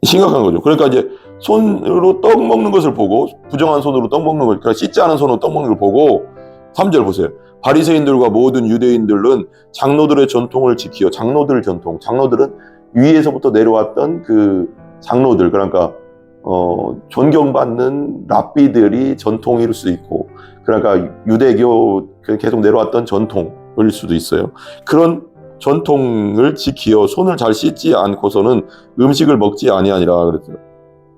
심각한 거죠. 그러니까 이제 손으로 떡 먹는 것을 보고, 부정한 손으로 떡 먹는 걸, 그러니까 씻지 않은 손으로 떡 먹는 걸 보고, 3절 보세요. 바리새인들과 모든 유대인들은 장로들의 전통을 지키어, 장로들 전통, 장로들은 위에서부터 내려왔던 그 장로들, 그러니까 존경받는 랍비들이 전통일 수도 있고, 그러니까 유대교 계속 내려왔던 전통일 수도 있어요. 그런 전통을 지키어 손을 잘 씻지 않고서는 음식을 먹지 아니하니라 그랬어요.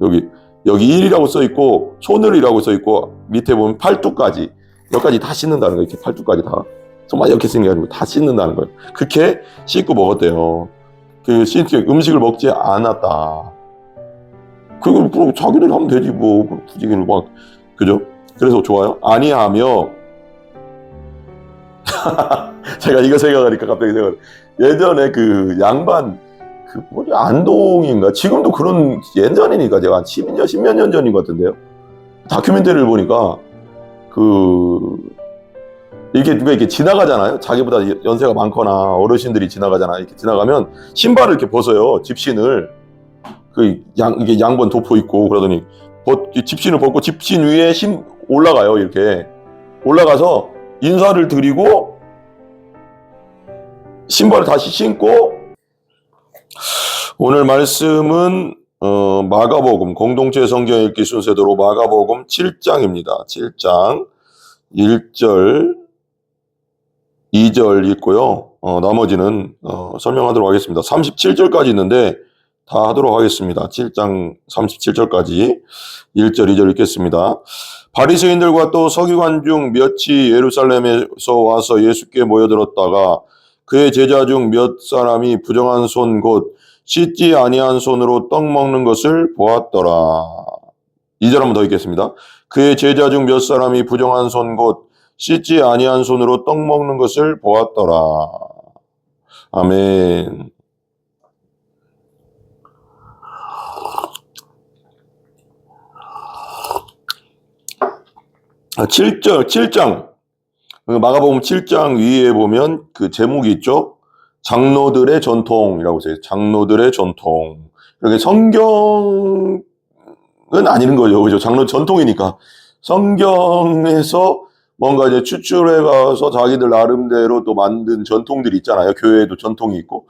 여기 1이라고 써 있고 손을이라고 써 있고 밑에 보면 팔뚝까지, 여기까지 다 씻는다는 거예요. 이렇게 팔뚝까지 다. 정말 이렇게 쓰는 게 아니고 다 씻는다는 거예요. 그렇게 씻고 먹었대요. 그 음식을 먹지 않았다. 그리고 자기들이 하면 되지 뭐, 굳이 막, 그죠? 그래서 좋아요. 아니하며 제가 이거 생각하니까 갑자기 생각. 예전에 그 양반 그 뭐지, 안동인가, 지금도 그런, 예전이니까 제가 한 10몇 년 전인 것 같은데요. 다큐멘터리를 보니까 이렇게 누가 이렇게 지나가잖아요. 자기보다 연세가 많거나 어르신들이 지나가잖아. 이렇게 지나가면 신발을 이렇게 벗어요. 집신을. 이게 양번 도포 있고 그러더니 집신을 벗고 집신 위에 올라가요. 이렇게 올라가서 인사를 드리고 신발을 다시 신고. 오늘 말씀은 마가복음, 공동체 성경 읽기 순서대로 마가복음 7장입니다. 7장 1절 2절 읽고요. 나머지는 설명하도록 하겠습니다. 37절까지 있는데 다 하도록 하겠습니다. 7장 37절까지 1절 2절 읽겠습니다. 바리새인들과 또 서기관 중 몇이 예루살렘에서 와서 예수께 모여들었다가 그의 제자 중 몇 사람이 부정한 손 곧 씻지 아니한 손으로 떡 먹는 것을 보았더라. 2절 한번 더 읽겠습니다. 그의 제자 중 몇 사람이 부정한 손 곧 씻지 아니한 손으로 떡 먹는 것을 보았더라. 아멘. 아, 7장. 마가복음 7장 위에 보면 그 제목이 있죠. 장로들의 전통이라고 써요. 장로들의 전통. 이렇게 성경은 아닌 거죠. 그죠? 장로 전통이니까. 성경에서 뭔가 이제 추출해 가서 자기들 나름대로 또 만든 전통들이 있잖아요. 교회에도 전통이 있고.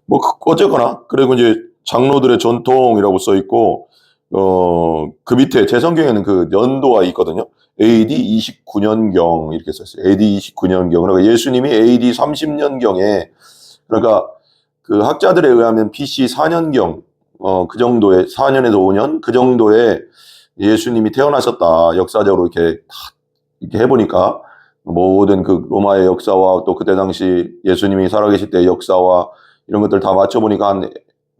뭐, 어쨌거나. 그리고 이제 장로들의 전통이라고 써 있고, 그 밑에 제 성경에는 그 연도가 있거든요. AD 29년경 이렇게 썼어요. AD 29년경. 그러니까 예수님이 AD 30년경에, 그러니까 그 학자들에 의하면 BC 4년경, 그 정도의 4년에서 5년 그 정도에 예수님이 태어나셨다. 역사적으로 이렇게 해보니까 모든 그 로마의 역사와 또 그때 당시 예수님이 살아계실 때의 역사와 이런 것들 다 맞춰보니까 한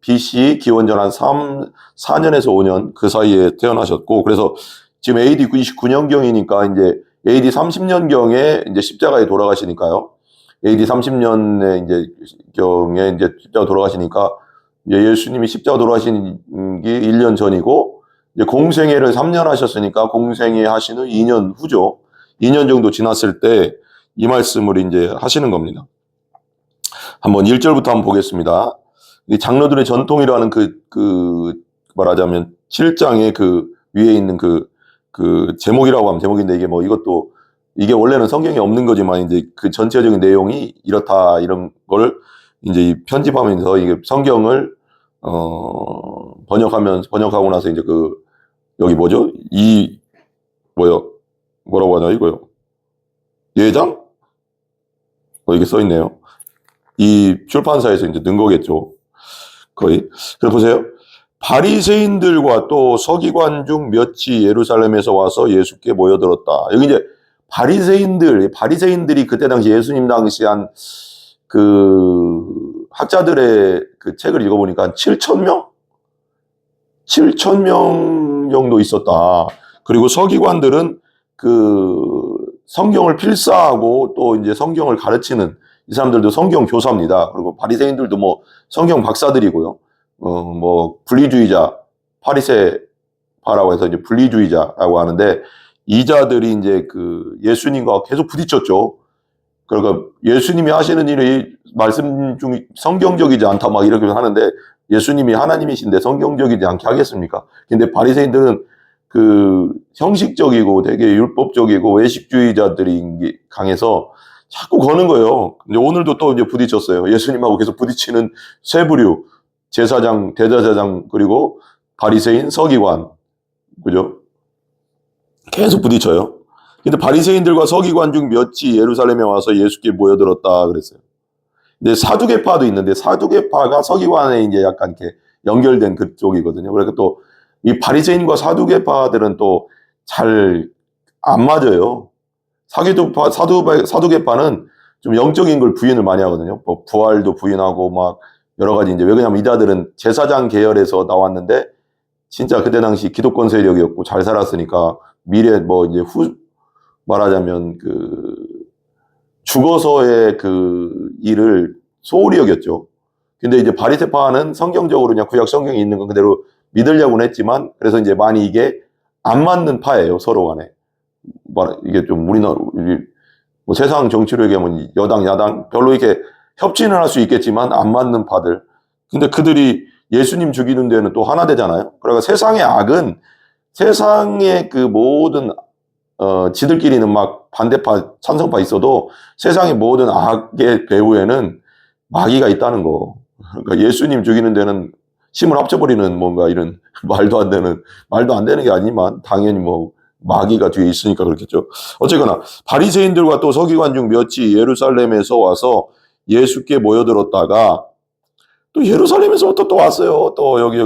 BC 기원전 한 4년에서 5년 그 사이에 태어나셨고, 그래서 지금 AD 29년경이니까 이제 AD 30년경에 이제 십자가에 돌아가시니까요. AD 30년에 이제 경에 이제 십자가 돌아가시니까 예수님이 십자가 돌아가신 게 1년 전이고, 이제 공생애를 3년 하셨으니까 공생애 하신 후 2년 후죠. 2년 정도 지났을 때 이 말씀을 이제 하시는 겁니다. 한번 1절부터 한번 보겠습니다. 이 장로들의 전통이라는 말하자면 7장의 그 위에 있는 그 제목이라고 하면 제목인데, 이게 뭐 이것도 이게 원래는 성경에 없는 거지만 이제 그 전체적인 내용이 이렇다, 이런 걸 이제 편집하면서 이게 성경을 번역하고 나서 이제 여기 뭐죠? 뭐라고 하냐 이거요? 예장? 이게 써 있네요. 이 출판사에서 이제 넣은 거겠죠. 거의. 그래서 보세요. 바리새인들과 또 서기관 중 몇이 예루살렘에서 와서 예수께 모여들었다. 여기 이제 바리새인들이 그때 당시 예수님 당시 한 학자들의 그 책을 읽어보니까 한 7,000명? 7,000명 정도 있었다. 그리고 서기관들은 성경을 필사하고 또 이제 성경을 가르치는 이 사람들도 성경 교사입니다. 그리고 바리새인들도 뭐 성경 박사들이고요. 뭐 분리주의자, 파리새파라고 해서 이제 분리주의자라고 하는데, 이 자들이 이제 예수님과 계속 부딪혔죠. 그러니까 예수님이 하시는 일이 말씀 중 성경적이지 않다 막 이렇게 하는데 예수님이 하나님이신데 성경적이지 않게 하겠습니까? 근데 바리새인들은 그 형식적이고 되게 율법적이고 외식주의자들이 강해서 자꾸 거는 거예요. 근데 오늘도 또 이제 부딪혔어요. 예수님하고 계속 부딪히는 세 부류. 제사장, 대제사장, 그리고 바리새인, 서기관. 그죠? 계속 부딪혀요. 근데 바리새인들과 서기관 중 몇이 예루살렘에 와서 예수께 모여들었다 그랬어요. 근데 사두개파도 있는데 사두개파가 서기관에 이제 약간 이렇게 연결된 그쪽이거든요. 그러니까 또 이 바리새인과 사두개파들은 또 잘 안 맞아요. 사두개파는 좀 영적인 걸 부인을 많이 하거든요. 뭐 부활도 부인하고 막 여러 가지 이제 왜 그러냐면 이자들은 제사장 계열에서 나왔는데 진짜 그때 당시 기독권 세력이었고 잘 살았으니까 미래 뭐 이제 말하자면 그 죽어서의 그 일을 소홀히 여겼죠. 근데 이제 바리새파는 성경적으로 그냥 구약 성경에 있는 건 그대로 믿으려고는 했지만 그래서 이제 많이 이게 안 맞는 파예요, 서로 간에. 이게 좀 우리나라 뭐 세상 정치로 얘기하면 여당 야당 별로 이렇게 협진을 할 수 있겠지만 안 맞는 파들. 근데 그들이 예수님 죽이는 데는 또 하나 되잖아요. 그러니까 세상의 악은 세상의 그 모든 지들끼리는 막 반대파 찬성파 있어도 세상의 모든 악의 배후에는 마귀가 있다는 거. 그러니까 예수님 죽이는 데는 힘을 합쳐버리는 뭔가 이런 말도 안 되는 게 아니지만 당연히 뭐 마귀가 뒤에 있으니까 그렇겠죠. 어쨌거나 바리새인들과 또 서기관 중 몇이 예루살렘에서 와서 예수께 모여들었다가 또 예루살렘에서부터 또 왔어요. 또 여기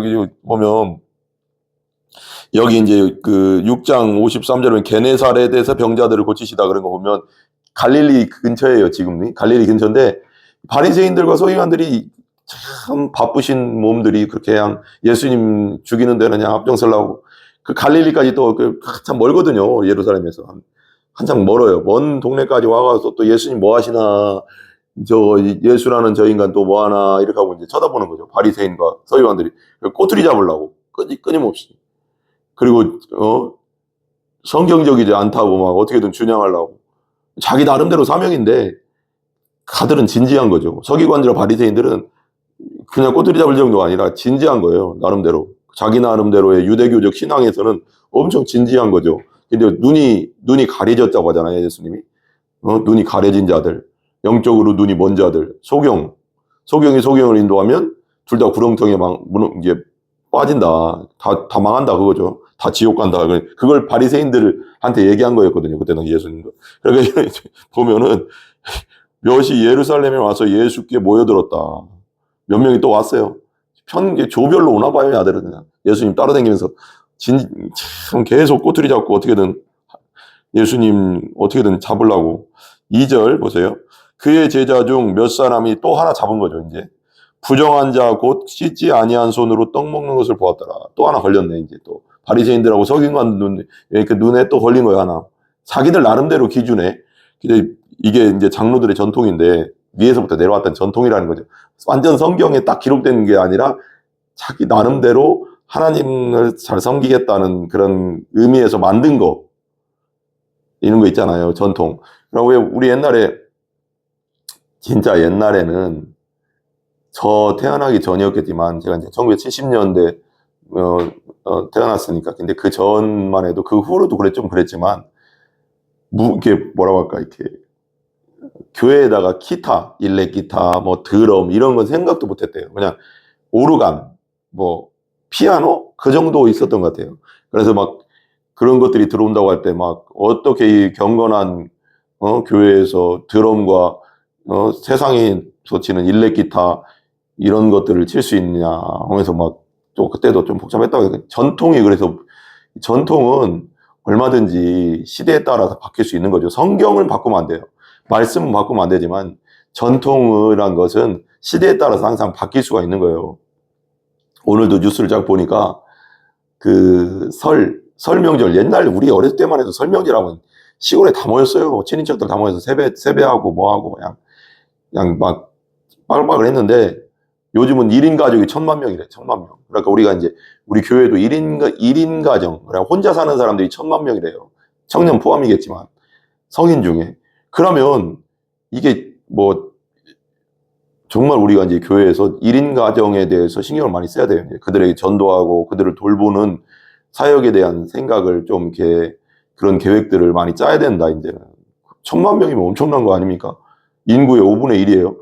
보면 여기 이제 그 6장 53절에 게네사렛에서 병자들을 고치시다 그런 거 보면 갈릴리 근처예요, 지금. 갈릴리 근처인데 바리새인들과 서기관들이 참 바쁘신 몸들이 그렇게 그냥 예수님 죽이는 데는 그냥 앞장서려고 그 갈릴리까지 또 참 멀거든요. 예루살렘에서 한참 멀어요. 먼 동네까지 와가서 또 예수님 뭐 하시나 저 예수라는 저 인간 또 뭐 하나 이렇게 하고 이제 쳐다보는 거죠. 바리새인과 서기관들이 꼬투리 잡으려고 끊임없이. 그리고 성경적이지 않다고 막 어떻게든 준양하려고 자기 나름대로 사명인데 가들은 진지한 거죠. 서기관들과 바리새인들은 그냥 꼬투리 잡을 정도가 아니라 진지한 거예요. 나름대로 자기 나름대로의 유대교적 신앙에서는 엄청 진지한 거죠. 근데 눈이 가려졌다고 하잖아요, 예수님이. 눈이 가려진 자들, 영적으로 눈이 먼 자들, 소경이 소경을 인도하면 둘 다 구렁텅이에 이제 빠진다. 다 망한다 그거죠. 다 지옥 간다. 그걸 바리새인들한테 얘기한 거였거든요. 그때는 예수님도. 그러니까 보면은 몇이 예루살렘에 와서 예수께 모여들었다. 몇 명이 또 왔어요. 조별로 오나 봐요, 아들은. 그냥. 예수님 따라다니면서 참 계속 꼬투리 잡고 어떻게든 예수님 어떻게든 잡으려고. 2절 보세요. 그의 제자 중 몇 사람이 또 하나 잡은 거죠, 이제. 부정한 자 곧 씻지 아니한 손으로 떡 먹는 것을 보았더라. 또 하나 걸렸네, 이제 또. 바리새인들하고 서기관 눈에 또 걸린 거야, 하나. 자기들 나름대로 기준에. 근데 이게 이제 장로들의 전통인데, 위에서부터 내려왔던 전통이라는 거죠. 완전 성경에 딱 기록된 게 아니라, 자기 나름대로 하나님을 잘 섬기겠다는 그런 의미에서 만든 거. 이런 거 있잖아요, 전통. 그리고 우리 진짜 옛날에는, 저 태어나기 전이었겠지만, 제가 이제 1970년대, 태어났으니까. 근데 그 전만 해도, 그 후로도 좀 그랬지만, 이렇게 뭐라고 할까, 이렇게, 교회에다가 기타, 일렉 기타, 뭐 드럼, 이런 건 생각도 못 했대요. 그냥 오르간, 뭐, 피아노? 그 정도 있었던 것 같아요. 그래서 막 그런 것들이 들어온다고 할 때 막 어떻게 이 경건한, 교회에서 드럼과, 세상에서 치는 일렉 기타, 이런 것들을 칠 수 있느냐 하면서 막 또 그때도 좀 복잡했다고 해요. 전통은 얼마든지 시대에 따라서 바뀔 수 있는 거죠. 성경을 바꾸면 안 돼요. 말씀은 바꾸면 안 되지만 전통이란 것은 시대에 따라서 항상 바뀔 수가 있는 거예요. 오늘도 뉴스를 쫙 보니까 그 설명절 옛날 우리 어렸을 때만 해도 설명절하면 시골에 다 모였어요. 친인척들 다 모여서 세배하고 뭐하고 그냥 막 빠글빠글 했는데 요즘은 1인 가족이 1000만 명이래. 1000만 명. 그러니까 우리가 이제 우리 교회도 1인 가정, 그러니까 혼자 사는 사람들이 1000만 명이래요. 청년 포함이겠지만 성인 중에. 그러면 이게 뭐 정말 우리가 이제 교회에서 1인 가정에 대해서 신경을 많이 써야 돼요. 그들에게 전도하고 그들을 돌보는 사역에 대한 생각을 좀 이렇게 그런 계획들을 많이 짜야 된다, 이제는. 1,000만 명이면 엄청난 거 아닙니까? 인구의 5분의 1이에요.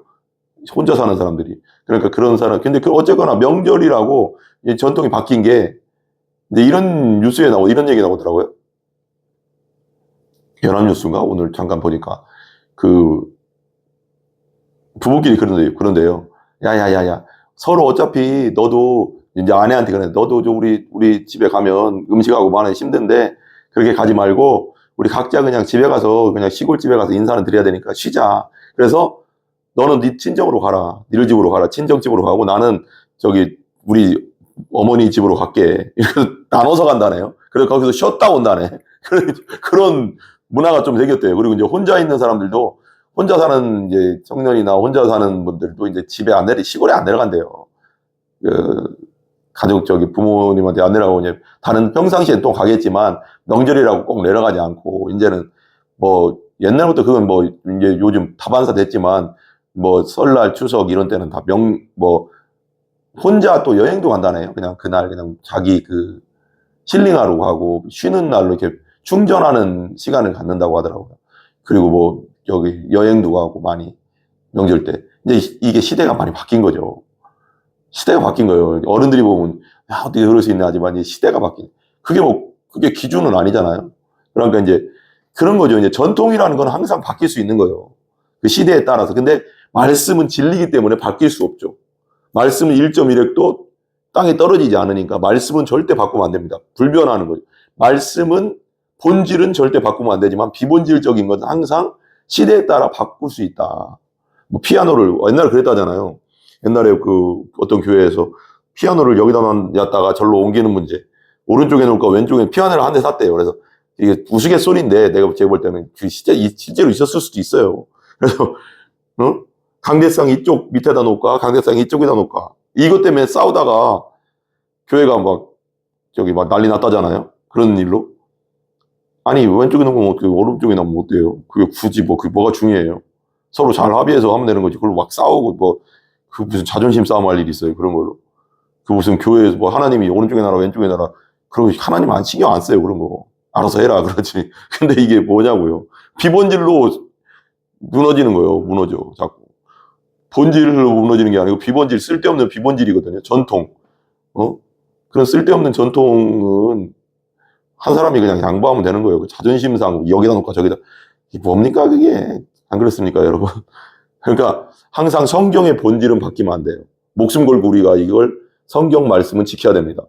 혼자 사는 사람들이. 그러니까 그런 사람, 근데 어쨌거나 명절이라고 전통이 바뀐 게, 이제 이런 뉴스에 이런 얘기 나오더라고요. 연합뉴스인가? 오늘 잠깐 보니까. 부부끼리 그런데요. 야야야야. 서로 어차피 너도 이제 아내한테 그래. 너도 우리 집에 가면 음식하고 많이 힘든데 그렇게 가지 말고 우리 각자 그냥 집에 가서 그냥 시골집에 가서 인사는 드려야 되니까 쉬자. 그래서 너는 네 친정으로 가라. 네 집으로 가라. 친정집으로 가고 나는 저기 우리 어머니 집으로 갈게. 이렇게 나눠서 간다네요. 그래서 거기서 쉬었다 온다네. 그런 문화가 좀 생겼대요. 그리고 이제 혼자 있는 사람들도 혼자 사는 이제 청년이나 혼자 사는 분들도 이제 집에 시골에 안 내려간대요. 가족 부모님한테 안 내려가고 이제 다른 평상시엔 또 가겠지만 명절이라고 꼭 내려가지 않고 이제는 뭐 옛날부터 그건 뭐 이제 요즘 다반사 됐지만 뭐 설날 추석 이런 때는 다 혼자 또 여행도 간다네요. 그냥 그날 그냥 자기 힐링하러 가고 쉬는 날로 이렇게 충전하는 시간을 갖는다고 하더라고요. 그리고 뭐 여기 여행도 가고 많이 명절 때 이제 이게 시대가 많이 바뀐 거죠. 시대가 바뀐 거예요. 어른들이 보면 야, 어떻게 그럴 수 있나 하지만 이제 시대가 바뀐. 그게 기준은 아니잖아요. 그러니까 이제 그런 거죠. 이제 전통이라는 건 항상 바뀔 수 있는 거예요. 그 시대에 따라서. 근데 말씀은 진리이기 때문에 바뀔 수 없죠. 말씀은 1.1획도 땅에 떨어지지 않으니까 말씀은 절대 바꾸면 안 됩니다. 불변하는 거죠. 말씀은 본질은 절대 바꾸면 안 되지만 비본질적인 것은 항상 시대에 따라 바꿀 수 있다. 뭐 피아노를 옛날에 그랬다잖아요. 옛날에 어떤 교회에서 피아노를 여기다 놨다가 절로 옮기는 문제. 오른쪽에 놓을까 왼쪽에 피아노를 한 대 샀대요. 그래서 이게 우스갯소리인데 내가 제가 볼 때는 실제로 있었을 수도 있어요. 그래서 강대상 이쪽 밑에다 놓을까 강대상 이쪽에다 놓을까 이것 때문에 싸우다가 교회가 막 난리 났다잖아요. 그런 일로. 아니 왼쪽에 놓으면 어떻게 오른쪽에 놓으면 어때요? 그게 굳이 그게 뭐가 중요해요? 서로 잘 합의해서 하면 되는 거지. 그걸로 막 싸우고 무슨 자존심 싸움할 일이 있어요. 그런 걸로. 무슨 교회에서 하나님이 오른쪽에 놔라 왼쪽에 놔라. 그러고 하나님 신경 안 써요. 그런 거. 알아서 해라 그러지. 근데 이게 뭐냐고요. 비본질로 무너지는 거예요. 무너져 자꾸. 본질로 무너지는 게 아니고 쓸데없는 비본질이거든요. 전통. 그런 쓸데없는 전통은 한 사람이 그냥 양보하면 되는 거예요. 자존심상 여기다 놓고 저기다. 이게 뭡니까 그게. 안 그렇습니까 여러분? 그러니까 항상 성경의 본질은 바뀌면 안 돼요. 목숨 걸고 우리가 이걸 성경 말씀은 지켜야 됩니다.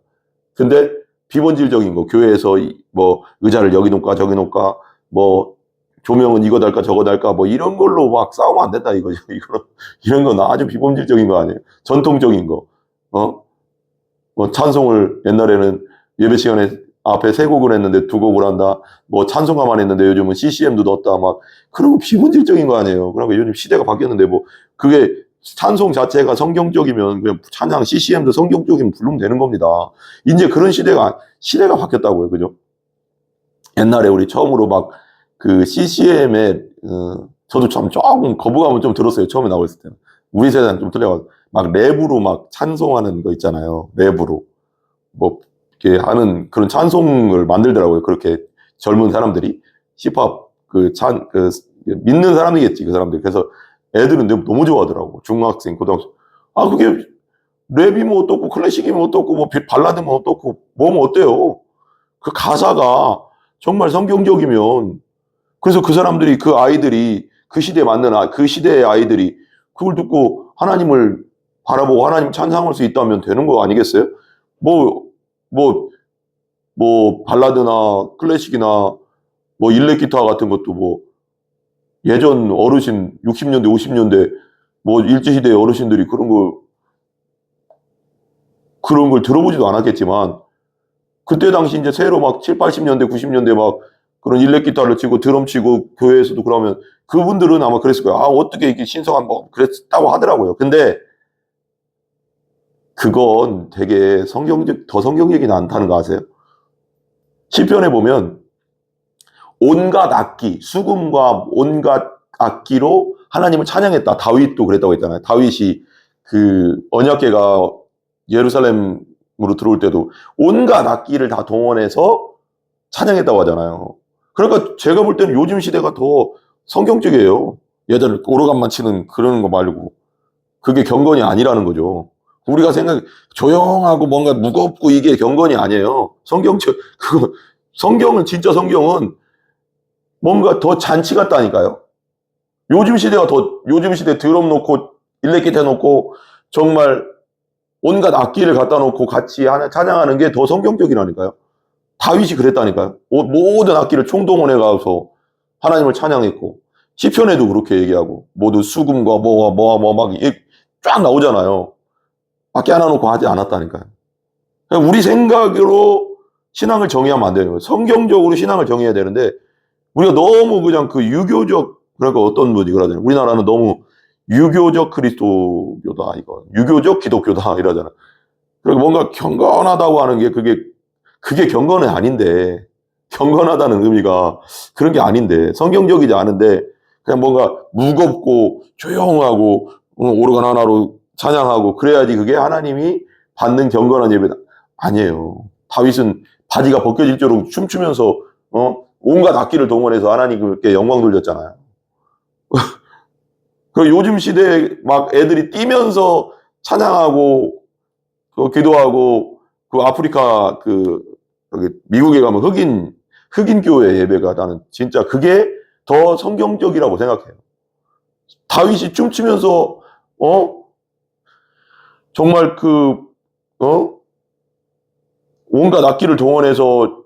근데 비본질적인 거 교회에서 의자를 여기 놓을까 저기 놓을까 조명은 이거 달까 저거 달까 이런 걸로 막 싸우면 안 된다 이거죠. 이런 건 아주 비본질적인 거 아니에요. 전통적인 거. 찬송을 옛날에는 예배 시간에 앞에 3곡을 했는데 2곡을 한다. 찬송가만 했는데 요즘은 CCM도 넣었다. 그런 거 비본질적인 거 아니에요. 그러니까 요즘 시대가 바뀌었는데 그게 찬송 자체가 성경적이면 그냥 찬양 CCM도 성경적이면 부르면 되는 겁니다. 이제 그런 시대가 바뀌었다고요. 그죠? 옛날에 우리 처음으로 CCM에 저도 참 조금 거부감을 좀 들었어요. 처음에 나왔을 때는. 우리 세대는 좀 틀려가지고 랩으로 찬송하는 거 있잖아요. 랩으로 이렇게 하는 그런 찬송을 만들더라고요. 그렇게 젊은 사람들이 힙합 믿는 사람이겠지 그 사람들. 그래서 애들은 너무 좋아하더라고. 중학생, 고등학생. 그게 랩이면 어떻고 클래식이면 어떻고 발라드면 어떻고 뭐면 어때요? 그 가사가 정말 성경적이면 그래서 그 사람들이 아이들이 그 시대에 맞는 그 시대의 아이들이 그걸 듣고 하나님을 바라보고 하나님 찬양할 수 있다면 되는 거 아니겠어요? 발라드나 클래식이나 일렉 기타 같은 것도 예전 어르신 60년대 50년대 일제시대 어르신들이 그런 걸 들어보지도 않았겠지만 그때 당시 이제 새로 7, 80년대 90년대 그런 일렉 기타를 치고 드럼 치고 교회에서도 그러면 그분들은 아마 그랬을 거예요. 어떻게 이렇게 신성한 그랬다고 하더라고요. 근데 그건 되게 더 성경적이지 않다는 거 아세요? 시편에 보면 온갖 악기, 수금과 온갖 악기로 하나님을 찬양했다. 다윗도 그랬다고 했잖아요. 다윗이 그 언약궤가 예루살렘으로 들어올 때도 온갖 악기를 다 동원해서 찬양했다고 하잖아요. 그러니까 제가 볼 때는 요즘 시대가 더 성경적이에요. 예전에 오르간만 치는 그러는 거 말고. 그게 경건이 아니라는 거죠. 우리가 조용하고 뭔가 무겁고 이게 경건이 아니에요. 성경은, 진짜 성경은 뭔가 더 잔치 같다니까요. 요즘 시대 드럼 놓고, 일렉기타 해놓고, 정말 온갖 악기를 갖다 놓고 같이 찬양하는 게 더 성경적이라니까요. 다윗이 그랬다니까요. 모든 악기를 총동원해 가서 하나님을 찬양했고, 시편에도 그렇게 얘기하고, 모두 수금과 막 쫙 나오잖아요. 악기 하나 놓고 하지 않았다니까요. 우리 생각으로 신앙을 정의하면 안 돼요. 성경적으로 신앙을 정의해야 되는데, 우리가 너무 그냥 그 유교적, 그러니까 어떤 분이 그러잖아요. 우리나라는 너무 유교적 그리스도교다, 이거. 유교적 기독교다, 이러잖아요. 그리고 뭔가 경건하다고 하는 게 그게 경건은 아닌데, 경건하다는 의미가 그런 게 아닌데, 성경적이지 않은데, 그냥 뭔가 무겁고 조용하고, 오르간 하나로 찬양하고, 그래야지 그게 하나님이 받는 경건한 예배다. 아니에요. 다윗은 바지가 벗겨질 정도로 춤추면서, 온갖 악기를 동원해서 하나님께 영광 돌렸잖아요. 그 요즘 시대에 막 애들이 뛰면서 찬양하고, 기도하고, 그 아프리카 여기 미국에 가면 흑인 교회 예배가 나는 진짜 그게 더 성경적이라고 생각해요. 다윗이 춤추면서, 정말 온갖 악기를 동원해서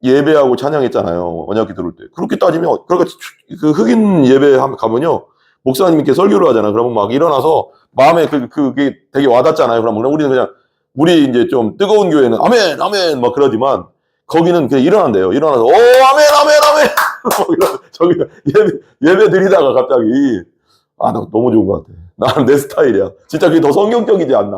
예배하고 찬양했잖아요. 언약궤 들어올 때. 그렇게 따지면, 그러니까 그 흑인 예배 가면요. 목사님께 설교를 하잖아요. 그러면 막 일어나서 마음에 그게 되게 와닿잖아요. 그러면 우리 이제 좀 뜨거운 교회는 아멘, 아멘, 막 그러지만 거기는 그냥 일어난대요. 일어나서, 아멘, 아멘, 아멘! 저기 예배 드리다가 갑자기, 나 너무 좋은 것 같아. 나는 내 스타일이야. 진짜 그게 더 성경적이지 않나.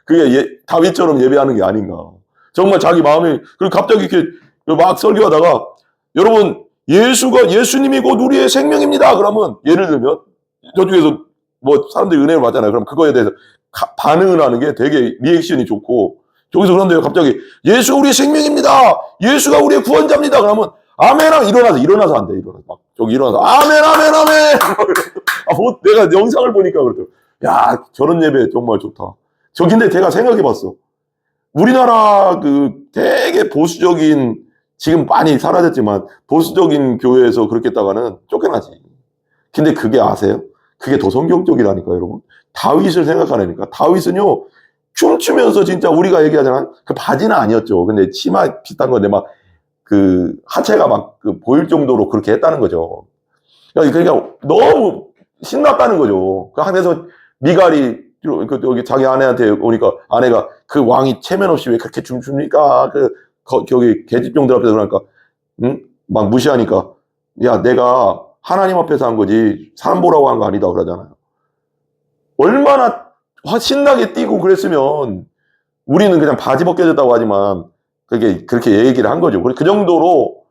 그게 다윗처럼 예배하는 게 아닌가. 정말 자기 마음이, 그리고 갑자기 이렇게 막 설교하다가, 여러분, 예수님이 곧 우리의 생명입니다. 그러면, 예를 들면, 저쪽에서 뭐 사람들이 은혜를 받잖아요. 그럼 그거에 대해서 반응을 하는 게 되게 리액션이 좋고, 저기서 그런데요, 갑자기, 예수 우리의 생명입니다. 예수가 우리의 구원자입니다. 그러면, 아멘! 일어나서 안 돼. 일어나서, 아멘, 아멘, 아멘! 내가 영상을 보니까 그랬더니, 야, 저런 예배 정말 좋다. 근데 제가 생각해 봤어. 우리나라 되게 보수적인, 지금 많이 사라졌지만, 보수적인 교회에서 그렇게 했다가는 쫓겨나지. 근데 그게 아세요? 그게 더 성경적이라니까, 여러분. 다윗을 생각하라니까. 다윗은요, 춤추면서 진짜 우리가 얘기하잖아. 그 바지는 아니었죠. 근데 치마 비슷한 건데 하체가 보일 정도로 그렇게 했다는 거죠. 그러니까 너무 신났다는 거죠. 그 안에서 미갈이 여기 자기 아내한테 오니까 아내가 그 왕이 체면 없이 왜 그렇게 춤춥니까? 저기 계집종들 앞에서 그러니까, 막 무시하니까, 야, 내가 하나님 앞에서 한 거지, 사람 보라고 한 거 아니다, 그러잖아요. 얼마나 신나게 뛰고 그랬으면, 우리는 그냥 바지 벗겨졌다고 하지만, 그렇게 얘기를 한 거죠. 그 정도로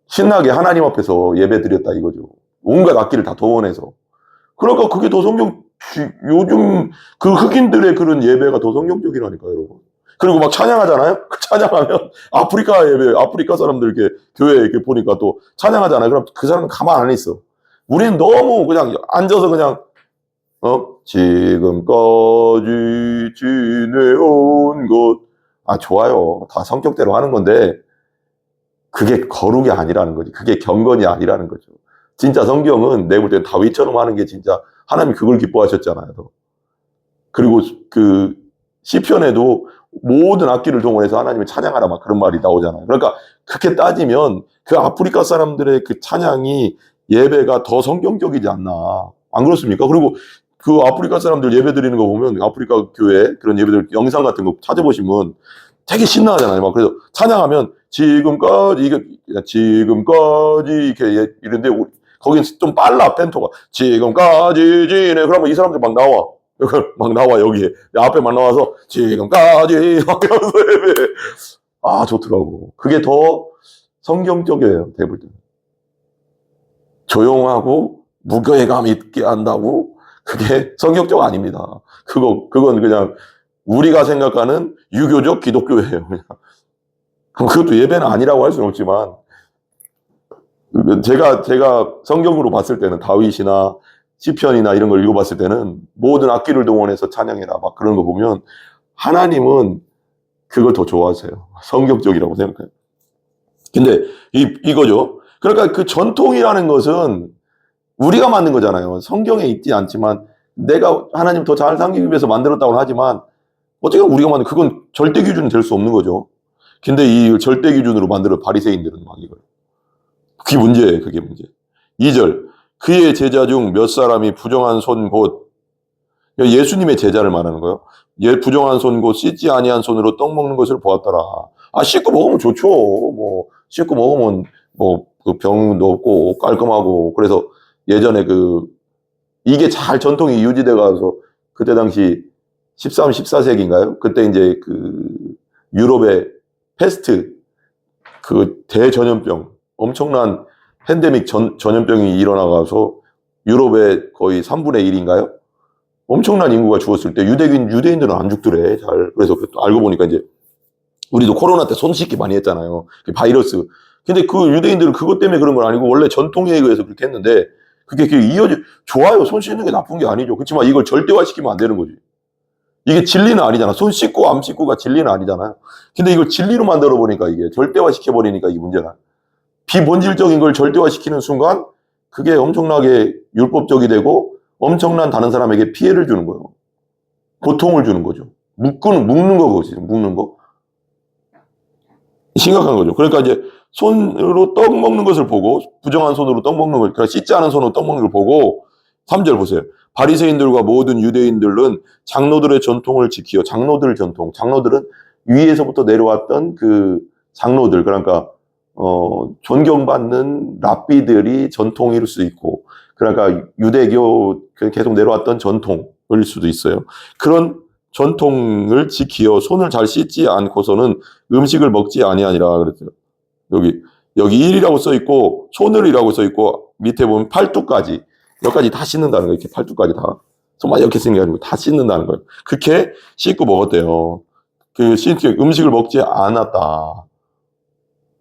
신나게 하나님 앞에서 예배 드렸다, 이거죠. 온갖 악기를 다 동원해서. 그러니까 그게 더 요즘 흑인들의 그런 예배가 더 성경적이라니까요, 여러분. 그리고 막 찬양하잖아요? 찬양하면 아프리카 사람들 교회에 이렇게 보니까 또 찬양하잖아요. 그럼 그 사람은 가만 안 있어. 우리는 너무 그냥 앉아서 그냥, 지금까지 지내온 것. 좋아요. 다 성격대로 하는 건데, 그게 거룩이 아니라는 거지. 그게 경건이 아니라는 거죠. 진짜 성경은 내가 볼 때 다윗처럼 하는 게 진짜 하나님이 그걸 기뻐하셨잖아요. 그리고 시편에도 모든 악기를 동원해서 하나님을 찬양하라 막 그런 말이 나오잖아요. 그러니까 그렇게 따지면 그 아프리카 사람들의 그 찬양이 예배가 더 성경적이지 않나. 안 그렇습니까? 그리고 그 아프리카 사람들 예배 드리는 거 보면 아프리카 교회 그런 예배들 영상 같은 거 찾아보시면 되게 신나하잖아요. 막 그래서 찬양하면 지금까지 이렇게 이런데 거긴 좀 빨라 펜토가 지금까지 지내 그러면 이 사람들 막 나와. 여기에 앞에 막 나와서 지금까지 하면서 예배. 좋더라고. 그게 더 성경적이에요. 대부분 조용하고 무게감 있게 한다고? 그게 성경적 아닙니다. 그건 그냥 우리가 생각하는 유교적 기독교예요. 그냥. 그것도 예배는 아니라고 할 수는 없지만, 제가 성경으로 봤을 때는 다윗이나 시편이나 이런 걸 읽어봤을 때는 모든 악기를 동원해서 찬양해라 막 그런 거 보면 하나님은 그걸 더 좋아하세요. 성경적이라고 생각해요. 근데 이거죠. 그러니까 그 전통이라는 것은 우리가 만든 거잖아요. 성경에 있지 않지만 내가 하나님 더 잘 섬기기 위해서 만들었다고 하지만 어쨌든 우리가 만든 그건 절대 기준이 될 수 없는 거죠. 근데 이 절대 기준으로 만들어 바리새인들은 막 이걸. 그게 문제예요. 그게 문제. 2절. 그의 제자 중 몇 사람이 부정한 손 곧 예수님의 제자를 말하는 거예요. 부정한 손 곧 씻지 아니한 손으로 떡 먹는 것을 보았더라. 아, 씻고 먹으면 좋죠. 뭐 씻고 먹으면 뭐 그 병도 없고 깔끔하고. 그래서 예전에 이게 잘 전통이 유지돼 가서 그때 당시 13, 14세기인가요? 그때 이제 유럽의 패스트 대전염병 엄청난 팬데믹 전염병이 일어나가서 유럽의 거의 3분의 1인가요? 엄청난 인구가 죽었을 때 유대인들은 안 죽더래. 그래서 알고 보니까 이제 우리도 코로나 때 손 씻기 많이 했잖아요. 그 바이러스. 근데 유대인들은 그것 때문에 그런 건 아니고 원래 전통에 의해서 그렇게 했는데 그게 좋아요. 손 씻는 게 나쁜 게 아니죠. 그렇지만 이걸 절대화시키면 안 되는 거지. 이게 진리는 아니잖아. 손 씻고 안 씻고가 진리는 아니잖아요. 근데 이걸 진리로 만들어 보니까 이게 절대화시켜 버리니까 이게 문제나. 비본질적인 걸 절대화시키는 순간 그게 엄청나게 율법적이 되고 엄청난 다른 사람에게 피해를 주는 거예요. 고통을 주는 거죠. 묶는 거거든요. 묶는 거. 심각한 거죠. 그러니까 이제 손으로 떡 먹는 것을 보고 부정한 손으로 떡 먹는 걸 그러니까 씻지 않은 손으로 떡 먹는 걸 보고 3절 보세요. 바리새인들과 모든 유대인들은 장로들의 전통을 지키어 장로들은 위에서부터 내려왔던 장로들 그러니까 존경받는 랍비들이 전통일 수 있고 그러니까 유대교 계속 내려왔던 전통일 수도 있어요. 그런 전통을 지키어 손을 잘 씻지 않고서는 음식을 먹지 아니하니라 그랬어요. 여기 1이라고 써 있고 손을이라고 써 있고 밑에 보면 팔뚝까지 여기까지 다 씻는다는 거예요. 이렇게 팔뚝까지 다 손만 이렇게 쓰는 게 아니고 다 씻는다는 거예요. 그렇게 씻고 먹었대요. 음식을 먹지 않았다.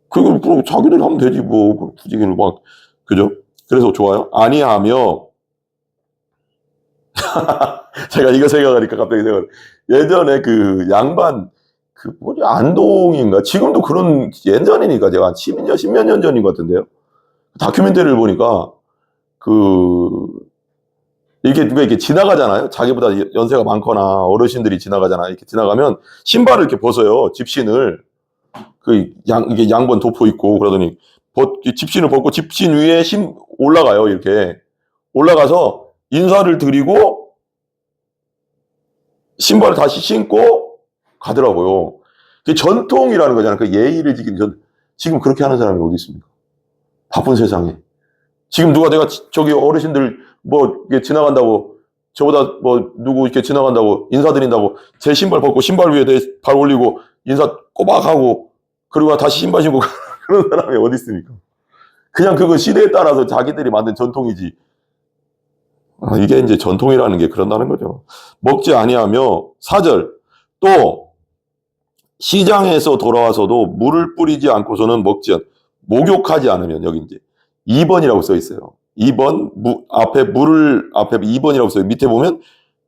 그럼 자기들이 하면 되지 뭐 굳이 막 그죠? 그래서 좋아요. 아니하며 제가 이거 생각하니까 갑자기 예전에 양반 안동인가 지금도 그런 예전이니까 제가 한 10몇 년 전인 것 같은데요. 다큐멘터리를 보니까 이렇게 누가 이렇게 지나가잖아요. 자기보다 연세가 많거나 어르신들이 지나가잖아요. 이렇게 지나가면 신발을 이렇게 벗어요. 집신을 이게 양번 도포 있고 그러더니 집신을 벗고 집신 위에 올라가요. 이렇게 올라가서 인사를 드리고 신발을 다시 신고 가더라고요. 그게 전통이라는 거잖아요. 그 예의를 지키는 지금 그렇게 하는 사람이 어디 있습니까? 바쁜 세상에. 지금 내가 저기 어르신들 이렇게 지나간다고 저보다 누구 이렇게 지나간다고 인사드린다고 제 신발 벗고 신발 위에 발 올리고 인사 꼬박 하고 그리고 다시 신발 신고 그런 사람이 어디 있습니까? 그냥 그건 시대에 따라서 자기들이 만든 전통이지. 이게 이제 전통이라는 게 그런다는 거죠. 먹지 아니하며 4절 또 시장에서 돌아와서도 물을 뿌리지 않고서는 목욕하지 않으면 여기 이제 2번이라고 써 있어요. 2번 앞에 2번이라고 써요. 밑에 보면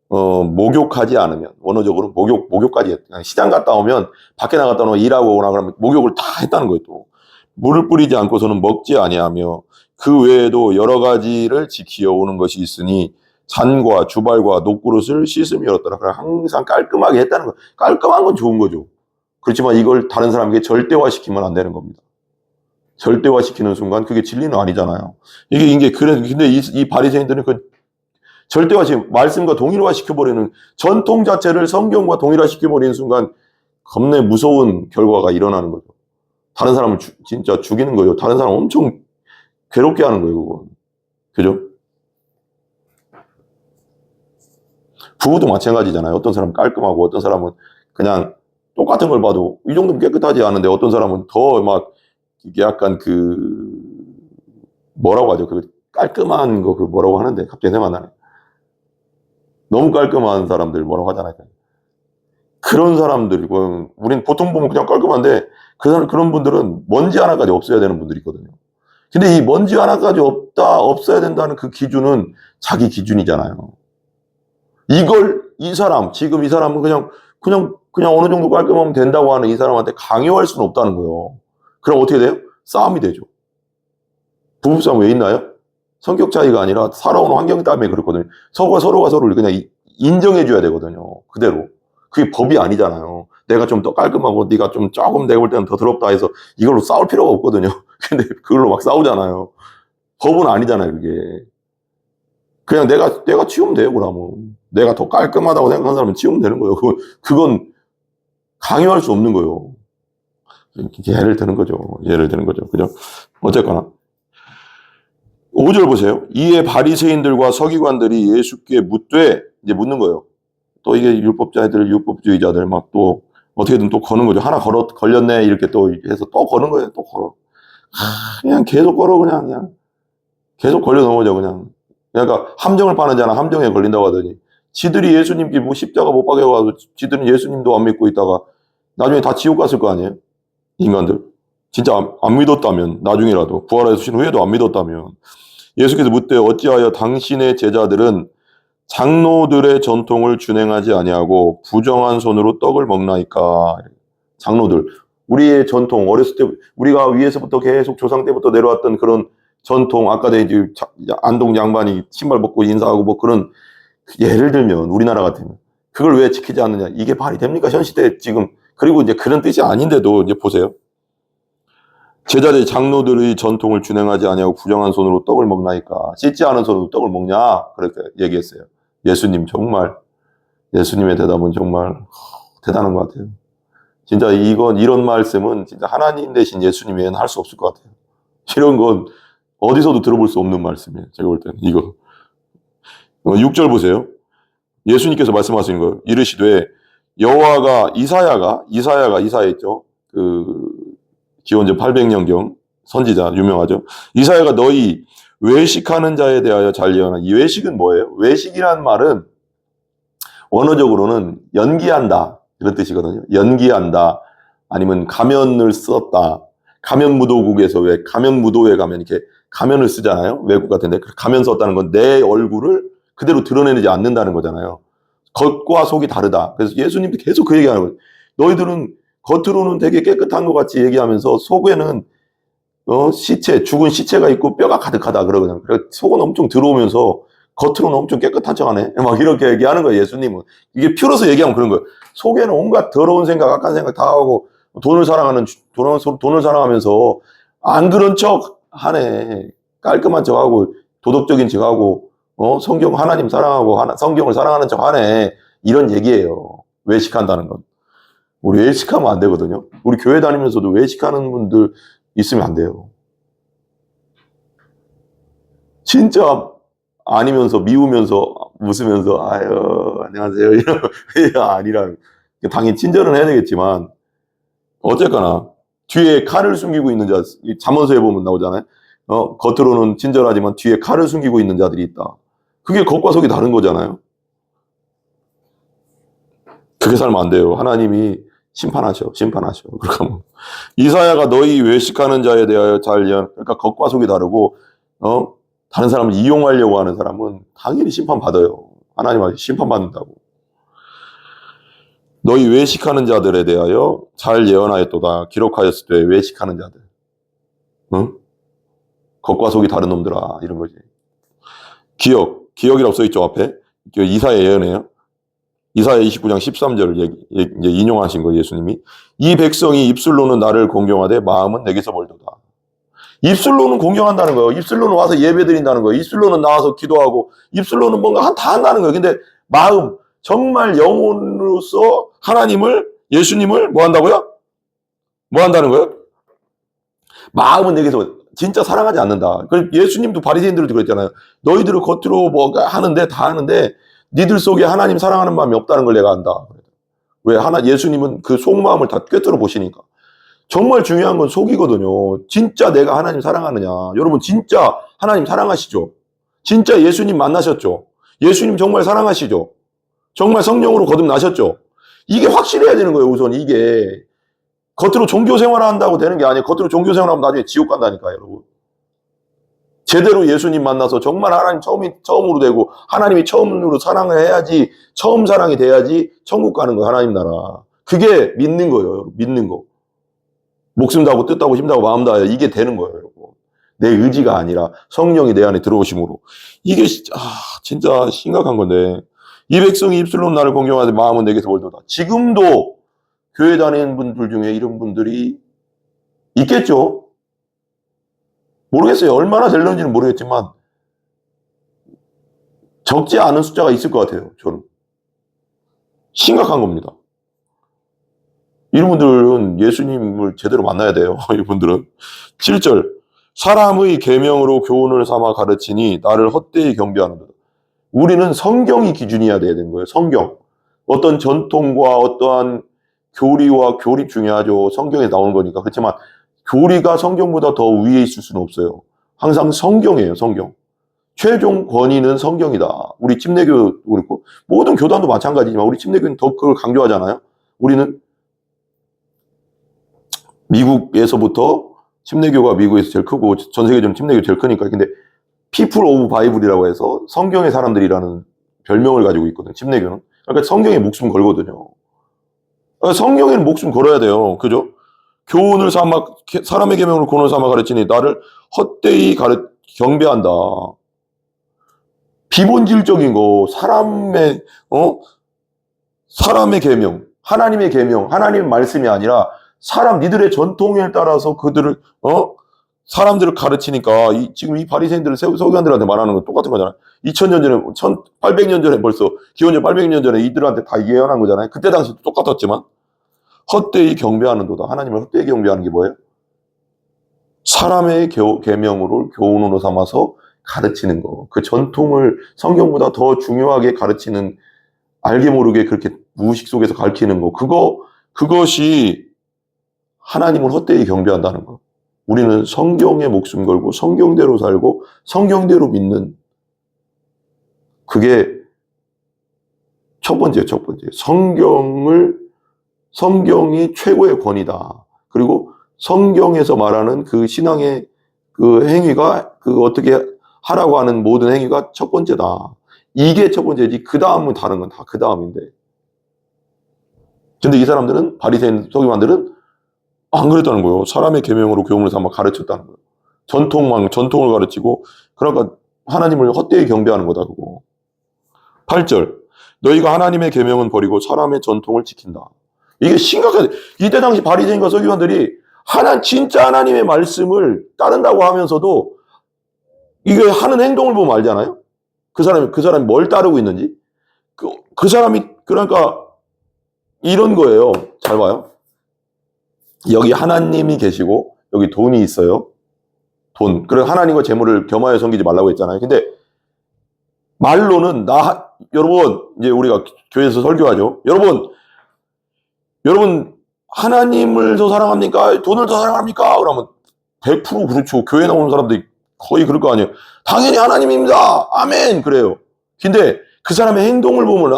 목욕하지 않으면 원어적으로 목욕까지 시장 갔다 오면 밖에 나갔다 오면 일하고 오나 그러면 목욕을 다 했다는 거예요. 또 물을 뿌리지 않고서는 먹지 아니하며 그 외에도 여러 가지를 지키어 오는 것이 있으니 잔과 주발과 녹그릇을 씻음이 었더라. 그래 항상 깔끔하게 했다는 거. 깔끔한 건 좋은 거죠. 그렇지만 이걸 다른 사람에게 절대화시키면 안 되는 겁니다. 절대화시키는 순간 그게 진리는 아니잖아요. 근데 이 바리새인들은 말씀과 동일화시켜버리는 전통 자체를 성경과 동일화시켜버리는 순간 겁내 무서운 결과가 일어나는 거죠. 다른 사람을 진짜 죽이는 거예요. 다른 사람 엄청 괴롭게 하는 거예요, 그건. 그죠? 부부도 마찬가지잖아요. 어떤 사람은 깔끔하고 어떤 사람은 그냥 똑같은 걸 봐도 이 정도면 깨끗하지 않은데 어떤 사람은 더 이게 약간 뭐라고 하죠? 깔끔한 거 그 뭐라고 하는데 갑자기 생각 안 나네. 너무 깔끔한 사람들 뭐라고 하잖아요. 그런 사람들이고 우린 보통 보면 그냥 깔끔한데 그런 분들은 먼지 하나까지 없어야 되는 분들이 있거든요. 근데 이 먼지 하나까지 없어야 된다는 그 기준은 자기 기준이잖아요. 지금 이 사람은 그냥 어느 정도 깔끔하면 된다고 하는 이 사람한테 강요할 수는 없다는 거예요. 그럼 어떻게 돼요? 싸움이 되죠. 부부싸움 왜 있나요? 성격 차이가 아니라 살아온 환경 때문에 그렇거든요. 서로가 서로를 그냥 인정해줘야 되거든요. 그대로. 그게 법이 아니잖아요. 내가 좀 더 깔끔하고 네가 좀 조금 내가 볼 때는 더 더럽다 해서 이걸로 싸울 필요가 없거든요. 근데 그걸로 막 싸우잖아요. 법은 아니잖아요, 그게. 그냥 내가 치우면 돼요, 그러면. 내가 더 깔끔하다고 생각하는 사람은 치우면 되는 거예요. 그건 강요할 수 없는 거예요. 예를 드는 거죠. 그죠? 어쨌거나. 5절 보세요. 이에 바리새인들과 서기관들이 예수께 묻되, 이제 묻는 거예요. 또 이게 율법주의자들 막 또 어떻게든 또 거는 거죠. 하나 걸렸네 이렇게 또 해서 또 거는 거예요. 또 걸어. 그냥 계속 걸어 그냥 계속 걸려 넘어져 그냥. 그러니까 함정을 파는 자는 함정에 걸린다고 하더니 지들이 예수님께 뭐 십자가 못 박여가지고 지들은 예수님도 안 믿고 있다가 나중에 다 지옥 갔을 거 아니에요? 인간들. 진짜 안 믿었다면 나중에라도 부활하신 후에도 안 믿었다면 예수께서 묻되 어찌하여 당신의 제자들은 장로들의 전통을 준행하지 아니하고 부정한 손으로 떡을 먹나이까. 장로들, 우리의 전통, 어렸을 때 우리가 위에서부터 계속 조상 때부터 내려왔던 그런 전통, 아까 이제 안동 양반이 신발 벗고 인사하고 뭐 그런, 예를 들면 우리나라 같으면 그걸 왜 지키지 않느냐, 이게 말이 됩니까 현 시대 지금. 그리고 이제 그런 뜻이 아닌데도 이제 보세요. 제자들이 장로들의 전통을 준행하지 아니하고 부정한 손으로 떡을 먹나이까. 씻지 않은 손으로 떡을 먹냐, 그렇게 얘기했어요. 예수님의 대답은 정말 대단한 것 같아요. 진짜 이런 말씀은 진짜 하나님 대신 예수님 외에는 할 수 없을 것 같아요. 이런 건 어디서도 들어볼 수 없는 말씀이에요. 제가 볼 때는 이거. 6절 보세요. 예수님께서 말씀하신 거 이르시되 여호와가 이사야 있죠. 그 기원전 800년경 선지자 유명하죠. 이사야가 너희 외식하는 자에 대하여 잘 예언하. 이 외식은 뭐예요? 외식이란 말은 원어적으로는 연기한다 이런 뜻이거든요. 연기한다, 아니면 가면을 썼다. 가면무도국에서 왜 가면무도에 가면 이렇게 가면을 쓰잖아요. 외국 같은데 가면 썼다는 건 내 얼굴을 그대로 드러내지 않는다는 거잖아요. 겉과 속이 다르다. 그래서 예수님도 계속 그 얘기하는 거예요. 너희들은 겉으로는 되게 깨끗한 것 같이 얘기하면서 속에는 죽은 시체가 있고 뼈가 가득하다 그러거든요. 그래서 속은 엄청 들어오면서 겉으로는 엄청 깨끗한 척하네. 막 이렇게 얘기하는 거예요, 예수님은. 이게 퓨어서 얘기하면 그런 거예요. 속에는 온갖 더러운 생각, 악한 생각 다 하고 돈을 사랑하면서 안 그런 척 하네. 깔끔한 척 하고 도덕적인 척 하고 하나님 사랑하고 성경을 사랑하는 척 하네. 이런 얘기예요. 외식한다는 건. 우리 외식하면 안 되거든요. 우리 교회 다니면서도 외식하는 분들 있으면 안 돼요. 진짜 아니면서 미우면서 웃으면서 아유 안녕하세요 이런 아니라, 당연히 친절은 해야 되겠지만 어쨌거나 뒤에 칼을 숨기고 있는 자, 잠언서에 보면 나오잖아요. 겉으로는 친절하지만 뒤에 칼을 숨기고 있는 자들이 있다. 그게 겉과 속이 다른 거잖아요. 그렇게 살면 안 돼요. 하나님이 심판하셔. 그렇게 하면 이사야가 너희 외식하는 자에 대하여 잘 예언. 그러니까 겉과 속이 다르고 다른 사람을 이용하려고 하는 사람은 당연히 심판받아요. 하나님한테 심판받는다고. 너희 외식하는 자들에 대하여 잘 예언하였도다. 기록하였을 때 외식하는 자들. 응? 겉과 속이 다른 놈들아. 이런 거지. 기억이라고 써있죠, 앞에. 이사야 예언해요. 이사야 29장 13절을 인용하신 거예요, 예수님이. 이 백성이 입술로는 나를 공경하되 마음은 내게서 멀도다. 입술로는 공경한다는 거예요. 입술로는 와서 예배 드린다는 거예요. 입술로는 나와서 기도하고, 입술로는 뭔가 다 한다는 거예요. 근데 마음, 정말 영혼으로서 예수님을 뭐 한다고요? 뭐 한다는 거예요? 마음은 내게서 진짜 사랑하지 않는다. 예수님도 바리새인들도 그랬잖아요. 너희들은 겉으로 뭐가 다 하는데 니들 속에 하나님 사랑하는 마음이 없다는 걸 내가 안다. 왜? 예수님은 그 속마음을 다 꿰뚫어 보시니까. 정말 중요한 건 속이거든요. 진짜 내가 하나님 사랑하느냐. 여러분 진짜 하나님 사랑하시죠? 진짜 예수님 만나셨죠? 예수님 정말 사랑하시죠? 정말 성령으로 거듭나셨죠? 이게 확실해야 되는 거예요. 우선 이게 겉으로 종교 생활을 한다고 되는 게 아니에요. 겉으로 종교 생활하면 나중에 지옥 간다니까요, 여러분. 제대로 예수님 만나서 정말 하나님 처음으로 되고 하나님이 처음으로 사랑을 해야지, 처음 사랑이 돼야지 천국 가는 거예요. 하나님 나라. 그게 믿는 거예요. 여러분. 믿는 거. 목숨 다하고 뜻 다하고 힘 다하고 마음 다하여 이게 되는 거예요. 여러분. 내 의지가 아니라 성령이 내 안에 들어오심으로. 이게 진짜 심각한 건데, 이 백성이 입술로 나를 공경하되 마음은 내게서 멀도다. 지금도 교회 다니는 분들 중에 이런 분들이 있겠죠. 모르겠어요. 얼마나 될런지는 모르겠지만 적지 않은 숫자가 있을 것 같아요. 저는. 심각한 겁니다. 이런 분들은 예수님을 제대로 만나야 돼요. 이분들은. 7절. 사람의 계명으로 교훈을 삼아 가르치니 나를 헛되이 경배하는도다. 우리는 성경이 기준이어야 되는 거예요. 성경. 어떤 전통과 어떠한 교리와 교리 중요하죠. 성경에 나오는 거니까. 그렇지만 교리가 성경보다 더 위에 있을 수는 없어요. 항상 성경이에요. 성경. 최종 권위는 성경이다. 우리 침례교도 그렇고 모든 교단도 마찬가지지만 우리 침례교는 더 그걸 강조하잖아요. 우리는 미국에서부터 침례교가 미국에서 제일 크고 전 세계적으로 침례교 제일 크니까. 근데 People of Bible이라고 해서 성경의 사람들이라는 별명을 가지고 있거든요. 침례교는. 그러니까 성경에 목숨 걸거든요. 성경에는 목숨 걸어야 돼요. 그죠? 교훈을 삼아 사람의 계명으로 교훈을 삼아 가르치니 나를 헛되이 경배한다. 비본질적인 거, 사람의 계명, 하나님의 계명, 하나님의 말씀이 아니라 니들의 전통에 따라서 사람들을 가르치니까 지금 이 바리새인들은 서기관들한테 말하는 건 똑같은 거잖아요. 2000년 전에 1800년 전에 벌써 기원전 800년 전에 이들한테 다 예언한 거잖아요. 그때 당시도 똑같았지만 헛되이 경배하는도다. 하나님을 헛되이 경배하는 게 뭐예요? 사람의 계명으로 교훈으로 삼아서 가르치는 거. 그 전통을 성경보다 더 중요하게 가르치는, 알게 모르게 그렇게 무의식 속에서 가르치는 거. 그것이 하나님을 헛되이 경배한다는 거. 우리는 성경에 목숨 걸고 성경대로 살고 성경대로 믿는, 그게 첫 번째. 성경이 최고의 권위다. 그리고 성경에서 말하는 그 신앙의 그 행위가, 어떻게 하라고 하는 모든 행위가 첫 번째다. 이게 첫 번째지. 그 다음은 다른 건 다 그 다음인데. 근데 이 사람들은, 바리새인 서기관들은 안 그랬다는 거예요. 사람의 계명으로 교훈을 삼아 가르쳤다는 거예요. 전통을 가르치고, 그러니까 하나님을 헛되이 경배하는 거다, 그거. 8절. 너희가 하나님의 계명은 버리고 사람의 전통을 지킨다. 이게 심각한, 이때 당시 바리새인과 서기관들이 진짜 하나님의 말씀을 따른다고 하면서도 이게 하는 행동을 보면 알잖아요. 그 사람이 뭘 따르고 있는지. 그 사람이, 그러니까 이런 거예요. 잘 봐요. 여기 하나님이 계시고 여기 돈이 있어요. 돈. 그래서 하나님과 재물을 겸하여 섬기지 말라고 했잖아요. 근데 말로는 여러분, 이제 우리가 교회에서 설교하죠. 여러분 하나님을 더 사랑합니까? 돈을 더 사랑합니까? 그러면 100% 그렇죠. 교회 나오는 사람들이 거의 그럴 거 아니에요. 당연히 하나님입니다. 아멘. 그래요. 근데 그 사람의 행동을 보면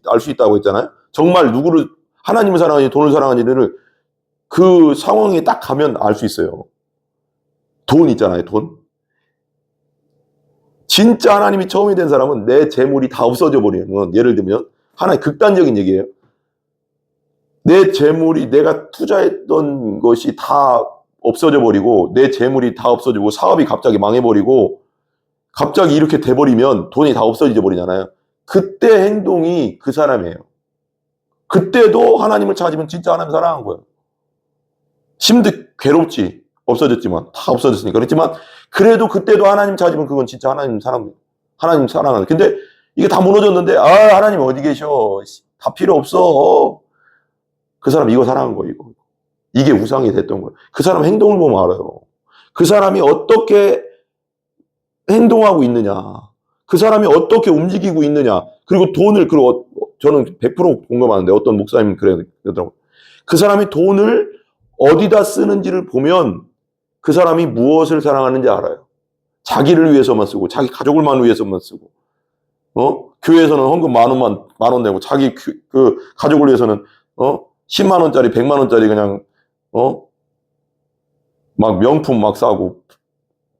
알 수 있다고 했잖아요. 정말 누구를, 하나님을 사랑하는지 돈을 사랑하는지를 그 상황에 딱 가면 알 수 있어요. 돈 있잖아요. 돈. 진짜 하나님이 처음이 된 사람은 내 재물이 다 없어져 버리는, 예를 들면 하나의 극단적인 얘기예요. 내 재물이, 내가 투자했던 것이 다 없어져 버리고 내 재물이 다 없어지고 사업이 갑자기 망해버리고 갑자기 이렇게 돼버리면 돈이 다 없어져 버리잖아요. 그때 행동이 그 사람이에요. 그때도 하나님을 찾으면 진짜 하나님 사랑한 거예요. 괴롭지. 없어졌지만 다 없어졌으니까. 그렇지만 그래도 그때도 하나님 찾으면 그건 진짜 하나님 사랑하는. 근데 이게 다 무너졌는데 하나님 어디 계셔? 다 필요 없어. 그 사람 이거 사랑한 거예요. 이게 우상이 됐던 거예요. 그 사람 행동을 보면 알아요. 그 사람이 어떻게 행동하고 있느냐. 그 사람이 어떻게 움직이고 있느냐. 그리고 저는 100% 공감하는데 어떤 목사님은 그러더라고요. 그 사람이 돈을 어디다 쓰는지를 보면 그 사람이 무엇을 사랑하는지 알아요. 자기를 위해서만 쓰고, 자기 가족을만 위해서만 쓰고, 교회에서는 헌금 10,000원 내고, 자기 그 가족을 위해서는, 10만 원짜리, 100만 원짜리 그냥, 막 명품 막 사고,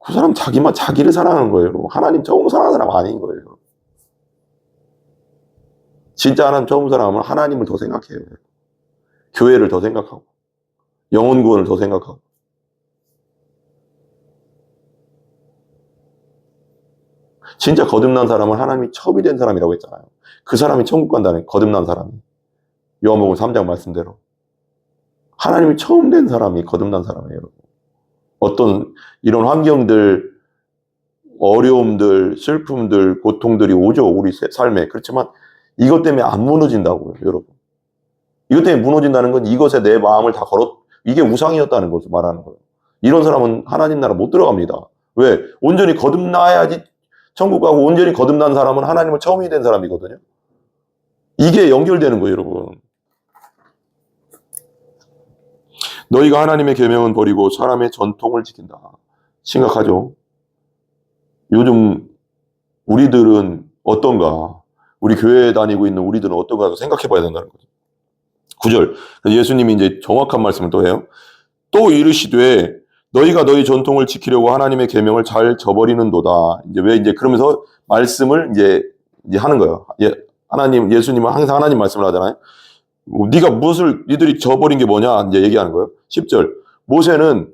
그 사람 자기를 사랑하는 거예요. 하나님 처음 사랑하는 사람 아닌 거예요. 진짜 하나님 처음 사랑하면 하나님을 더 생각해요. 교회를 더 생각하고, 영혼 구원을 더 생각하고. 진짜 거듭난 사람은 하나님이 첩이 된 사람이라고 했잖아요. 그 사람이 천국 간다는 거듭난 사람이. 요한복음 3장 말씀대로. 하나님이 처음 된 사람이 거듭난 사람이에요. 어떤 이런 환경들, 어려움들, 슬픔들, 고통들이 오죠. 우리 삶에. 그렇지만 이것 때문에 안 무너진다고요, 여러분. 이것 때문에 무너진다는 건 이것에 내 마음을 다 이게 우상이었다는 것을 말하는 거예요. 이런 사람은 하나님 나라 못 들어갑니다. 왜? 온전히 거듭나야지 천국 가고, 온전히 거듭난 사람은 하나님을 처음이 된 사람이거든요. 이게 연결되는 거예요, 여러분. 너희가 하나님의 계명은 버리고 사람의 전통을 지킨다. 심각하죠? 요즘 우리들은 어떤가? 우리 교회에 다니고 있는 우리들은 어떤가 생각해 봐야 된다는 거죠. 9절. 예수님이 이제 정확한 말씀을 또 해요. 또 이르시되 너희가 너희 전통을 지키려고 하나님의 계명을 잘 저버리는도다. 이제 그러면서 말씀을 이제 하는 거예요. 예수님은 항상 하나님 말씀을 하잖아요. 네가 니들이 저버린 게 뭐냐? 이제 얘기하는 거예요. 10절. 모세는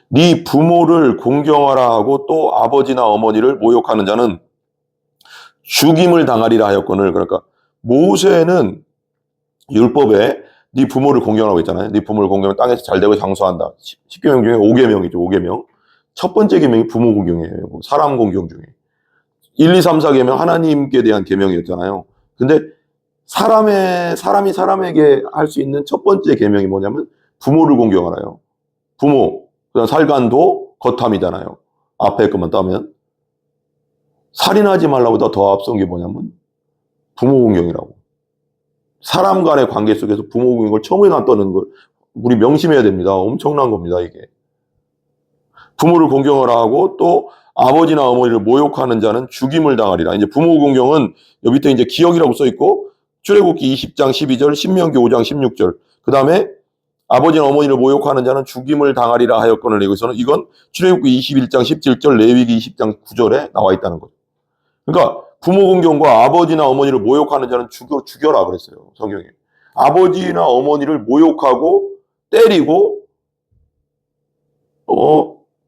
네 부모를 공경하라 하고 또 아버지나 어머니를 모욕하는 자는 죽임을 당하리라 하였거늘. 그러니까 모세는 율법에 네 부모를 공경하라고 했잖아요. 네 부모를 공경하면 땅에서 잘되고 장수한다. 10계명 중에 5계명이죠. 5계명. 첫 번째 계명이 부모 공경이에요. 사람 공경 중에. 1, 2, 3, 4계명 하나님께 대한 계명이었잖아요. 근데 사람이 사람에게 할 수 있는 첫 번째 계명이 뭐냐면 부모를 공경하라요. 부모, 그다음 살간도 거탐이잖아요. 앞에 것만 따면. 살인하지 말라보다 더 앞선 게 뭐냐면 부모 공경이라고. 사람 간의 관계 속에서 부모 공경을 처음에 놨다는 걸 우리 명심해야 됩니다. 엄청난 겁니다, 이게. 부모를 공경하라 하고 또 아버지나 어머니를 모욕하는 자는 죽임을 당하리라. 이제 부모 공경은 여기 밑에 이제 기억이라고 써 있고, 출애굽기 20장 12절, 신명기 5장 16절. 그 다음에 아버지나 어머니를 모욕하는 자는 죽임을 당하리라 하였거늘. 이건 출애굽기 21장 17절, 레위기 20장 9절에 나와 있다는 거죠. 그러니까 부모 공경과 아버지나 어머니를 모욕하는 자는 죽여라 그랬어요, 성경에. 아버지나 어머니를 모욕하고 때리고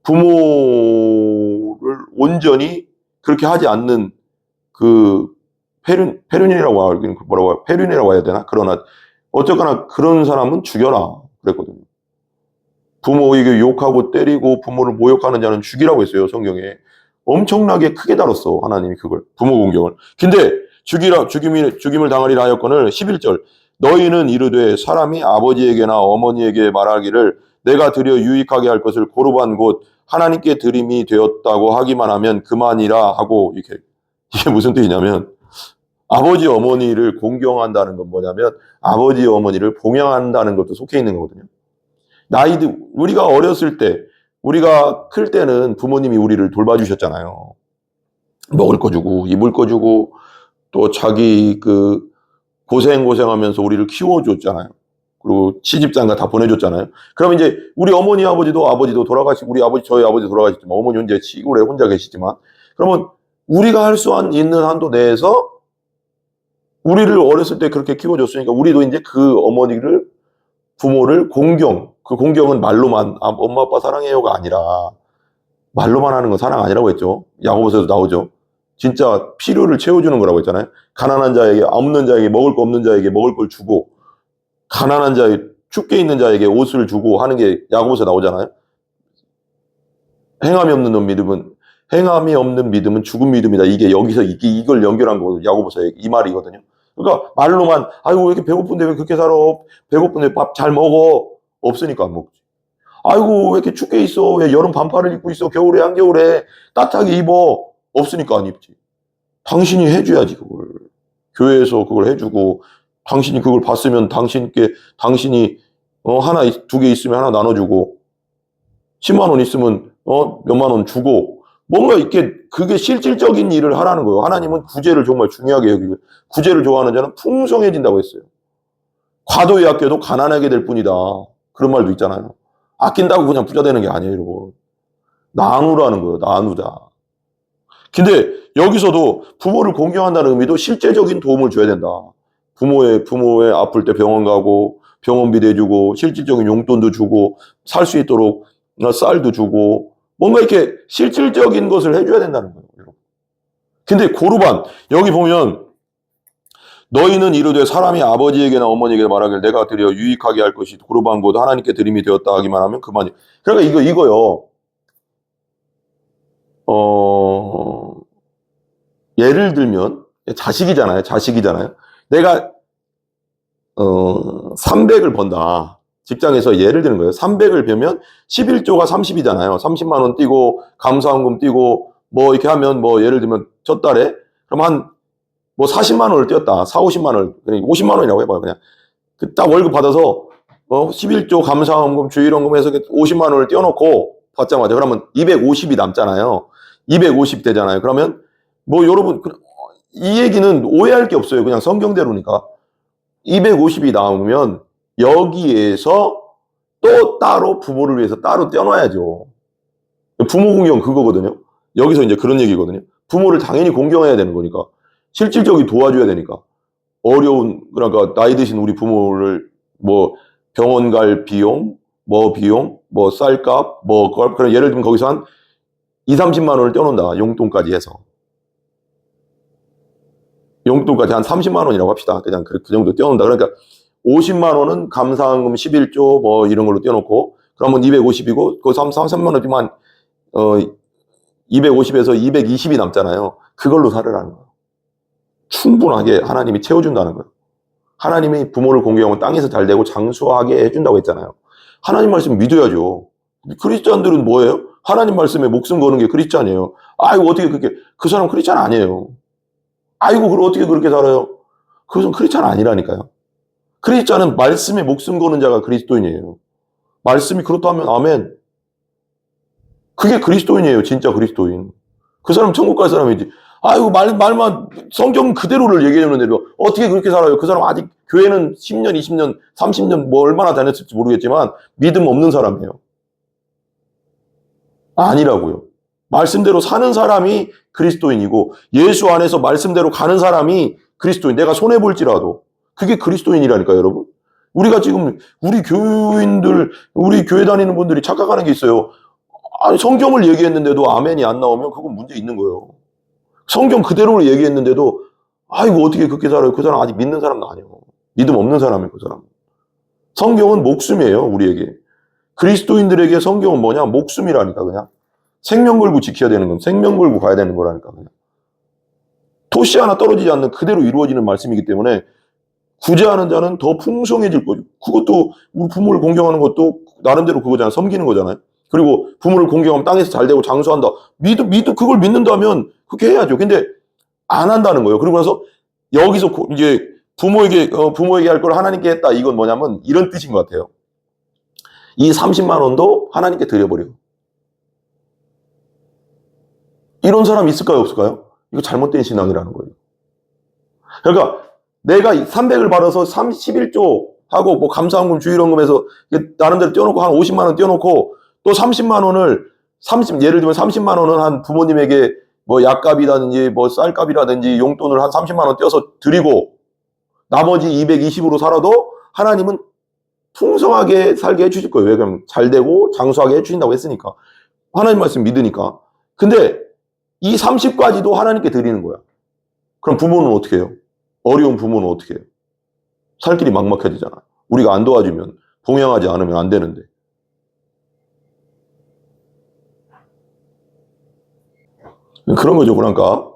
부모를 온전히 그렇게 하지 않는 그 페륜이라고 하긴 뭐라고 페륜이라고 해야 되나? 그러나 어쨌거나 그런 사람은 죽여라 그랬거든요. 부모에게 욕하고 때리고 부모를 모욕하는 자는 죽이라고 했어요, 성경에. 엄청나게 크게 다뤘어, 하나님이 그걸, 부모 공경을. 근데 죽임을 당하리라 하였거늘 11절. 너희는 이르되 사람이 아버지에게나 어머니에게 말하기를 내가 드려 유익하게 할 것을 고르반 곧 하나님께 드림이 되었다고 하기만 하면 그만이라 하고, 이게 무슨 뜻이냐면, 아버지 어머니를 공경한다는 건 뭐냐면 아버지 어머니를 봉양한다는 것도 속해 있는 거거든요. 우리가 어렸을 때, 우리가 클 때는 부모님이 우리를 돌봐주셨잖아요. 먹을 거 주고 입을 거 주고 또 자기 고생하면서 우리를 키워줬잖아요. 그리고 시집장가 다 보내줬잖아요. 그러면 이제 우리 어머니 아버지도 돌아가시고, 저희 아버지 돌아가셨지만 어머니 현재 시골에 혼자 계시지만, 그러면 우리가 할 수 있는 한도 내에서 우리를 어렸을 때 그렇게 키워줬으니까 우리도 이제 그 부모를 그 공경은 말로만 엄마 아빠 사랑해요가 아니라, 말로만 하는 건 사랑 아니라고 했죠. 야고보서에도 나오죠. 진짜 필요를 채워주는 거라고 했잖아요. 가난한 자에게, 없는 자에게, 먹을 거 없는 자에게 먹을 걸 주고, 가난한 춥게 있는 자에게 옷을 주고 하는 게 야고보서에 나오잖아요. 행함이 없는 믿음은 죽은 믿음이다. 이게 여기서 이걸 연결한 거, 야고보서의 이 말이거든요. 그러니까 말로만 아이고 왜 이렇게 배고픈데 왜 그렇게 살아? 배고픈데 밥 잘 먹어? 없으니까 안 먹지. 아이고 왜 이렇게 춥게 있어? 왜 여름 반팔을 입고 있어? 겨울에 한겨울에 따뜻하게 입어? 없으니까 안 입지. 당신이 해줘야지 그걸. 교회에서 그걸 해주고 당신이 그걸 봤으면 당신이 하나, 두 개 있으면 하나 나눠주고, 10만 원 있으면, 몇만 원 주고, 뭔가 이렇게, 그게 실질적인 일을 하라는 거예요. 하나님은 구제를 정말 중요하게 여기고, 구제를 좋아하는 자는 풍성해진다고 했어요. 과도히 아껴도 가난하게 될 뿐이다. 그런 말도 있잖아요. 아낀다고 그냥 부자 되는 게 아니에요, 여러분. 나누라는 거예요, 나누자. 근데 여기서도 부모를 공경한다는 의미도 실제적인 도움을 줘야 된다. 부모의 아플 때 병원 가고, 병원비 내주고, 실질적인 용돈도 주고, 살 수 있도록 쌀도 주고, 뭔가 이렇게 실질적인 것을 해줘야 된다는 거예요, 여러분. 근데 고르반, 여기 보면, 너희는 이르되 사람이 아버지에게나 어머니에게 말하길 내가 드려 유익하게 할 것이 고르반 곧 하나님께 드림이 되었다 하기만 하면 그만이. 그러니까 이거요. 예를 들면 자식이잖아요. 내가 300을 번다. 직장에서 예를 드는 거예요. 300을 벌면 11조가 30이잖아요. 30만 원 띄고 감사원금 띄고 뭐 이렇게 하면 뭐 예를 들면 첫 달에 그럼 한 뭐 40만 원을 띄었다. 50만 원, 50만 원이라고 해봐요. 그냥 그 딱 월급 받아서 11조 감사원금 주일원금 해서 50만 원을 띄워놓고 받자마자 그러면 250이 남잖아요. 250 되잖아요. 그러면 뭐 여러분 이 얘기는 오해할 게 없어요. 그냥 성경대로니까 250이 나오면 여기에서 또 따로 부모를 위해서 따로 떼어놔야죠. 부모 공경 그거거든요. 여기서 이제 그런 얘기거든요. 부모를 당연히 공경해야 되는 거니까. 실질적인 도와줘야 되니까. 그러니까 나이 드신 우리 부모를 뭐 병원 갈 비용, 뭐 쌀값, 그런 예를 들면 거기서 한 2, 30만 원을 떼어놓는다. 용돈까지 해서. 용돈까지 한 30만 원이라고 합시다. 그냥 그 정도 떼어놓는다. 그러니까 50만 원은 감사원금 11조 뭐 이런 걸로 떼어놓고 그러면 250이고 그 3만 원이면 250에서 220이 남잖아요. 그걸로 살으라는 거예요. 충분하게 하나님이 채워준다는 거예요. 하나님이 부모를 공경하면 땅에서 잘 되고 장수하게 해준다고 했잖아요. 하나님 말씀 믿어야죠. 크리스찬들은 뭐예요? 하나님 말씀에 목숨 거는 게 크리스찬이에요. 아이고 어떻게 그 사람 크리스찬 아니에요. 아이고 그럼 어떻게 그렇게 살아요? 그것은 크리스찬 아니라니까요. 크리스찬은 말씀에 목숨 거는 자가 그리스도인이에요. 말씀이 그렇다면 아멘. 그게 그리스도인이에요. 진짜 그리스도인. 그 사람 천국 갈 사람이지. 아이고 말만 성경 그대로를 얘기해 주는데 어떻게 그렇게 살아요? 그 사람 아직 교회는 10년, 20년, 30년 뭐 얼마나 다녔을지 모르겠지만 믿음 없는 사람이에요. 아니라고요. 말씀대로 사는 사람이 그리스도인이고 예수 안에서 말씀대로 가는 사람이 그리스도인. 내가 손해 볼지라도 그게 그리스도인이라니까요, 여러분. 우리가 지금 우리 교인들, 우리 교회 다니는 분들이 착각하는 게 있어요. 아니 성경을 얘기했는데도 아멘이 안 나오면 그건 문제 있는 거예요. 성경 그대로를 얘기했는데도 아이고 어떻게 그렇게 살아요? 그 사람 아직 믿는 사람도 아니에요. 믿음 없는 사람이에요. 그 사람. 성경은 목숨이에요. 우리에게. 그리스도인들에게 성경은 뭐냐? 목숨이라니까 그냥. 생명 걸고 지켜야 되는 건 생명 걸고 가야 되는 거라니까 그냥. 토시 하나 떨어지지 않는 그대로 이루어지는 말씀이기 때문에 구제하는 자는 더 풍성해질 거죠. 그것도 우리 부모를 공경하는 것도 나름대로 그거잖아요. 섬기는 거잖아요. 그리고 부모를 공경하면 땅에서 잘 되고 장수한다. 그걸 믿는다면 그렇게 해야죠. 근데 안 한다는 거예요. 그리고 나서 여기서 이제 부모에게 할 걸 하나님께 했다. 이건 뭐냐면 이런 뜻인 것 같아요. 이 30만 원도 하나님께 드려버려. 이런 사람 있을까요? 없을까요? 이거 잘못된 신앙이라는 거예요. 그러니까 내가 300을 받아서 31조 하고 뭐 감사원금 주일원금 해서 나름대로 떼어놓고 한 50만 원 떼어놓고 또 30만 원을 예를 들면 30만 원은 한 부모님에게 뭐 약값이라든지 뭐 쌀값이라든지 용돈을 한 30만 원 떼어서 드리고 나머지 220으로 살아도 하나님은 풍성하게 살게 해주실 거예요. 왜 그러면 잘 되고 장수하게 해주신다고 했으니까. 하나님 말씀 믿으니까. 근데 이 30까지도 하나님께 드리는 거야. 그럼 부모는 어떻게 해요? 어려운 부모는 어떻게 해요? 살 길이 막막해지잖아. 우리가 안 도와주면 봉양하지 않으면 안 되는데. 그런 거죠. 그러니까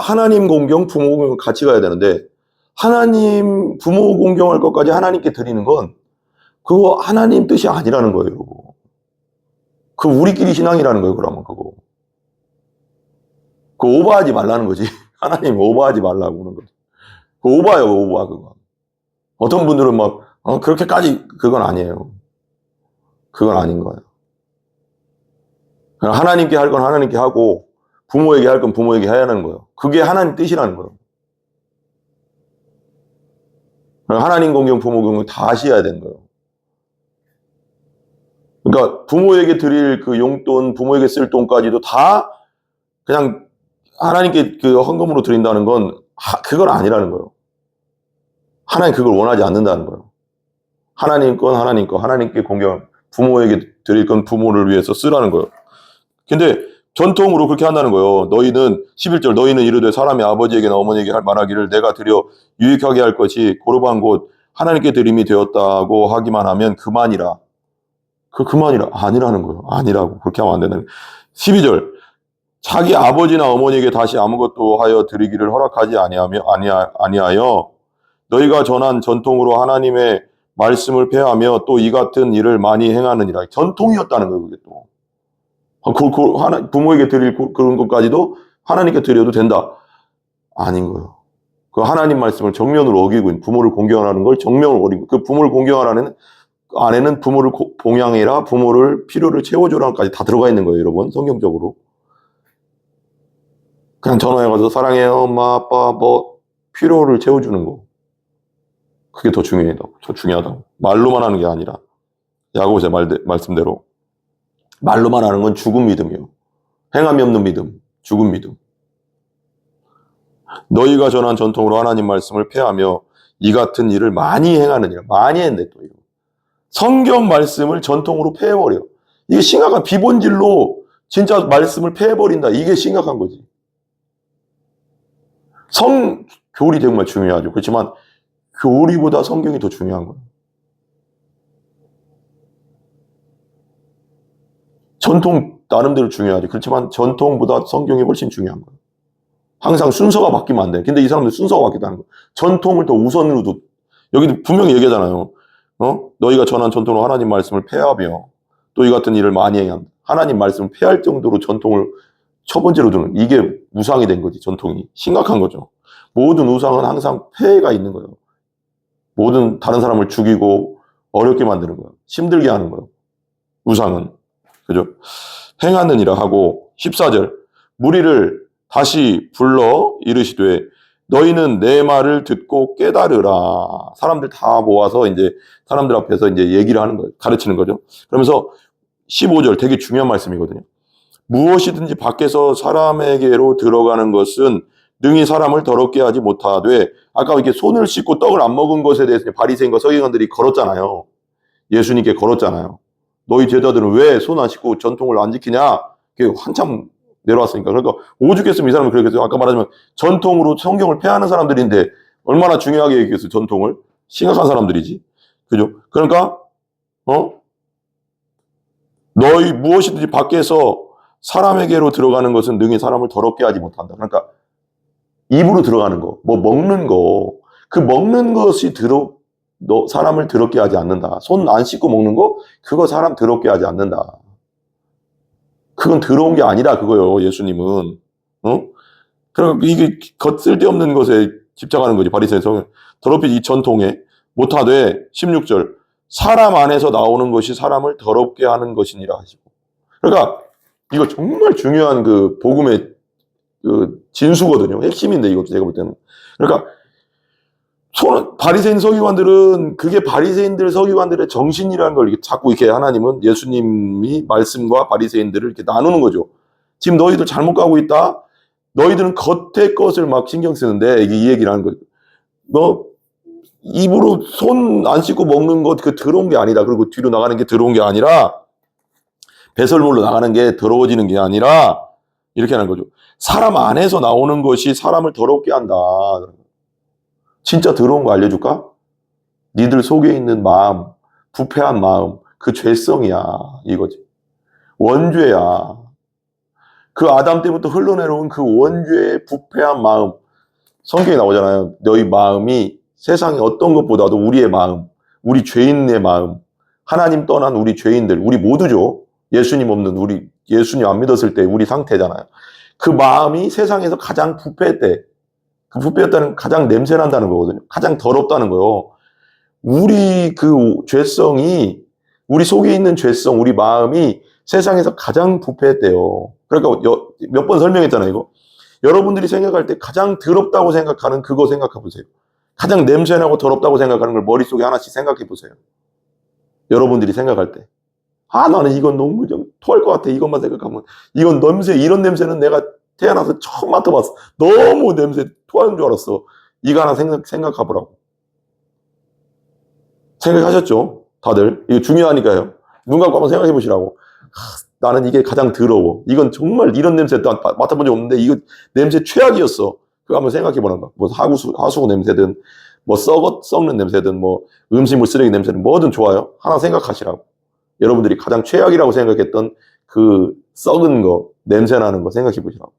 하나님 공경, 부모 공경 같이 가야 되는데 부모 공경할 것까지 하나님께 드리는 건 그거 하나님 뜻이 아니라는 거예요. 여러분. 그 우리끼리 신앙이라는 거예요. 그러면 그거 오버하지 말라는 거지. 하나님 오버하지 말라고 그러는 거지. 그 오버예요. 오버 그거. 어떤 분들은 막 그렇게까지 그건 아니에요. 그건 아닌 거예요. 하나님께 할 건 하나님께 하고 부모에게 할 건 부모에게 해야 하는 거예요. 그게 하나님 뜻이라는 거예요. 하나님 공경, 부모 공경 다 하셔야 되는 거예요. 그러니까 부모에게 드릴 그 용돈, 부모에게 쓸 돈까지도 다 그냥 하나님께 그 헌금으로 드린다는 건 그건 아니라는 거예요. 하나님 그걸 원하지 않는다는 거예요. 하나님 건 하나님 거, 하나님께 공경, 부모에게 드릴 건 부모를 위해서 쓰라는 거예요. 근데 전통으로 그렇게 한다는 거예요. 너희는 11절 너희는 이르되 사람이 아버지에게나 어머니에게 말하기를 내가 드려 유익하게 할 것이 고르반 곧 하나님께 드림이 되었다고 하기만 하면 그만이라. 그만이라. 아니라는 거예요. 아니라고. 그렇게 하면 안 된다는 거예요. 12절 자기 아버지나 어머니에게 다시 아무것도 하여 드리기를 허락하지 아니하여 너희가 전한 전통으로 하나님의 말씀을 폐하며 또 이 같은 일을 많이 행하느니라. 전통이었다는 거예요. 그게 또. 부모에게 드릴 그런 것까지도 하나님께 드려도 된다. 아닌 거예요. 그 하나님 말씀을 정면으로 어기고 있는 부모를 공경하라는 걸 정면으로 어기고 그 부모를 공경하라는 안에는 부모를 봉양해라, 부모를 필요를 채워주라까지 다 들어가 있는 거예요, 여러분. 성경적으로. 그냥 전화해가지고 사랑해요, 엄마, 아빠, 뭐 필요를 채워주는 거. 그게 더 중요하다고. 말로만 하는 게 아니라 야고보의 말씀대로 말로만 하는 건 죽은 믿음이요. 행함이 없는 믿음, 죽은 믿음. 너희가 전한 전통으로 하나님 말씀을 폐하며 이 같은 일을 많이 행하느니라. 많이 했는데 또 이거. 성경 말씀을 전통으로 폐해버려. 이게 심각한 비본질로 진짜 말씀을 폐해버린다. 이게 심각한 거지. 교리 정말 중요하죠. 그렇지만 교리보다 성경이 더 중요한 거예요. 전통 나름대로 중요하지. 그렇지만 전통보다 성경이 훨씬 중요한 거예요. 항상 순서가 바뀌면 안 돼. 근데 이 사람들 순서가 바뀌다는 거예요. 전통을 더 우선으로 여기도 분명히 얘기하잖아요. 너희가 전한 전통으로 하나님 말씀을 폐하며 또 이 같은 일을 많이 해야 한다. 하나님 말씀을 폐할 정도로 전통을 첫 번째로 두는 이게 우상이 된 거지. 전통이. 심각한 거죠. 모든 우상은 항상 폐해가 있는 거예요. 모든 다른 사람을 죽이고 어렵게 만드는 거예요. 힘들게 하는 거예요. 우상은. 그죠? 행하느니라 하고 14절 무리를 다시 불러 이르시되 너희는 내 말을 듣고 깨달으라. 사람들 다 모아서 이제 사람들 앞에서 이제 얘기를 하는 거예요. 가르치는 거죠. 그러면서 15절 되게 중요한 말씀이거든요. 무엇이든지 밖에서 사람에게로 들어가는 것은 능히 사람을 더럽게 하지 못하되 아까 이렇게 손을 씻고 떡을 안 먹은 것에 대해서 바리새인과 서기관들이 걸었잖아요. 예수님께 걸었잖아요. 너희 제자들은 왜 손 안 씻고 전통을 안 지키냐? 그게 한참 내려왔으니까. 그러니까 오죽했으면 이 사람은 그렇겠어요. 아까 말하자면 전통으로 성경을 폐하는 사람들인데 얼마나 중요하게 얘기했어요. 전통을. 심각한 사람들이지. 그죠? 그러니까 너희 무엇이든지 밖에서 사람에게로 들어가는 것은 능히 사람을 더럽게 하지 못한다. 그러니까 입으로 들어가는 거, 뭐 먹는 거, 그 먹는 것이 사람을 더럽게 하지 않는다. 손 안 씻고 먹는 거, 그거 사람 더럽게 하지 않는다. 그건 더러운 게 아니라 그거요, 예수님은. 그러니까 이게 쓸데없는 것에 집착하는 거지, 바리새인은. 더럽히 이 전통에 못하되 16절 사람 안에서 나오는 것이 사람을 더럽게 하는 것이니라 하시고. 그러니까 이거 정말 중요한 그 복음의 그 진수거든요. 핵심인데 이것도 제가 볼 때는. 그러니까 바리새인 서기관들은 그게 바리새인들 서기관들의 정신이라는 걸 자꾸 이렇게 하나님은 예수님이 말씀과 바리새인들을 이렇게 나누는 거죠. 지금 너희들 잘못 가고 있다. 너희들은 겉의 것을 막 신경 쓰는데 이 얘기를 하는 거예요. 너 입으로 손 안 씻고 먹는 것 그 더러운 게 아니다. 그리고 뒤로 나가는 게 더러운 게 아니라 배설물로 나가는 게 더러워지는 게 아니라 이렇게 하는 거죠. 사람 안에서 나오는 것이 사람을 더럽게 한다. 진짜 더러운 거 알려줄까? 니들 속에 있는 마음, 부패한 마음, 그 죄성이야. 이거지. 원죄야. 그 아담 때부터 흘러내려온 그 원죄의 부패한 마음. 성경에 나오잖아요. 너희 마음이 세상의 어떤 것보다도 우리의 마음, 우리 죄인의 마음, 하나님 떠난 우리 죄인들, 우리 모두죠. 예수님 없는 우리, 예수님 안 믿었을 때 우리 상태잖아요. 그 마음이 세상에서 가장 부패했대. 그 부패했다는 가장 냄새난다는 거거든요. 가장 더럽다는 거요. 우리 그 죄성이, 우리 속에 있는 죄성, 우리 마음이 세상에서 가장 부패했대요. 그러니까 몇 번 설명했잖아요, 이거. 여러분들이 생각할 때 가장 더럽다고 생각하는 그거 생각해 보세요. 가장 냄새나고 더럽다고 생각하는 걸 머릿속에 하나씩 생각해 보세요. 여러분들이 생각할 때. 아, 나는 이건 너무 좀 토할 것 같아. 이것만 생각하면. 이건 냄새, 이런 냄새는 내가 태어나서 처음 맡아봤어. 너무 냄새 토하는 줄 알았어. 이거 하나 생각해 보라고. 생각하셨죠? 다들. 이거 중요하니까요. 눈 감고 한번 생각해 보시라고. 나는 이게 가장 더러워. 이건 정말 이런 냄새 맡아본 적 없는데 이거 냄새 최악이었어. 그거 한번 생각해 보는 거. 뭐 하수구 냄새든 뭐 썩는 냄새든 뭐 음식물 쓰레기 냄새든 뭐든 좋아요. 하나 생각하시라고. 여러분들이 가장 최악이라고 생각했던 그 썩은 거, 냄새 나는 거 생각해 보시라고.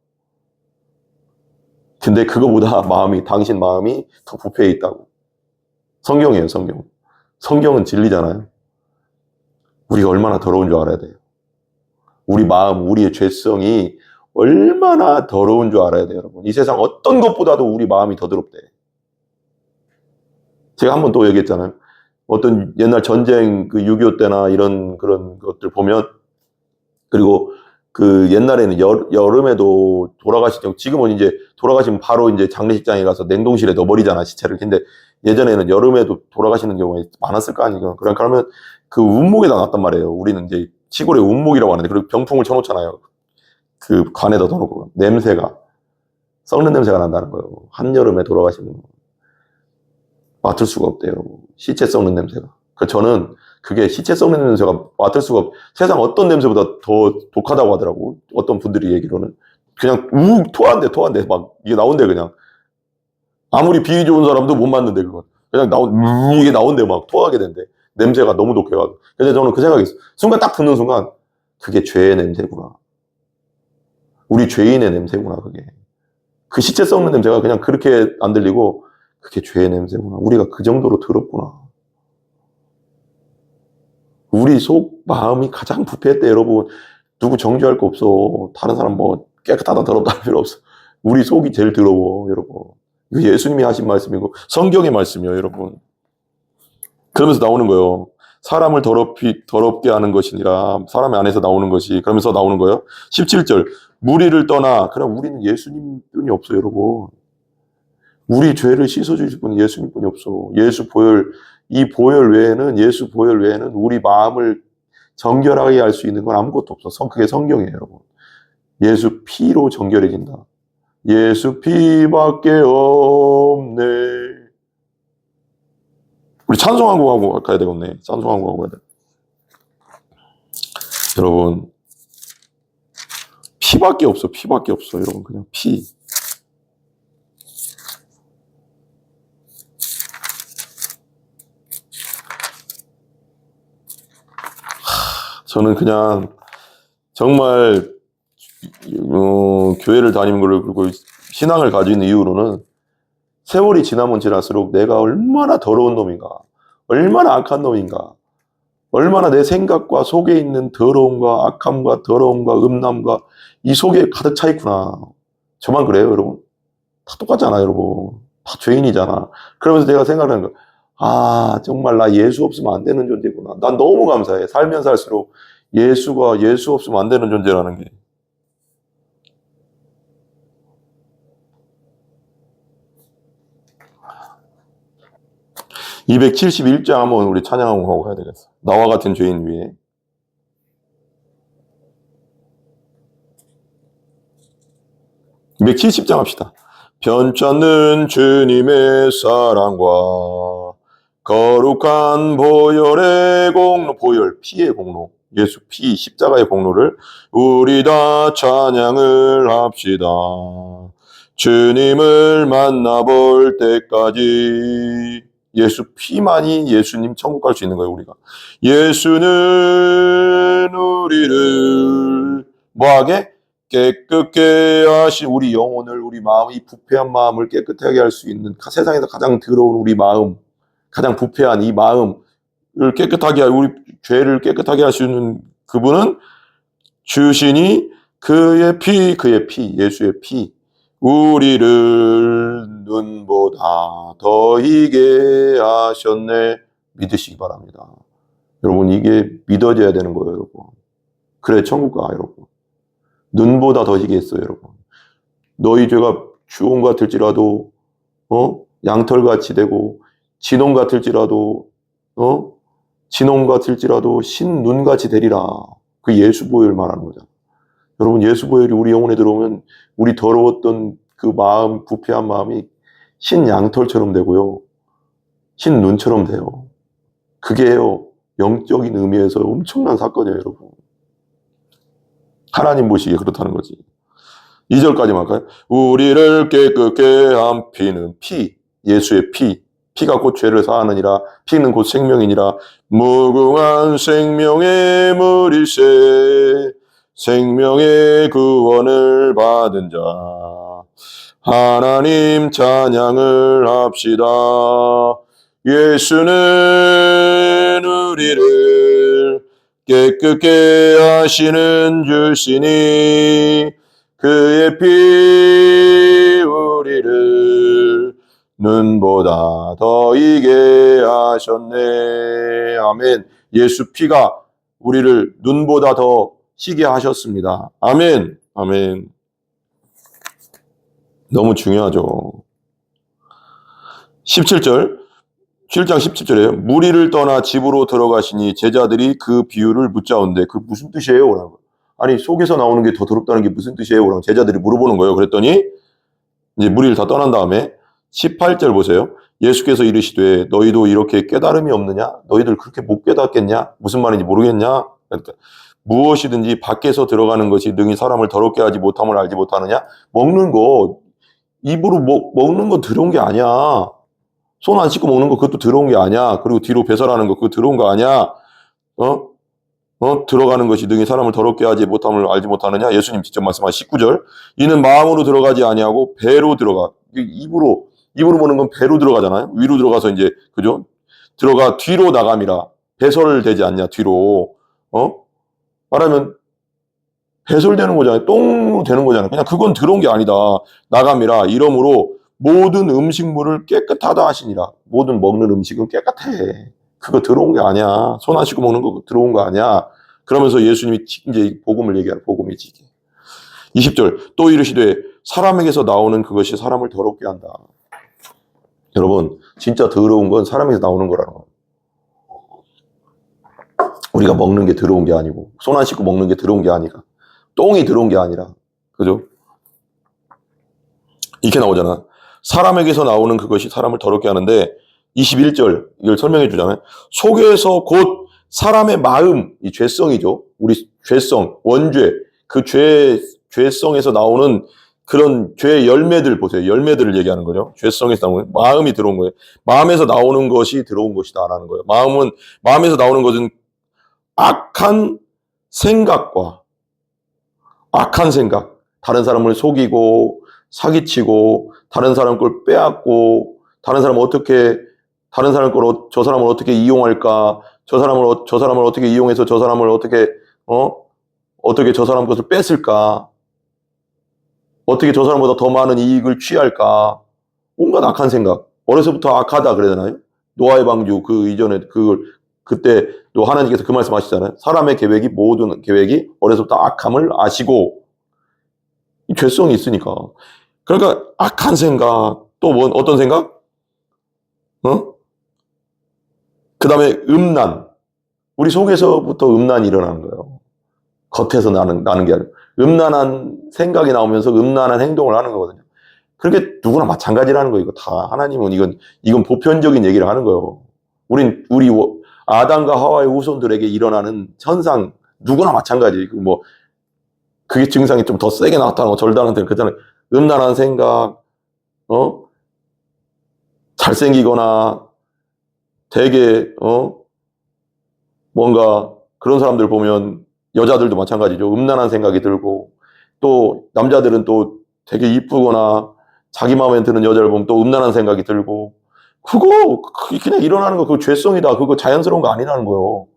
근데 그거보다 당신 마음이 더 부패해 있다고. 성경이에요, 성경. 성경은 진리잖아요. 우리가 얼마나 더러운 줄 알아야 돼요. 우리 마음, 우리의 죄성이 얼마나 더러운 줄 알아야 돼요, 여러분. 이 세상 어떤 것보다도 우리 마음이 더 더럽대. 제가 한 번 또 얘기했잖아요. 어떤 옛날 전쟁, 그 6.25 때나 이런 그런 것들 보면, 그리고 그 옛날에는 여름에도 돌아가시죠. 지금은 이제 돌아가시면 바로 이제 장례식장에 가서 냉동실에 넣어버리잖아, 시체를. 근데 예전에는 여름에도 돌아가시는 경우가 많았을 거 아니에요. 그러면 그 운목에다 놨단 말이에요. 우리는 이제 시골에 운목이라고 하는데, 그리고 병풍을 쳐놓잖아요. 그 관에다 넣어놓고. 냄새가, 썩는 냄새가 난다는 거예요. 한여름에 돌아가시면 맡을 수가 없대요. 시체 썩는 냄새가. 저는 그게 시체 썩는 냄새가 맡을 수가 세상 어떤 냄새보다 더 독하다고 하더라고. 어떤 분들이 얘기로는. 그냥 토한대. 막 이게 나온대, 그냥. 아무리 비위 좋은 사람도 못 맡는데, 그거. 그냥 이게 나온대, 막 토하게 된대. 냄새가 너무 독해가지고. 근데 저는 그 생각이 있어. 순간 딱 듣는 순간, 그게 죄의 냄새구나. 우리 죄인의 냄새구나, 그게. 그 시체 썩는 냄새가 그냥 그렇게 안 들리고, 그게 죄의 냄새구나. 우리가 그 정도로 더럽구나. 우리 속 마음이 가장 부패했대, 여러분. 누구 정죄할 거 없어. 다른 사람 뭐 깨끗하다 더럽다 할 필요 없어. 우리 속이 제일 더러워, 여러분. 이거 예수님이 하신 말씀이고 성경의 말씀이에요, 여러분. 그러면서 나오는 거예요. 사람을 더럽게 하는 것이니라. 사람의 안에서 나오는 것이. 그러면서 나오는 거예요. 17절. 무리를 떠나. 그럼 우리는 예수님 뿐이 없어요, 여러분. 우리 죄를 씻어주실 분이 예수님 뿐이 없어. 예수 보혈 외에는 우리 마음을 정결하게 할 수 있는 건 아무것도 없어. 그게 성경이에요, 여러분. 예수 피로 정결해진다. 예수 피밖에 없네. 우리 찬송 한 곡 하고 가야 되겠네. 찬송 한 곡 하고 가야 돼. 여러분, 피밖에 없어. 여러분, 그냥 피. 저는 그냥 정말 교회를 다니는 걸, 그리고 신앙을 가지고 있는 이유로는 세월이 지나면 지날수록 내가 얼마나 더러운 놈인가, 얼마나 악한 놈인가, 얼마나 내 생각과 속에 있는 더러움과 악함과 더러움과 음란과 이 속에 가득 차 있구나. 저만 그래요, 여러분? 다 똑같잖아, 여러분. 다 죄인이잖아. 그러면서 내가 생각하는 거, 아, 정말 나 예수 없으면 안 되는 존재구나. 난 너무 감사해. 살면서 살수록 예수 없으면 안 되는 존재라는 게. (271장) 한번 우리 찬양하고 가야 되겠어. 나와 같은 죄인 위에. (270장) 합시다. 변찮는 주님의 사랑과 거룩한 보혈의 공로, 피의 공로, 예수 피, 십자가의 공로를 우리 다 찬양을 합시다. 주님을 만나볼 때까지. 예수 피만이 예수님 천국 갈 수 있는 거예요, 우리가. 예수는 우리를 뭐하게? 깨끗게 하신 우리 영혼을, 우리 마음, 이 부패한 마음을 깨끗하게 할 수 있는, 세상에서 가장 더러운 우리 마음, 가장 부패한 이 마음을 깨끗하게 우리 죄를 깨끗하게 할 수 있는 그분은 주시니 그의 피, 예수의 피, 우리를 눈보다 더 희게 하셨네. 믿으시기 바랍니다. 여러분, 이게 믿어져야 되는 거예요, 여러분. 그래, 천국 가, 여러분. 눈보다 더 희겠어요, 여러분. 너희 죄가 주홍 같을지라도, 양털같이 되고, 진홍 같을지라도, 진홍 같을지라도 신눈같이 되리라. 그 예수 보혈 말하는 거잖아. 여러분, 예수 보혈이 우리 영혼에 들어오면 우리 더러웠던 그 마음, 부패한 마음이 흰 양털처럼 되고요. 흰 눈처럼 돼요. 그게요, 영적인 의미에서 엄청난 사건이에요, 여러분. 하나님 보시기에 그렇다는 거지. 2절까지만 할까요? 우리를 깨끗게 한 피는 피, 예수의 피. 피가 곧 죄를 사하느니라. 피는 곧 생명이니라. 무궁한 생명의 물일세. 생명의 구원을 받은 자. 하나님 찬양을 합시다. 예수는 우리를 깨끗게 하시는 주시니 그의 피 우리를 눈보다 더 이게 하셨네. 아멘. 예수 피가 우리를 눈보다 더 희게 하셨습니다. 아멘. 아멘. 너무 중요하죠. 17절, 7장 17절에요. 무리를 떠나 집으로 들어가시니 제자들이 그 비유를 묻자온대. 그 무슨 뜻이에요? 라고. 아니, 속에서 나오는 게 더 더럽다는 게 무슨 뜻이에요? 라고 제자들이 물어보는 거예요. 그랬더니 이제 무리를 다 떠난 다음에 18절 보세요. 예수께서 이르시되 너희도 이렇게 깨달음이 없느냐? 너희들 그렇게 못 깨닫겠냐? 무슨 말인지 모르겠냐? 그러니까 무엇이든지 밖에서 들어가는 것이 능히 사람을 더럽게 하지 못함을 알지 못하느냐? 먹는 거, 입으로 먹는 건 더러운 게 아니야. 손 안 씻고 먹는 거 그것도 더러운 게 아니야. 그리고 뒤로 배설하는 거 그거 더러운 거 아니야. 들어가는 것이 능히 사람을 더럽게 하지 못함을 알지 못하느냐? 예수님 직접 말씀하신 19절. 이는 마음으로 들어가지 아니하고 배로 들어가. 입으로 먹는 건 배로 들어가잖아요. 위로 들어가서 이제, 그죠? 들어가 뒤로 나감이라. 배설되지 않냐, 뒤로. 말하면 배설되는 거잖아요. 똥으로 되는 거잖아요. 그냥 그건 더러운 게 아니다. 나감이라. 이러므로 모든 음식물을 깨끗하다 하시니라. 모든 먹는 음식은 깨끗해. 그거 더러운 게 아니야. 손 안 씻고 먹는 거 더러운 거 아니야. 그러면서 예수님이 이제 복음을 얘기하라. 복음이지. 20절. 또 이르시되 사람에게서 나오는 그것이 사람을 더럽게 한다. 여러분, 진짜 더러운 건 사람에게서 나오는 거라는 거예요. 우리가 먹는 게 더러운 게 아니고, 손 안 씻고 먹는 게 더러운 게 아니라, 똥이 더러운 게 아니라, 그죠? 이렇게 나오잖아. 사람에게서 나오는 그것이 사람을 더럽게 하는데, 21절, 이걸 설명해 주잖아요. 속에서 곧 사람의 마음, 이 죄성이죠. 우리 죄성, 원죄, 그 죄성에서 나오는 그런 죄의 열매들 보세요. 열매들을 얘기하는 거죠. 죄성에서 나오는 마음이 들어온 거예요. 마음에서 나오는 것이 들어온 것이다 라는 거예요. 마음에서 나오는 것은 악한 생각과 악한 생각, 다른 사람을 속이고 사기치고 다른 사람 걸 빼앗고 다른 사람 걸 저 사람을 어떻게 이용할까? 저 사람을 어떻게 이용해서 저 사람을 어떻게 저 사람 것을 뺏을까? 어떻게 저 사람보다 더 많은 이익을 취할까? 온갖 악한 생각. 어려서부터 악하다 그래야 되나요? 노아의 방주 그 이전에 그때 또 하나님께서 그 말씀하시잖아요. 사람의 계획이 모든 계획이 어려서부터 악함을 아시고 죄성이 있으니까. 그러니까 악한 생각 또 어떤 생각? 그 다음에 음란. 우리 속에서부터 음란이 일어나는 거예요. 겉에서 나는 게 아니고 음란한 생각이 나오면서 음란한 행동을 하는 거거든요. 그렇게 누구나 마찬가지라는 거예요. 이거 다 하나님은 이건 보편적인 얘기를 하는 거예요. 우리 아담과 하와의 후손들에게 일어나는 현상 누구나 마찬가지. 그게 증상이 좀 더 세게 나타나고 절단한테 그잖아요. 음란한 생각, 잘생기거나 되게 뭔가 그런 사람들 보면 여자들도 마찬가지죠. 음란한 생각이 들고 또 남자들은 또 되게 이쁘거나 자기 마음에 드는 여자를 보면 또 음란한 생각이 들고 그거 그냥 일어나는 거 그거 죄성이다. 그거 자연스러운 거 아니라는 거예요.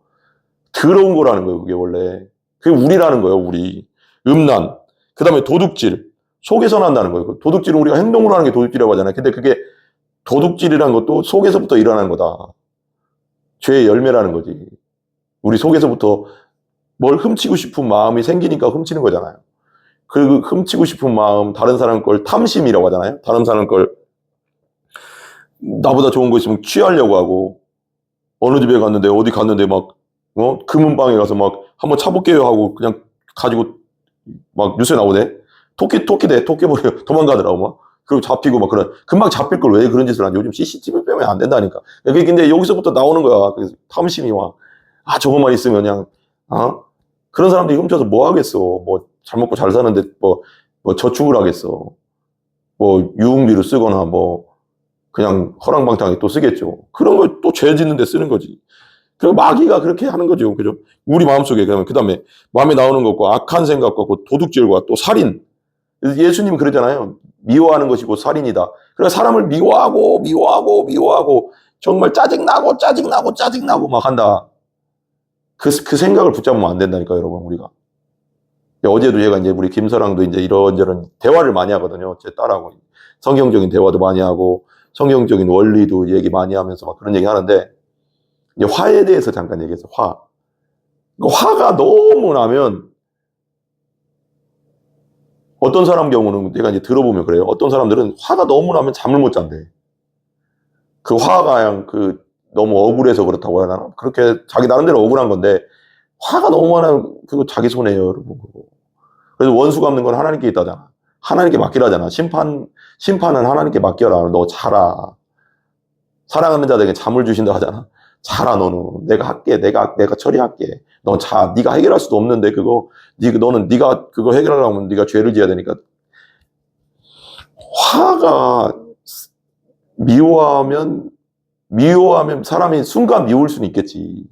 더러운 거라는 거예요. 그게 원래. 그게 우리라는 거예요. 우리. 음란. 그 다음에 도둑질. 속에서 난다는 거예요. 도둑질은 우리가 행동으로 하는 게 도둑질이라고 하잖아요. 근데 그게 도둑질이라는 것도 속에서부터 일어나는 거다. 죄의 열매라는 거지. 우리 속에서부터 뭘 훔치고 싶은 마음이 생기니까 훔치는 거잖아요. 그 훔치고 싶은 마음, 다른 사람 걸 탐심이라고 하잖아요. 다른 사람 걸 나보다 좋은 거 있으면 취하려고 하고, 어느 집에 갔는데 어디 갔는데 막 금은방에 가서 막 한번 차볼게요 하고 그냥 가지고 막 뉴스에 나오네. 토끼 머리 도망가더라고 막. 그리고 잡히고 막 그런, 금방 잡힐 걸 왜 그런 짓을 하냐. 요즘 CCTV 빼면 안 된다니까. 근데 여기서부터 나오는 거야. 그래서 탐심이 와. 아, 저것만 있으면 그냥, 그런 사람들이 훔쳐서 뭐 하겠어. 뭐 잘 먹고 잘 사는데 뭐 저축을 하겠어. 뭐 유흥비로 쓰거나 뭐 그냥 허랑방탕하게 또 쓰겠죠. 그런 걸 또 죄 짓는 데 쓰는 거지. 그 마귀가 그렇게 하는 거죠. 그죠? 우리 마음속에, 그 다음에 마음에 나오는 것과 악한 생각과 도둑질과 또 살인. 예수님 그러잖아요. 미워하는 것이 곧 살인이다. 그래서 사람을 미워하고 정말 짜증나고 막 한다. 그 생각을 붙잡으면 안 된다니까, 여러분, 우리가. 어제도 제가 이제 우리 김서랑도 이제 이런저런 대화를 많이 하거든요. 제 딸하고. 성경적인 대화도 많이 하고, 성경적인 원리도 얘기 많이 하면서 막 그런 얘기 하는데, 이제 화에 대해서 잠깐 얘기해서 화가 너무 나면, 어떤 사람 경우는 내가 이제 들어보면 그래요. 어떤 사람들은 화가 너무 나면 잠을 못 잔대. 그 화가 그냥 너무 억울해서 그렇다고 해야 하나? 그렇게 자기 나름대로 억울한 건데, 화가 너무 많으면 그거 자기 손해예요, 여러분. 그래서 원수 갚는 건 하나님께 있다잖아. 하나님께 맡기라잖아. 심판은 하나님께 맡겨라. 너 자라. 사랑하는 자들에게 잠을 주신다 하잖아. 자라, 너는. 내가 할게. 내가 처리할게. 너 자. 네가 해결할 수도 없는데 너는 네가 그거 해결하려면 네가 죄를 지어야 되니까. 화가 미워하면 사람이 순간 미울 수는 있겠지.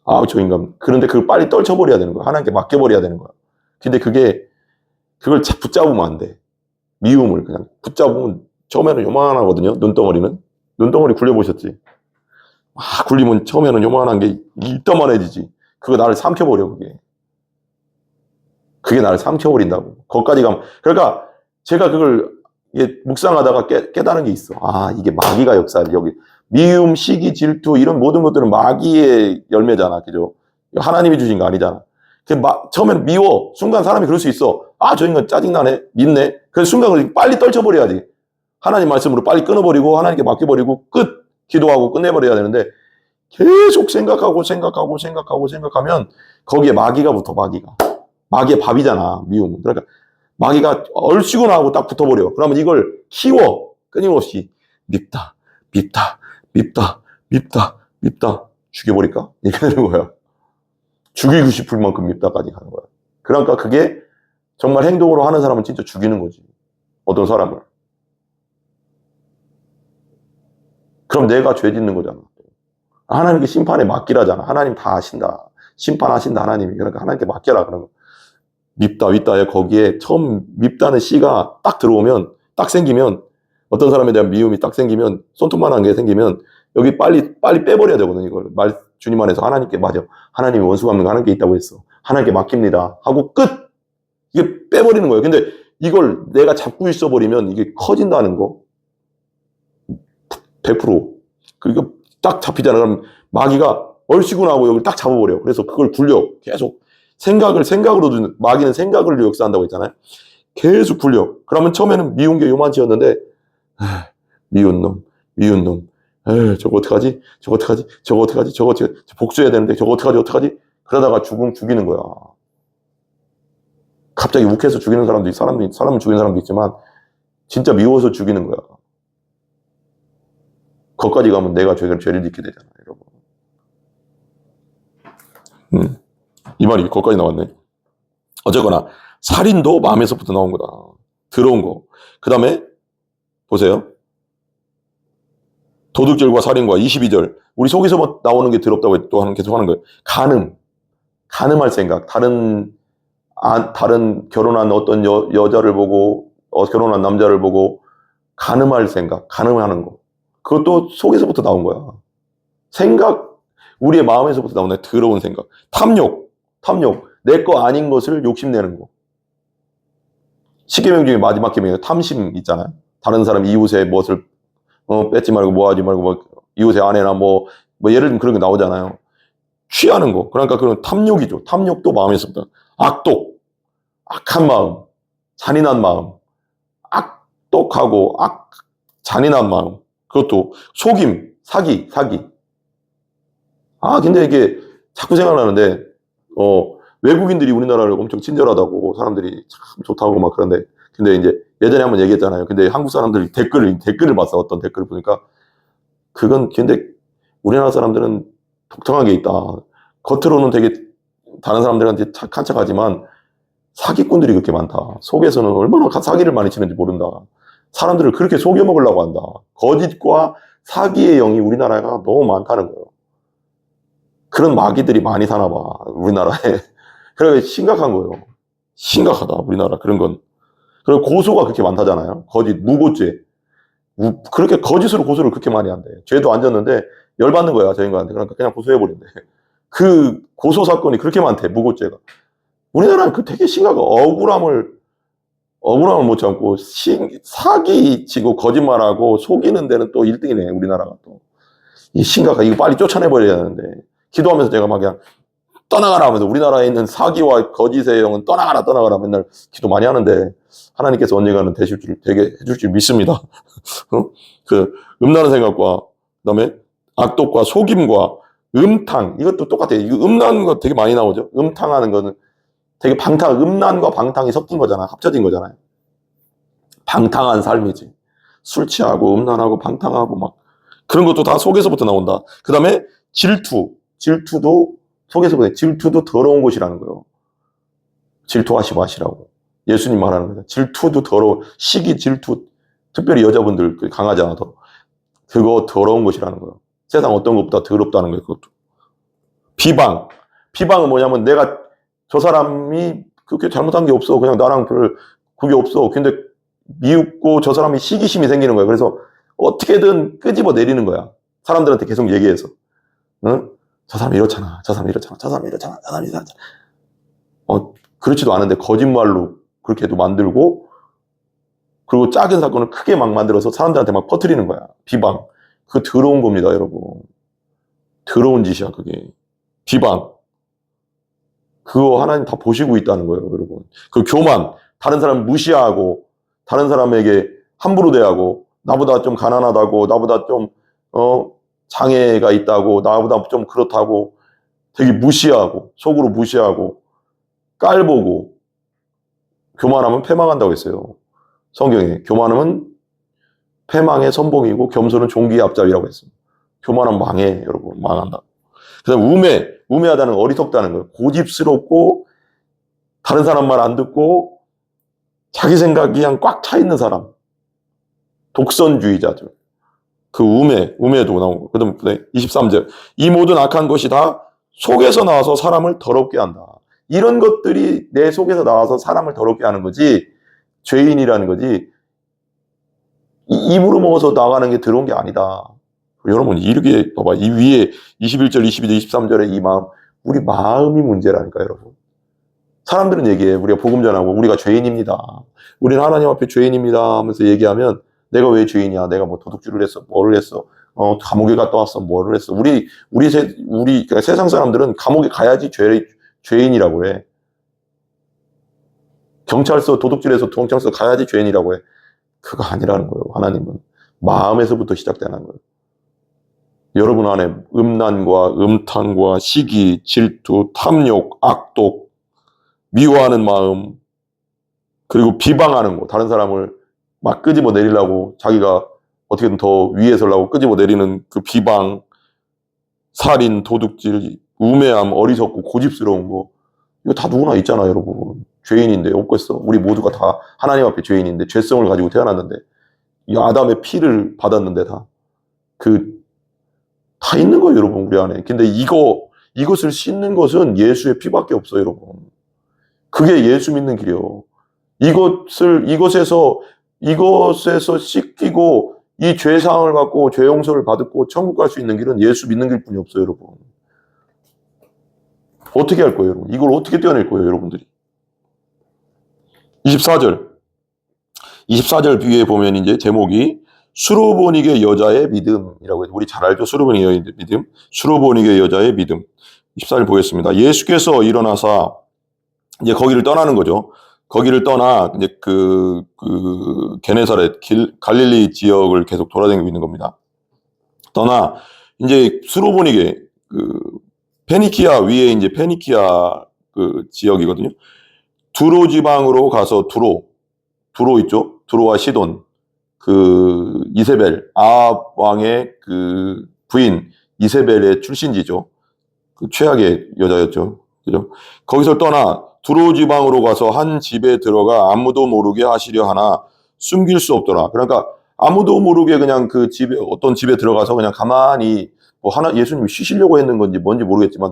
아, 저 인간. 그런데 그걸 빨리 떨쳐버려야 되는 거야. 하나님께 맡겨버려야 되는 거야. 근데 그걸 붙잡으면 안 돼. 미움을 그냥 붙잡으면 처음에는 요만하거든요. 눈덩어리 굴려보셨지? 굴리면 처음에는 요만한 게 이따만해지지. 그거 나를 삼켜버려, 그게 나를 삼켜버린다고. 거기까지 가면. 그러니까 제가 그걸 묵상하다가 깨달은 게 있어. 아, 이게 마귀가 역사를 여기. 미움, 시기, 질투 이런 모든 것들은 마귀의 열매잖아. 그죠? 하나님이 주신 거 아니잖아. 처음에는 미워. 순간 사람이 그럴 수 있어. 아, 저 인간 짜증나네. 밉네. 그래서 순간 빨리 떨쳐버려야지. 하나님 말씀으로 빨리 끊어버리고 하나님께 맡겨버리고 기도하고 끝내버려야 되는데, 계속 생각하면 거기에 마귀가 붙어. 마귀의 밥이잖아, 미움. 그러니까 마귀가 얼씨구 나하고 딱 붙어버려. 그러면 이걸 키워. 끊임없이 밉다. 죽여버릴까? 이렇게 되는 거야. 죽이고 싶을 만큼 밉다까지 가는 거야. 그러니까 그게 정말 행동으로 하는 사람은 진짜 죽이는 거지. 어떤 사람을. 그럼 내가 죄 짓는 거잖아. 하나님께 심판에 맡기라잖아. 하나님 다 아신다. 심판하신다, 하나님이. 그러니까 하나님께 맡겨라. 그런 거. 밉다에 거기에 처음 밉다는 씨가 딱 들어오면, 딱 생기면, 어떤 사람에 대한 미움이 딱 생기면, 손톱만한 게 생기면, 여기 빨리 빼버려야 되거든, 이걸. 주님 안에서 하나님께, 맞아. 하나님이 원수 갚는 거 하나님께 있다고 했어. 하나님께 맡깁니다. 하고 끝! 이게 빼버리는 거예요. 근데 이걸 내가 잡고 있어버리면 이게 커진다는 거. 100%. 그리고 딱 잡히잖아. 그럼 마귀가 얼씨구 나고 여기를 딱 잡아버려. 그래서 그걸 굴려. 계속. 생각으로도, 마귀는 생각으로 역사한다고 했잖아요. 계속 굴려. 그러면 처음에는 미운 게 요만치였는데, 미운 놈. 저거 어떡하지? 복수해야 되는데, 저거 어떡하지? 그러다가 죽이는 거야. 갑자기 욱해서 죽이는 사람을 죽이는 사람도 있지만, 진짜 미워서 죽이는 거야. 거기까지 가면 내가 죄를 짓게 되잖아, 여러분. 이 말이 거기까지 나왔네. 어쨌거나 살인도 마음에서부터 나온 거다. 더러운 거. 그 다음에 보세요. 도둑질과 살인과 22절. 우리 속에서 나오는 게 더럽다고 또 계속 하는 거예요. 간음할 생각. 다른 결혼한 어떤 여자를 보고, 결혼한 남자를 보고 간음할 생각, 간음하는 거. 그것도 속에서부터 나온 거야. 생각, 우리의 마음에서부터 나오는 더러운 생각. 탐욕. 내 거 아닌 것을 욕심내는 거. 10계명 중에 마지막 계명에 탐심 있잖아요. 다른 사람 이웃의 무엇을 뺏지 말고 뭐 하지 말고, 뭐 이웃의 아내나 뭐 뭐 예를 들면 그런 게 나오잖아요. 취하는 거. 그러니까 그런 탐욕이죠. 탐욕도 마음에서부터. 악독, 악한 마음, 잔인한 마음, 악독하고 잔인한 마음. 그것도 속임, 사기. 근데 이게 자꾸 생각나는데, 외국인들이 우리나라를 엄청 친절하다고 사람들이 참 좋다고 막 그런데, 근데 이제 예전에 한번 얘기했잖아요. 근데 한국 사람들이 댓글을 봤어. 어떤 댓글을 보니까. 근데 우리나라 사람들은 독특한 게 있다. 겉으로는 되게 다른 사람들한테 착한 척하지만 사기꾼들이 그렇게 많다. 속에서는 얼마나 사기를 많이 치는지 모른다. 사람들을 그렇게 속여먹으려고 한다. 거짓과 사기의 영이 우리나라가 너무 많다는 거예요. 그런 마귀들이 많이 사나 봐, 우리나라에. 그래, 심각한 거예요. 심각하다, 우리나라, 그런 건. 그리고 고소가 그렇게 많다잖아요. 거짓, 무고죄. 그렇게 거짓으로 고소를 그렇게 많이 한대. 죄도 안 졌는데 열받는 거야, 저 인간한테. 그러니까 그냥 고소해버린대. 그 고소 사건이 그렇게 많대, 무고죄가. 우리나라는 그 되게 심각한 억울함을 못 참고 사기 치고 거짓말하고 속이는 데는 또 1등이네, 우리나라가 또. 이 심각한, 이거 빨리 쫓아내버려야 되는데. 기도하면서 제가 막 그냥 떠나가라 하면서 우리나라에 있는 사기와 거짓의 영은 떠나가라 맨날 기도 많이 하는데 하나님께서 언젠가는 되게 해줄 줄 믿습니다. 그 음란한 생각과 그다음에 악독과 속임과 음탕, 이것도 똑같아요. 이거 음란한 거 되게 많이 나오죠. 음탕하는 거는 되게 음란과 방탕이 섞인 거잖아. 합쳐진 거잖아요. 방탕한 삶이지. 술 취하고 음란하고 방탕하고 막 그런 것도 다 속에서부터 나온다. 그 다음에 질투도 속에서부터. 질투도 더러운 것이라는 거예요. 질투하지 마시라고 예수님 말하는 거죠. 질투도 더러워. 시기, 질투, 특별히 여자분들 강하잖아. 그거 더러운 것이라는 거예요. 세상 어떤 것보다 더럽다는 거예요. 그것도. 비방은 뭐냐면 내가 저 사람이 그렇게 잘못한 게 없어. 그냥 나랑 그게 없어. 근데 미웃고 저 사람이 시기심이 생기는 거예요. 그래서 어떻게든 끄집어 내리는 거야. 사람들한테 계속 얘기해서. 응? 저 사람 이렇잖아. 그렇지도 않은데 거짓말로 그렇게도 만들고, 그리고 작은 사건을 크게 막 만들어서 사람들한테 막 퍼뜨리는 거야. 비방. 그거 더러운 겁니다, 여러분. 더러운 짓이야, 그게. 비방. 그거 하나님 다 보시고 있다는 거예요, 여러분. 그 교만. 다른 사람 무시하고, 다른 사람에게 함부로 대하고, 나보다 좀 가난하다고, 나보다 좀, 장애가 있다고, 나보다 좀 그렇다고, 되게 무시하고, 속으로 무시하고, 깔보고, 교만하면 패망한다고 했어요. 성경에. 교만하면 패망의 선봉이고, 겸손은 종기의 앞잡이라고 했어요. 교만하면 망해, 여러분. 망한다. 그 다음 우매하다는 건 어리석다는 거예요. 고집스럽고, 다른 사람 말 안 듣고, 자기 생각이 그냥 꽉 차 있는 사람. 독선주의자들. 그 우매도 나오고. 그 다음에 23절. 이 모든 악한 것이 다 속에서 나와서 사람을 더럽게 한다. 이런 것들이 내 속에서 나와서 사람을 더럽게 하는 거지, 죄인이라는 거지, 입으로 먹어서 나가는 게 더러운 게 아니다. 여러분, 이렇게 봐봐. 이 위에 21절, 22절, 23절에 이 마음, 우리 마음이 문제라니까, 여러분. 사람들은 얘기해. 우리가 복음 전하고 우리가 죄인입니다. 우리는 하나님 앞에 죄인입니다 하면서 얘기하면, 내가 왜 죄인이야? 내가 뭐 도둑질을 했어? 뭐를 했어? 감옥에 갔다 왔어? 뭐를 했어? 그러니까 세상 사람들은 감옥에 가야지 죄인이라고 해. 도둑질해서 경찰서 가야지 죄인이라고 해. 그거 아니라는 거예요. 하나님은 마음에서부터 시작되는 거예요. 여러분 안에 음란과 음탕과 시기, 질투, 탐욕, 악독, 미워하는 마음, 그리고 비방하는 거, 다른 사람을 막 끄집어 내리려고, 자기가 어떻게든 더 위에 서려고 끄집어 내리는 그 비방, 살인, 도둑질, 우매함, 어리석고 고집스러운 거, 이거 다 누구나 있잖아, 여러분. 죄인인데 없겠어. 우리 모두가 다 하나님 앞에 죄인인데, 죄성을 가지고 태어났는데, 이 아담의 피를 받았는데 다 있는 거예요, 여러분, 우리 안에. 근데 이것을 씻는 것은 예수의 피밖에 없어요, 여러분. 그게 예수 믿는 길이요. 이것에서 씻기고, 이 죄사함을 받고, 죄 용서를 받고, 천국 갈 수 있는 길은 예수 믿는 길뿐이 없어요, 여러분. 어떻게 할 거예요, 여러분? 이걸 어떻게 떼어낼 거예요, 여러분들이? 24절. 24절 뒤에 보면 이제 제목이 수로보니게 여자의 믿음이라고 해요. 우리 잘 알죠? 수로보니게 여자의 믿음. 수로보니게 여자의 믿음. 14절 보겠습니다. 예수께서 일어나사 이제 거기를 떠나는 거죠. 거기를 떠나 이제 게네사렛 갈릴리 지역을 계속 돌아다니고 있는 겁니다. 떠나 이제 수로보니게 페니키아 위에 이제 페니키아 지역이거든요. 두로 지방으로 가서 두로 있죠. 두로와 시돈 이세벨 아합 왕의 부인 이세벨의 출신지죠. 최악의 여자였죠. 그죠? 거기서 떠나 두로 지방으로 가서 한 집에 들어가 아무도 모르게 하시려 하나 숨길 수 없더라. 그러니까 아무도 모르게 그냥 어떤 집에 들어가서 그냥 가만히 예수님이 쉬시려고 했는 건지 뭔지 모르겠지만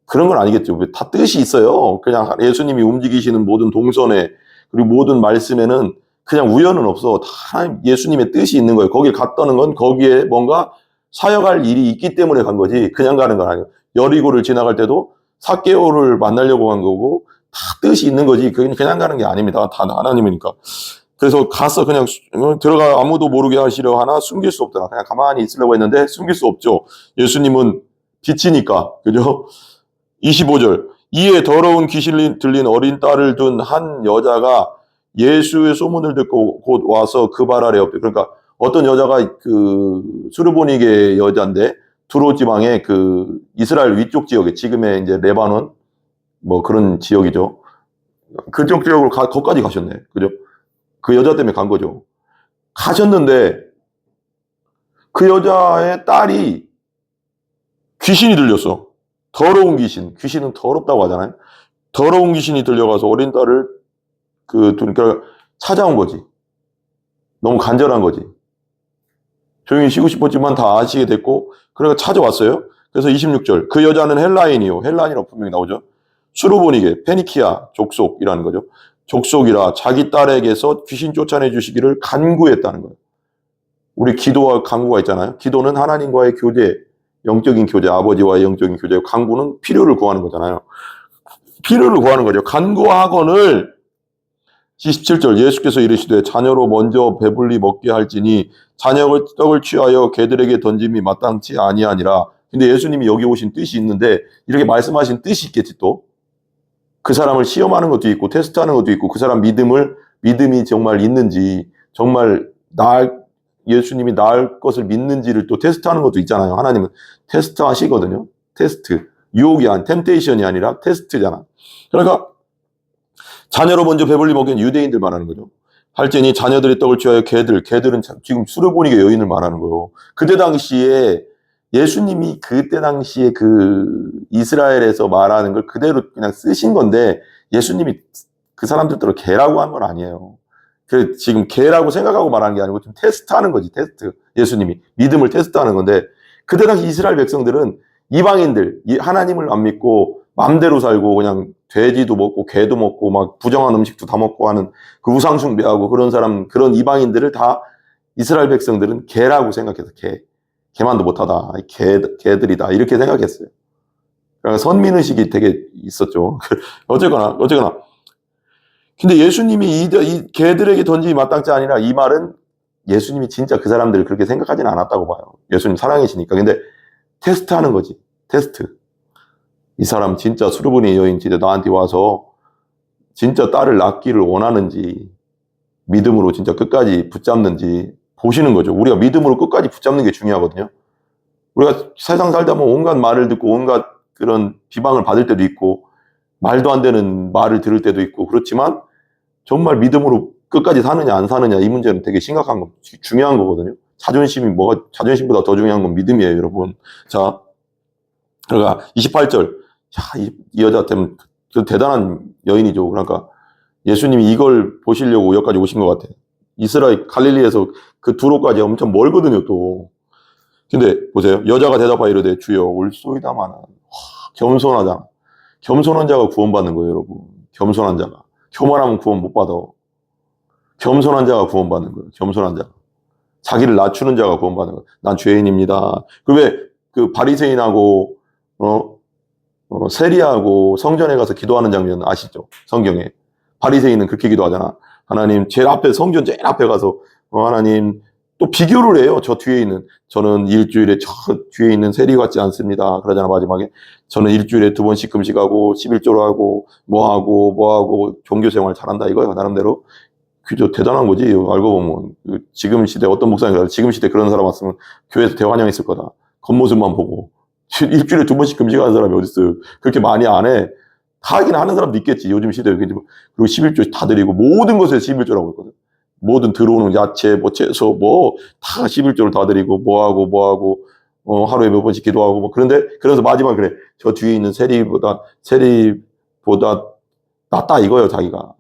그런 건 아니겠죠. 다 뜻이 있어요. 그냥 예수님이 움직이시는 모든 동선에 그리고 모든 말씀에는 그냥 우연은 없어. 다 예수님의 뜻이 있는 거예요. 거길 갔다는 건 거기에 뭔가 사역할 일이 있기 때문에 간 거지 그냥 가는 건 아니에요. 여리고를 지나갈 때도 삭개오를 만나려고 간 거고 다 뜻이 있는 거지 그냥 가는 게 아닙니다. 다 하나님이니까. 그래서 가서 그냥 들어가 아무도 모르게 하시려 하나 숨길 수 없더라. 그냥 가만히 있으려고 했는데 숨길 수 없죠. 예수님은 빛이니까. 그죠? 25절. 이에 더러운 귀신 들린 어린 딸을 둔 한 여자가 예수의 소문을 듣고 곧 와서 그 발 아래 엎드려. 그러니까 어떤 여자가 수르보니게 여자인데 두로 지방의 이스라엘 위쪽 지역에 지금의 이제 레바논 뭐 그런 지역이죠. 그쪽 지역으로 거기까지 가셨네. 그죠? 그 여자 때문에 간 거죠. 가셨는데 그 여자의 딸이 귀신이 들렸어. 더러운 귀신. 귀신은 더럽다고 하잖아요. 더러운 귀신이 들려가서 어린 딸을 그러니까 찾아온 거지. 너무 간절한 거지. 조용히 쉬고 싶었지만 다 아시게 됐고 그러니까 찾아왔어요. 그래서 26절. 그 여자는 헬라인이요. 헬라인이라고 분명히 나오죠. 수르보니게 페니키아 족속이라는 거죠. 족속이라 자기 딸에게서 귀신 쫓아내 주시기를 간구했다는 거예요. 우리 기도와 간구가 있잖아요. 기도는 하나님과의 교제, 영적인 교제, 아버지와의 영적인 교제, 간구는 필요를 구하는 거잖아요. 필요를 구하는 거죠. 간구하거늘 27절 예수께서 이르시되 자녀로 먼저 배불리 먹게 할지니 자녀의 떡을 취하여 개들에게 던짐이 마땅치 아니하니라. 근데 예수님이 여기 오신 뜻이 있는데 이렇게 말씀하신 뜻이 있겠지 또. 그 사람을 시험하는 것도 있고 테스트하는 것도 있고 그 사람 믿음이 정말 있는지 정말 예수님이 나을 것을 믿는지를 또 테스트하는 것도 있잖아요. 하나님은 테스트 하시거든요. 테스트. 유혹이 템테이션이 아니라 테스트잖아. 그러니까 자녀로 먼저 배불리 먹인 유대인들 말하는 거죠. 할지니 자녀들의 떡을 취하여 개들은 지금 수르보니게 여인을 말하는 거예요. 그때 당시에 예수님이 그때 당시에 이스라엘에서 말하는 걸 그대로 그냥 쓰신 건데 예수님이 그 사람들대로 개라고 한 건 아니에요. 지금 개라고 생각하고 말하는 게 아니고 좀 테스트하는 거지. 테스트. 예수님이 믿음을 테스트하는 건데 그때 당시 이스라엘 백성들은 이방인들 하나님을 안 믿고 맘대로 살고 그냥 돼지도 먹고 개도 먹고 막 부정한 음식도 다 먹고 하는 우상 숭배하고 그런 이방인들을 다 이스라엘 백성들은 개라고 생각해서 개만도 못하다. 개들이다. 이렇게 생각했어요. 그러니까 선민의식이 되게 있었죠. 어쨌거나. 근데 예수님이 이 개들에게 던짐이 마땅치 아니라 이 말은 예수님이 진짜 그 사람들을 그렇게 생각하지는 않았다고 봐요. 예수님 사랑이시니까. 근데 테스트하는 거지. 테스트. 이 사람 진짜 수르보니 여인 진짜 나한테 와서 진짜 딸을 낳기를 원하는지 믿음으로 진짜 끝까지 붙잡는지 보시는 거죠. 우리가 믿음으로 끝까지 붙잡는 게 중요하거든요. 우리가 세상 살다 보면 온갖 말을 듣고 온갖 그런 비방을 받을 때도 있고 말도 안 되는 말을 들을 때도 있고 그렇지만 정말 믿음으로 끝까지 사느냐 안 사느냐 이 문제는 되게 중요한 거거든요. 자존심보다 더 중요한 건 믿음이에요, 여러분. 자, 그러니까 28절. 이 여자 때문에 대단한 여인이죠. 그러니까 예수님이 이걸 보시려고 여기까지 오신 것 같아요. 이스라엘 갈릴리에서 두로까지 엄청 멀거든요, 또. 근데 보세요. 여자가 대답하여 이르되 주여 올소이다마는 겸손하잖아. 겸손한 자가 구원받는 거예요, 여러분. 겸손한 자가. 교만하면 구원 못 받아. 겸손한 자가 구원받는 거예요. 겸손한 자. 자기를 낮추는 자가 구원받는 거예요. 난 죄인입니다. 그 바리새인하고 세리하고 성전에 가서 기도하는 장면 아시죠? 성경에. 바리새인은 그렇게 기도하잖아. 하나님, 성전 제일 앞에 가서 하나님 또 비교를 해요. 저 뒤에 있는, 저는 일주일에 저 뒤에 있는 세리 같지 않습니다. 그러잖아, 마지막에. 저는 일주일에 2번씩 금식하고, 11조로 하고, 뭐 하고, 종교생활 잘한다 이거예요, 나름대로. 그저 대단한 거지. 알고 보면. 지금 시대, 어떤 목사님이 지금 시대 그런 사람 왔으면 교회에서 대환영했을 거다. 겉모습만 보고. 일주일에 2번씩 금식하는 사람이 어딨어요. 그렇게 많이 안 해. 다 하긴 하는 사람도 있겠지. 요즘 시대에. 그리고 11조 다 드리고, 모든 것에 11조라고 했거든. 모든 들어오는 야채, 뭐 채소, 뭐 다 11조를 다 드리고, 뭐하고, 하루에 몇 번씩 기도하고, 뭐 그런데, 그래서 마지막에 그래. 저 뒤에 있는 세리보다 낫다 이거예요, 자기가.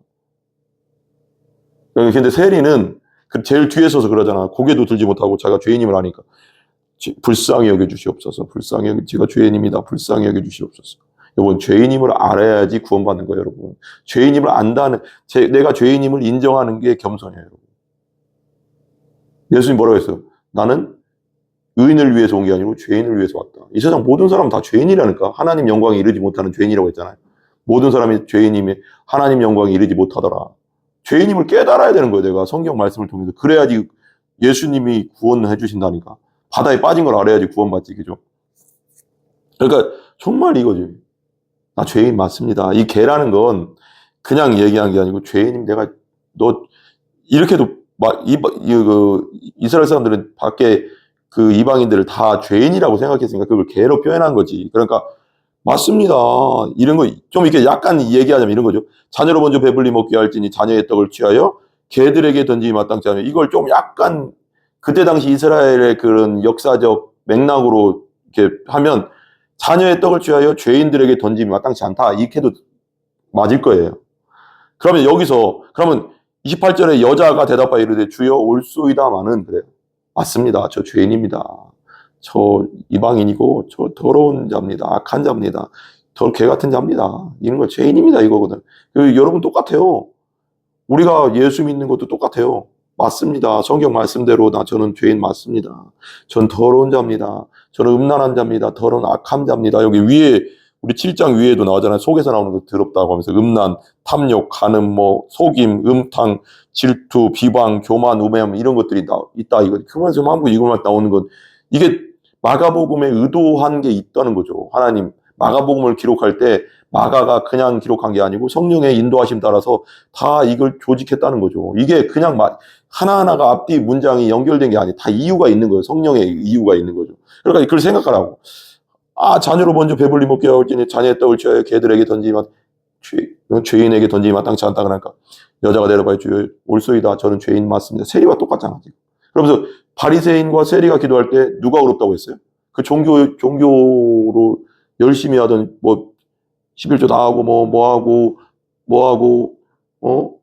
근데 세리는 제일 뒤에 서서 그러잖아. 고개도 들지 못하고 자기가 죄인임을 아니까. 불쌍히 여겨주시옵소서. 제가 죄인입니다. 불쌍히 여겨주시옵소서. 여러분, 죄인임을 알아야지 구원받는 거예요, 여러분. 죄인임을 안다는, 내가 죄인임을 인정하는 게 겸손이에요, 여러분. 예수님 뭐라고 했어요? 나는 의인을 위해서 온 게 아니고 죄인을 위해서 왔다. 이 세상 모든 사람은 다 죄인이라니까. 하나님 영광에 이르지 못하는 죄인이라고 했잖아요. 모든 사람이 죄인임에 하나님 영광에 이르지 못하더라. 죄인임을 깨달아야 되는 거예요, 내가. 성경 말씀을 통해서. 그래야지 예수님이 구원해 주신다니까. 바다에 빠진 걸 알아야지 구원받지, 그죠? 그러니까 정말 이거지. 나 죄인 맞습니다. 이 개라는 건 그냥 얘기한 게 아니고, 죄인임 너 이렇게도 이스라엘 사람들은 밖에 그 이방인들을 다 죄인이라고 생각했으니까 그걸 개로 표현한 거지. 그러니까 맞습니다. 이런 거 좀 이렇게 약간 얘기하자면 이런 거죠. 자녀로 먼저 배불리 먹게 할지니 자녀의 떡을 취하여 개들에게 던지기 마땅치 않아요. 이걸 좀 약간 그때 당시 이스라엘의 그런 역사적 맥락으로 이렇게 하면 자녀의 떡을 취하여 죄인들에게 던지기 마땅치 않다. 이렇게 해도 맞을 거예요. 그러면 28절에 여자가 대답하여 이르되 주여 올소이다마는 그래요. 맞습니다. 저 죄인입니다. 저 이방인이고 저 더러운 자입니다. 악한 자입니다. 개 같은 자입니다. 이런 거 죄인입니다. 이거거든. 여러분 똑같아요. 우리가 예수 믿는 것도 똑같아요. 맞습니다. 성경 말씀대로 저는 죄인 맞습니다. 전 더러운 자입니다. 저는 음란한 자입니다. 더러운 악한 자입니다. 여기 위에 우리 7장 위에도 나오잖아요. 속에서 나오는 거 더럽다고 하면서 음란, 탐욕, 간음, 속임, 음탕, 질투, 비방, 교만, 우매함 이런 것들이 있다. 이거 그만큼 한국 이것만 나오는 건 이게 마가복음에 의도한 게 있다는 거죠. 하나님 마가복음을 기록할 때 마가가 그냥 기록한 게 아니고 성령의 인도하심 따라서 다 이걸 조직했다는 거죠. 이게 그냥 하나하나가 앞뒤 문장이 연결된 게 아니에요. 다 이유가 있는 거예요. 성령의 이유가 있는 거죠. 그러니까 그걸 생각하라고. 자녀로 먼저 배불리 먹게 하올지니 자녀의 떡을 취하여 개들에게 죄인에게 던지기 마땅치 않다. 그러니까 여자가 대답하여 주여 올소이다. 저는 죄인 맞습니다. 세리와 똑같잖아. 그러면서 바리새인과 세리가 기도할 때 누가 어렵다고 했어요? 그 종교로 열심히 하던 11조 다 하고 뭐하고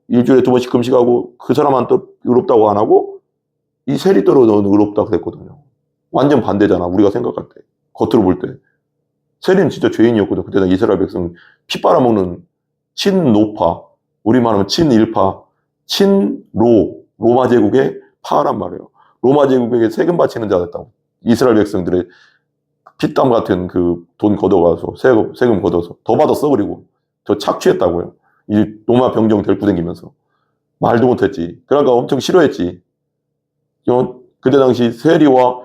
일주일에 2번씩 금식하고 그 사람한테 의롭다고 안 하고 이 세리더러 너는 의롭다 그랬거든요. 완전 반대잖아. 우리가 생각할 때. 겉으로 볼 때. 세리는 진짜 죄인이었거든. 그때 이스라엘 백성 피 빨아먹는 친노파, 우리말 하면 친일파, 로마 제국의 파란 말이에요. 로마 제국에게 세금 바치는 자였다고. 이스라엘 백성들의 피땀 같은 그 돈 걷어가서 세금 걷어서 더 받았어. 그리고 저 착취했다고요. 이 로마 병정 들고 다니면서 말도 못했지. 그러니까 엄청 싫어했지. 그때 당시 세리와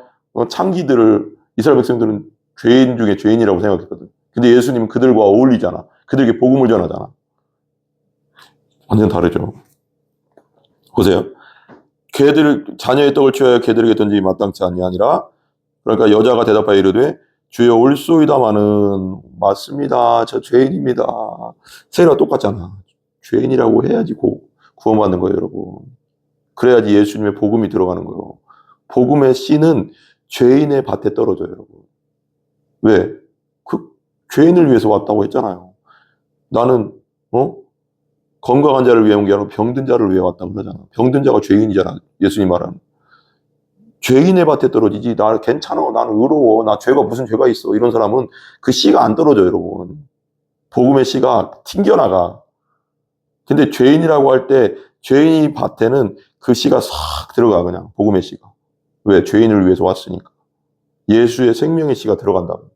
창기들을 이스라엘 백성들은 죄인 중에 죄인이라고 생각했거든. 근데 예수님은 그들과 어울리잖아. 그들에게 복음을 전하잖아. 완전 다르죠. 보세요. 자녀의 떡을 취하여 개들에게 던지기 마땅치 않니 아니라 그러니까 여자가 대답하여 이르되 주여 올소이다마는 맞습니다. 저 죄인입니다. 세리와 똑같잖아. 죄인이라고 해야지 구원받는 거예요, 여러분. 그래야지 예수님의 복음이 들어가는 거예요. 복음의 씨는 죄인의 밭에 떨어져요, 여러분. 왜? 그 죄인을 위해서 왔다고 했잖아요. 나는 건강한 자를 위해 온 게 아니라 병든 자를 위해 왔다고 그러잖아. 병든 자가 죄인이잖아. 예수님 말하는. 죄인의 밭에 떨어지지. 나 괜찮아. 나는 의로워. 나 무슨 죄가 있어. 이런 사람은 그 씨가 안 떨어져, 여러분. 복음의 씨가 튕겨나가. 근데 죄인이라고 할 때 죄인의 밭에는 그 씨가 싹 들어가, 그냥. 복음의 씨가. 왜? 죄인을 위해서 왔으니까. 예수의 생명의 씨가 들어간다고.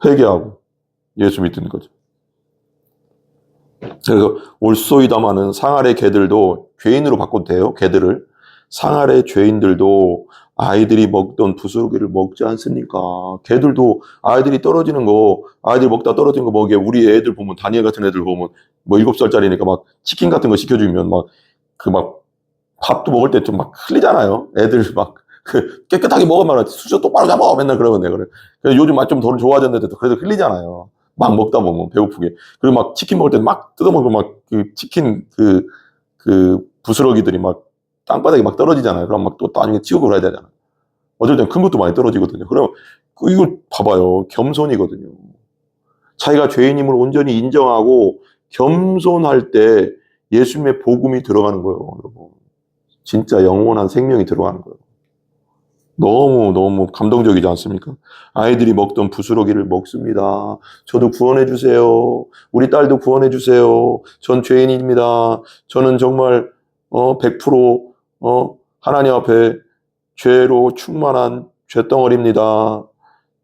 회개하고 예수 믿는 거죠. 그래서 올소이다마는 상아래 개들도 죄인으로 바꿔도 돼요. 개들을. 상하의 죄인들도 아이들이 먹던 부스러기를 먹지 않습니까? 걔들도 아이들이 떨어지는 거, 아이들이 먹다 떨어지는 거 먹게 우리 애들 보면, 다니엘 같은 애들 보면 뭐 7살짜리니까 막 치킨 같은 거 시켜주면 막 밥도 먹을 때 좀 막 흘리잖아요. 애들 막 깨끗하게 먹으면 수저 똑바로 잡아 맨날 그러면 그래. 그래서 요즘 맛 좀 덜 좋아졌는데도 그래도 흘리잖아요. 막 먹다 보면 배고프게. 그리고 막 치킨 먹을 때 막 뜯어먹고 막 그 치킨 그 부스러기들이 막 땅바닥에 막 떨어지잖아요. 그럼 막 또 나중에 치우고 그래야 되잖아요. 어쩔 땐 큰 것도 많이 떨어지거든요. 그럼 이거 봐봐요. 겸손이거든요. 자기가 죄인임을 온전히 인정하고 겸손할 때 예수님의 복음이 들어가는 거예요, 여러분. 진짜 영원한 생명이 들어가는 거예요. 너무 감동적이지 않습니까? 아이들이 먹던 부스러기를 먹습니다. 저도 구원해 주세요. 우리 딸도 구원해 주세요. 전 죄인입니다. 저는 정말 100% 하나님 앞에 죄로 충만한 죄덩어리입니다.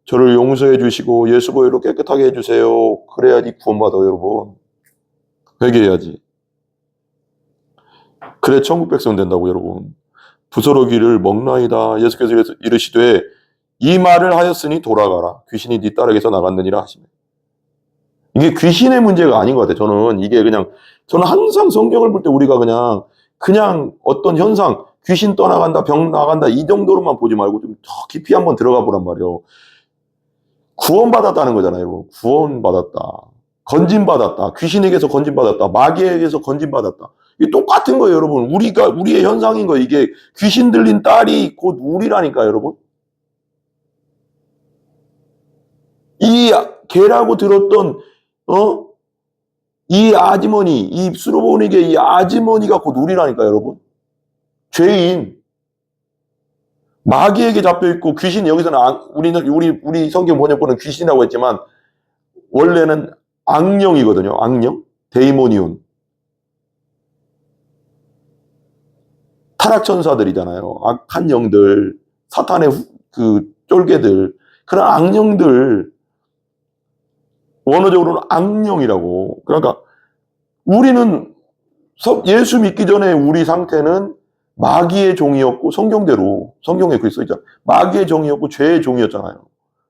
저를 용서해 주시고 예수 보혈로 깨끗하게 해 주세요. 그래야지 구원받아요, 여러분. 회개해야지. 그래 천국 백성 된다고, 여러분. 부스러기를 먹나이다. 예수께서 이르시되 이 말을 하였으니 돌아가라. 귀신이 네 딸에게서 나갔느니라 하시며. 이게 귀신의 문제가 아닌 것 같아요. 저는 항상 성경을 볼 때 우리가 그냥 어떤 현상, 귀신 떠나간다, 병 나간다 이 정도로만 보지 말고 좀 더 깊이 한번 들어가 보란 말이에요. 구원받았다는 거잖아요, 여러분. 구원받았다. 건진받았다. 귀신에게서 건진받았다. 마귀에게서 건진받았다. 이게 똑같은 거예요, 여러분. 우리의 현상인 거예요. 이게 귀신 들린 딸이 곧 우리라니까요, 여러분. 이 개라고 들었던, 이 아주머니, 이 수로보니게 이 아주머니가 곧 우리라니까요, 여러분. 죄인. 마귀에게 잡혀있고, 귀신, 여기서는, 우리 성경 번역본은 귀신이라고 했지만, 원래는 악령이거든요, 악령. 데이모니온. 타락천사들이잖아요. 악한 영들, 사탄의 쫄개들, 그런 악령들, 원어적으로는 악령이라고. 그러니까 우리는 예수 믿기 전에 우리 상태는 마귀의 종이었고, 성경에 그렇게 써있잖아요. 마귀의 종이었고 죄의 종이었잖아요.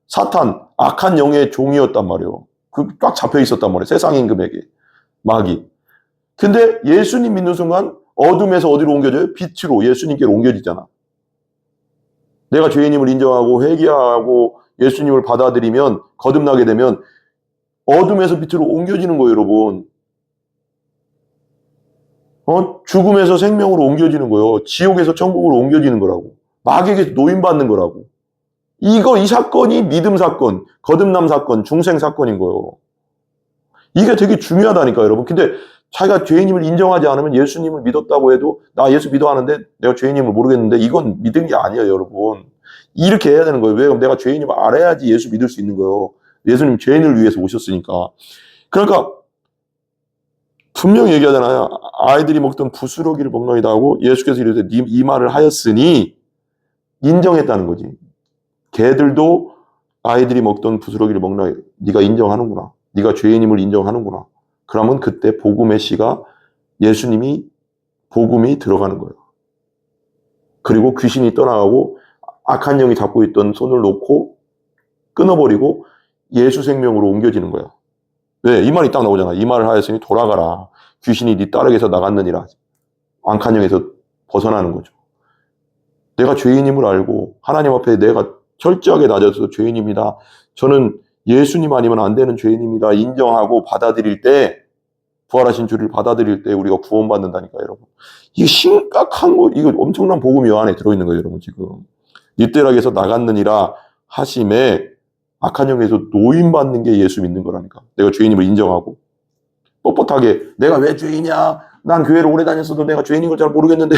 사탄, 악한 영의 종이었단 말이에요. 꽉 잡혀 있었단 말이에요. 세상 임금에게. 마귀. 근데 예수님 믿는 순간 어둠에서 어디로 옮겨져요? 빛으로 예수님께로 옮겨지잖아. 내가 죄인임을 인정하고 회개하고 예수님을 받아들이면, 거듭나게 되면 어둠에서 빛으로 옮겨지는 거예요, 여러분. 죽음에서 생명으로 옮겨지는 거예요. 지옥에서 천국으로 옮겨지는 거라고. 마귀에게서 노임받는 거라고. 이 사건이 믿음 사건, 거듭남 사건, 중생 사건인 거예요. 이게 되게 중요하다니까, 여러분. 근데 자기가 죄인임을 인정하지 않으면 예수님을 믿었다고 해도 나 예수 믿어하는데 내가 죄인임을 모르겠는데 이건 믿은 게 아니에요, 여러분. 이렇게 해야 되는 거예요. 왜? 내가 죄인임을 알아야지 예수 믿을 수 있는 거예요. 예수님 죄인을 위해서 오셨으니까. 그러니까 분명히 얘기하잖아요. 아이들이 먹던 부스러기를 먹노이다 하고 예수께서 이르되 이 말을 하였으니 인정했다는 거지. 걔들도 아이들이 먹던 부스러기를 먹나 네가 인정하는구나. 네가 죄인임을 인정하는구나. 그러면 그때 복음의 씨가 예수님이 복음이 들어가는 거예요. 그리고 귀신이 떠나가고 악한 영이 잡고 있던 손을 놓고 끊어버리고 예수 생명으로 옮겨지는 거예요. 왜? 이 말이 딱 나오잖아. 이 말을 하였으니 돌아가라. 귀신이 네 딸에게서 나갔느니라. 악한 영에서 벗어나는 거죠. 내가 죄인임을 알고 하나님 앞에 내가 철저하게 낮아서 죄인입니다. 저는 예수님 아니면 안 되는 죄인입니다. 인정하고 받아들일 때, 부활하신 주를 받아들일 때 우리가 구원받는다니까, 여러분. 이게 심각한 거, 이거 엄청난 복음이 안에 들어있는 거예요, 여러분, 지금. 네 딸에게서 나갔느니라 하심에 악한 영에서 노임받는 게 예수 믿는 거라니까. 내가 죄인임을 인정하고. 뻣뻣하게, 내가 왜 죄인이야? 난 교회를 오래 다녔어도 내가 죄인인 걸 잘 모르겠는데.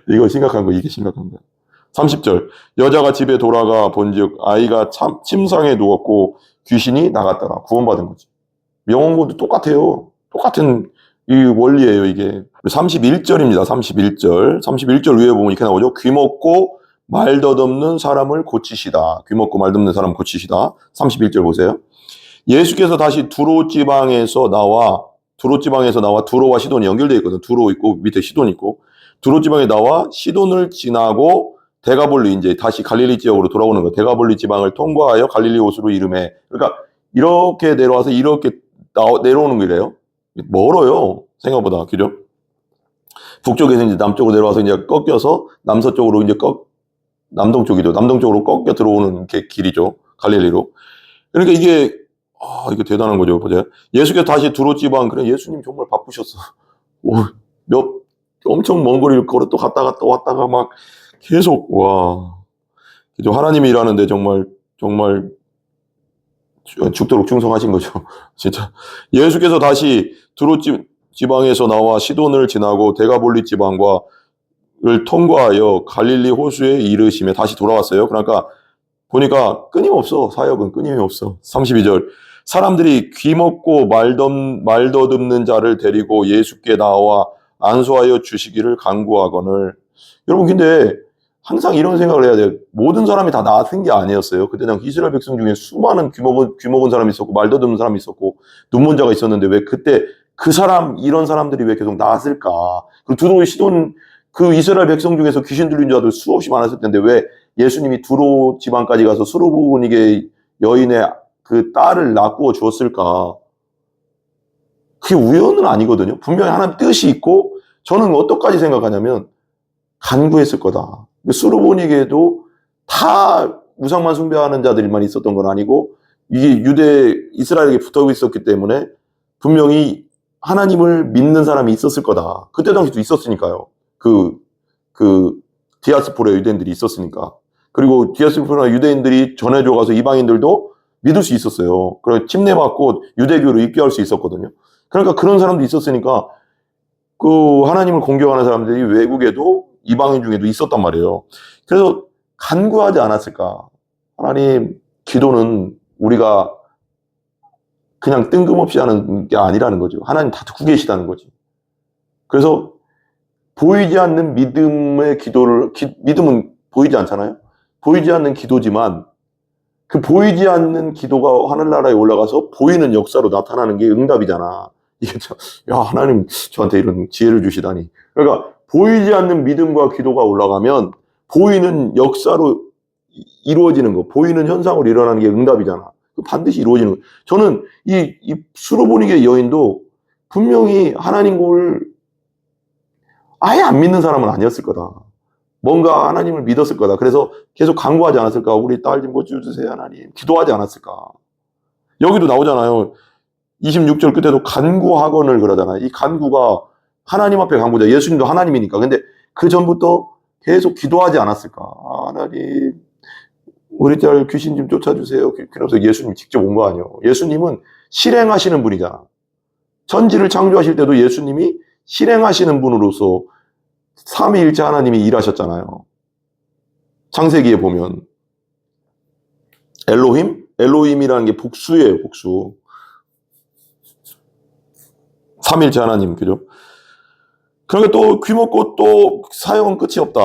이거 심각한 거, 이게 심각한 거야. 30절. 여자가 집에 돌아가 본즉 아이가 침상에 누웠고 귀신이 나갔더라. 구원받은 거지. 영혼구원도 똑같아요. 똑같은 이 원리예요, 이게. 31절입니다. 31절. 31절 위에 보면 이렇게 나오죠. 귀먹고 말 덧없는 사람을 고치시다. 귀먹고 말 덧없는 사람 고치시다. 31절 보세요. 예수께서 다시 두로 지방에서 나와 두로와 시돈이 연결되어 있거든. 두로 있고 밑에 시돈 있고 두로 지방에 나와 시돈을 지나고 데가볼리, 이제 다시 갈릴리 지역으로 돌아오는 거. 데가볼리 지방을 통과하여 갈릴리 호수로 이름해. 그러니까 이렇게 내려와서 이렇게 내려오는 거래요. 멀어요, 생각보다. 그죠? 북쪽에서 이제 남쪽으로 내려와서 이제 꺾여서 남서쪽으로 이제 남동 쪽이죠. 남동 쪽으로 꺾여 들어오는 게 길이죠. 갈릴리로. 그러니까 이게 이게 대단한 거죠. 보세요. 예수께서 다시 두로 지방, 그래, 예수님 정말 바쁘셨어. 엄청 먼 거리를 걸어 또 갔다 왔다가 막 계속, 와. 그죠? 하나님이 일하는데 정말 죽도록 충성하신 거죠. 진짜. 예수께서 다시 두로 지방에서 나와 시돈을 지나고 데가볼리 지방을 통과하여 갈릴리 호수에 이르시며 다시 돌아왔어요. 그러니까 보니까 끊임없어. 사역은 끊임없어. 32절. 사람들이 귀먹고 말더듬는 자를 데리고 예수께 나와 안수하여 주시기를 간구하거늘. 여러분, 근데 항상 이런 생각을 해야 돼요. 모든 사람이 다 나았던 게 아니었어요. 그때 당 이스라엘 백성 중에 수많은 귀먹은 사람이 있었고 말더듬는 사람이 있었고 눈먼 자가 있었는데 왜 그때 이런 사람들이 왜 계속 나았을까? 그리고 두로 시돈, 그 이스라엘 백성 중에서 귀신 들린 자들 수없이 많았을 텐데 왜 예수님이 두로 지방까지 가서 수르보니게 여인의 그 딸을 낳고 주었을까? 그게 우연은 아니거든요. 분명히 하나님 뜻이 있고, 저는 어떻게까지 생각하냐면 간구했을 거다. 수르보니게도 다 우상만 숭배하는 자들만 있었던 건 아니고, 이게 이스라엘에게 붙어 있었기 때문에 분명히 하나님을 믿는 사람이 있었을 거다. 그때 당시도 있었으니까요. 디아스포라 유대인들이 있었으니까. 그리고 디아스포라 유대인들이 전해줘 가서 이방인들도 믿을 수 있었어요. 그리고 침례받고 유대교로 입교할 수 있었거든요. 그러니까 그런 사람도 있었으니까 그 하나님을 공경하는 사람들이 외국에도 이방인 중에도 있었단 말이에요. 그래서 간구하지 않았을까? 하나님, 기도는 우리가 그냥 뜬금없이 하는 게 아니라는 거죠. 하나님 다 듣고 계시다는 거지. 그래서 보이지 않는 믿음의 믿음은 보이지 않잖아요. 보이지 않는 기도지만 그 보이지 않는 기도가 하늘나라에 올라가서 보이는 역사로 나타나는 게 응답이잖아. 이게 참, 야, 하나님 저한테 이런 지혜를 주시다니. 그러니까 보이지 않는 믿음과 기도가 올라가면 보이는 역사로 이루어지는 거, 보이는 현상으로 일어나는 게 응답이잖아. 반드시 이루어지는 거. 저는 이 수로보니게 여인도 분명히 하나님을 아예 안 믿는 사람은 아니었을 거다. 뭔가 하나님을 믿었을 거다. 그래서 계속 간구하지 않았을까? 우리 딸 좀 고쳐주세요, 하나님. 기도하지 않았을까? 여기도 나오잖아요. 26절 끝에도 간구하거늘 그러잖아요. 이 간구가 하나님 앞에 간구자. 예수님도 하나님이니까. 근데 그 전부터 계속 기도하지 않았을까? 하나님, 우리 딸 귀신 좀 쫓아주세요. 그러면서 예수님 직접 온 거 아니에요. 예수님은 실행하시는 분이잖아. 천지를 창조하실 때도 예수님이 실행하시는 분으로서 삼위일체 하나님이 일하셨잖아요. 창세기에 보면 엘로힘이라는 게 복수예요, 복수. 삼위일체 하나님, 그죠? 그러니까 또 귀먹고 또 사역은 끝이 없다.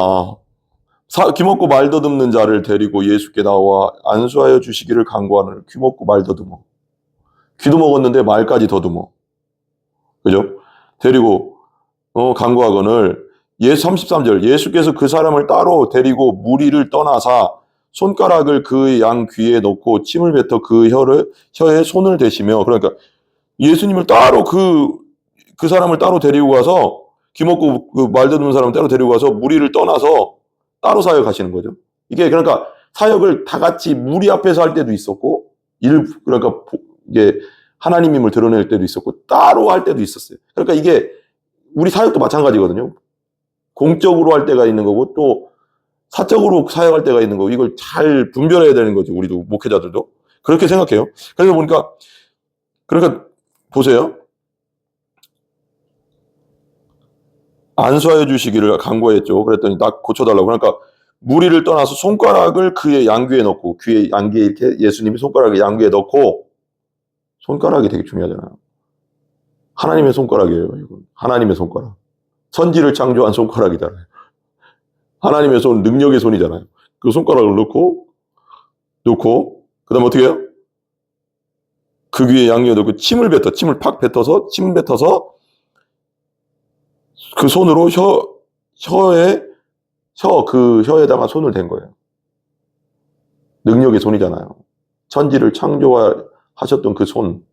귀먹고 말더듬는 자를 데리고 예수께 나와 안수하여 주시기를 간구하는. 귀먹고 말더듬어. 귀도 먹었는데 말까지 더듬어. 그죠? 데리고 간구하거늘. 33절. 예수께서 그 사람을 따로 데리고 무리를 떠나사 손가락을 그 양 귀에 넣고 침을 뱉어 그 혀에 손을 대시며. 그러니까 예수님을 따로 그 사람을 따로 데리고 가서, 귀먹고 그 말더듬는 사람을 따로 데리고 가서 무리를 떠나서 따로 사역하시는 거죠. 이게 그러니까 사역을 다 같이 무리 앞에서 할 때도 있었고, 그러니까 이게 하나님임을 드러낼 때도 있었고, 따로 할 때도 있었어요. 그러니까 이게 우리 사역도 마찬가지거든요. 공적으로 할 때가 있는 거고 또 사적으로 사역할 때가 있는 거고, 이걸 잘 분별해야 되는 거죠. 우리도, 목회자들도. 그렇게 생각해요. 그래서 보니까, 그러니까 보세요. 안수하여 주시기를 간구했죠. 그랬더니 딱 고쳐달라고. 그러니까 무리를 떠나서 손가락을 그의 양귀에 넣고, 귀에 양귀에 이렇게 예수님이 손가락을 양귀에 넣고, 손가락이 되게 중요하잖아요. 하나님의 손가락이에요. 이건 하나님의 손가락. 천지를 창조한 손가락이잖아요. 하나님의 손, 능력의 손이잖아요. 그 손가락을 넣고 그 다음에 어떻게 해요? 그 귀에 양귀에 넣고 침을 팍 뱉어서 침 뱉어서 그 손으로 그 혀에다가 손을 댄 거예요. 능력의 손이잖아요. 천지를 창조하셨던 그 손,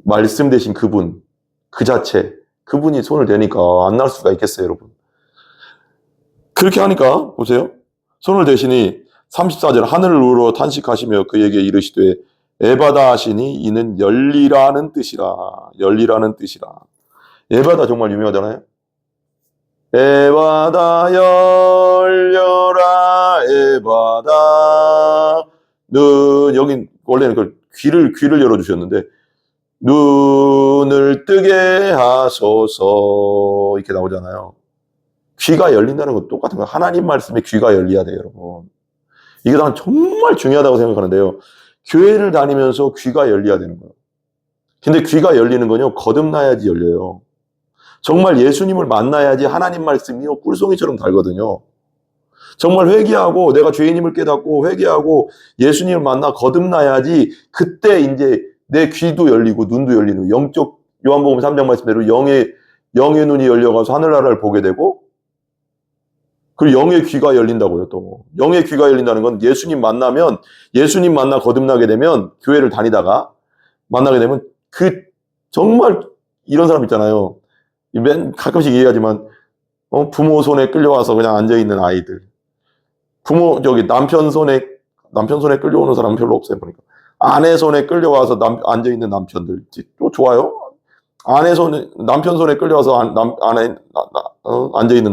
말씀 되신 그분, 그 자체, 그분이 손을 대니까 안 날 수가 있겠어요, 여러분. 그렇게 하니까 보세요. 손을 대시니 34절 하늘을 우러 탄식하시며 그에게 이르시되 에바다 하시니 이는 열리라는 뜻이라. 열리라는 뜻이라. 에바다 정말 유명하잖아요. 에바다 열려라 에바다 여긴 원래는 그 귀를 열어주셨는데 눈을 뜨게 하소서 이렇게 나오잖아요. 귀가 열린다는 건 똑같은 거예요. 하나님 말씀에 귀가 열려야 돼요, 여러분. 이게 난 정말 중요하다고 생각하는데요. 교회를 다니면서 귀가 열려야 되는 거예요. 근데 귀가 열리는 건요, 거듭나야지 열려요. 정말 예수님을 만나야지 하나님 말씀이요, 꿀송이처럼 달거든요. 정말 회개하고 내가 죄인임을 깨닫고 회개하고 예수님을 만나 거듭나야지 그때 이제 내 귀도 열리고 눈도 열리는 영적 요한복음 3장 말씀대로 영의 눈이 열려가서 하늘나라를 보게 되고 그리고 영의 귀가 열린다고요. 또 영의 귀가 열린다는 건 예수님 만나면 예수님 만나 거듭나게 되면 교회를 다니다가 만나게 되면 그 정말 이런 사람 있잖아요. 가끔씩 얘기하지만 부모 손에 끌려와서 그냥 앉아있는 아이들 남편 손에 끌려오는 사람은 별로 없어요. 보니까 아내 손에 끌려와서 앉아있는 남편들 또 좋아요. 남편 손에 끌려와서 앉아있는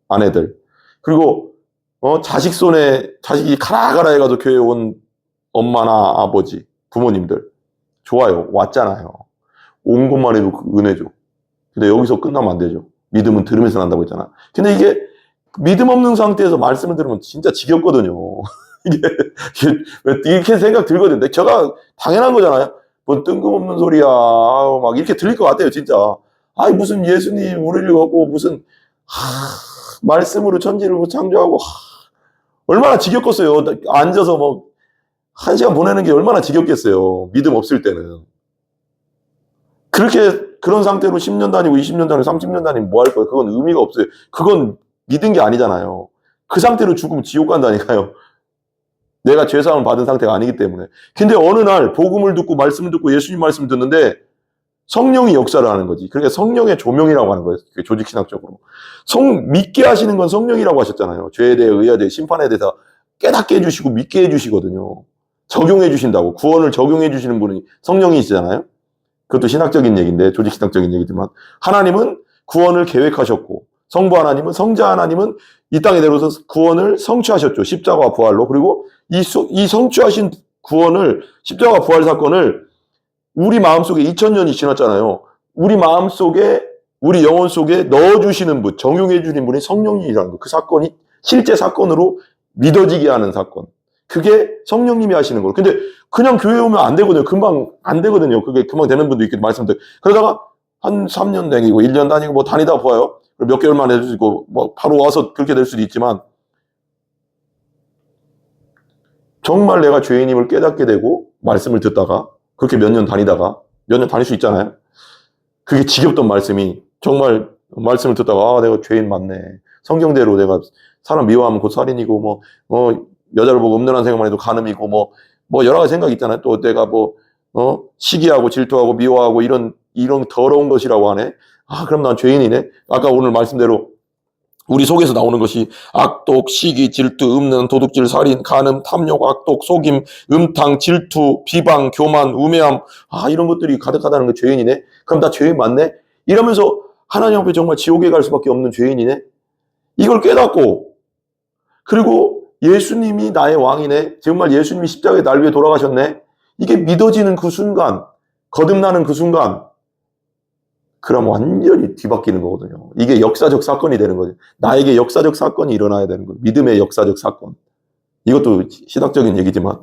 아내들 그리고 자식이 가라가라 해가지고 교회에 온 엄마나 아버지 부모님들 좋아요. 왔잖아요. 온 것만 해도 은혜죠. 근데 여기서 끝나면 안 되죠. 믿음은 들으면서 난다고 했잖아. 근데 이게 믿음 없는 상태에서 말씀을 들으면 진짜 지겹거든요. 이렇게 생각 들거든요. 제가 당연한 거잖아요. 뭐 뜬금없는 소리야. 막 이렇게 들릴 것 같아요, 진짜. 무슨 예수님 우리를 갖고 무슨 말씀으로 천지를 창조하고 얼마나 지겹겠어요. 앉아서 뭐 1시간 보내는 게 얼마나 지겹겠어요. 믿음 없을 때는. 그런 상태로 10년 다니고 20년 다니고 30년 다니면 뭐 할 거예요? 그건 의미가 없어요. 그건 믿은 게 아니잖아요. 그 상태로 죽으면 지옥 간다니까요. 내가 죄사함을 받은 상태가 아니기 때문에. 근데 어느 날 복음을 듣고 말씀을 듣고 예수님 말씀을 듣는데 성령이 역사를 하는 거지. 그러니까 성령의 조명이라고 하는 거예요. 조직신학적으로. 믿게 하시는 건 성령이라고 하셨잖아요. 죄에 대해 의에 대해 심판에 대해서 깨닫게 해주시고 믿게 해주시거든요. 적용해 주신다고. 구원을 적용해 주시는 분이 성령이시잖아요. 그것도 신학적인 얘기인데 조직신학적인 얘기지만 하나님은 구원을 계획하셨고 성부 하나님은 성자 하나님은 이 땅에 내려오셔서 구원을 성취하셨죠. 십자가와 부활로. 그리고 이 성취하신 구원을 십자가 부활 사건을 우리 마음속에 2000년이 지났잖아요. 우리 마음속에 우리 영혼 속에 넣어주시는 분, 적용해 주시는 분이 성령님이라는 거. 그 사건이 실제 사건으로 믿어지게 하는 사건. 그게 성령님이 하시는 거예요. 근데 그냥 교회 오면 안 되거든요. 금방 안 되거든요. 그게 금방 되는 분도 있겠죠. 말씀드려. 그러다가 한 3년 다니고 1년 다니고 뭐 다니다 보아요. 몇 개월만 해주시고 뭐 바로 와서 그렇게 될 수도 있지만 정말 내가 죄인임을 깨닫게 되고 말씀을 듣다가 그렇게 몇 년 다니다가 몇 년 다닐 수 있잖아요. 그게 지겹던 말씀이 정말 말씀을 듣다가 내가 죄인 맞네. 성경대로 내가 사람 미워하면 곧 살인이고 여자를 보고 음란한 생각만 해도 간음이고 뭐 여러 가지 생각이 있잖아요. 또 내가 시기하고 질투하고 미워하고 이런 더러운 것이라고 하네. 그럼 난 죄인이네. 아까 오늘 말씀대로 우리 속에서 나오는 것이 악독, 시기, 질투, 음란, 도둑질, 살인, 간음, 탐욕, 악독, 속임, 음탕, 질투, 비방, 교만, 우매함 이런 것들이 가득하다는 거 죄인이네. 그럼 나 죄인 맞네? 이러면서 하나님 앞에 정말 지옥에 갈 수밖에 없는 죄인이네. 이걸 깨닫고 그리고 예수님이 나의 왕이네. 정말 예수님이 십자가에 날 위해 돌아가셨네. 이게 믿어지는 그 순간, 거듭나는 그 순간 그럼 완전히 뒤바뀌는 거거든요. 이게 역사적 사건이 되는 거죠. 나에게 역사적 사건이 일어나야 되는 거예요. 믿음의 역사적 사건. 이것도 신학적인 얘기지만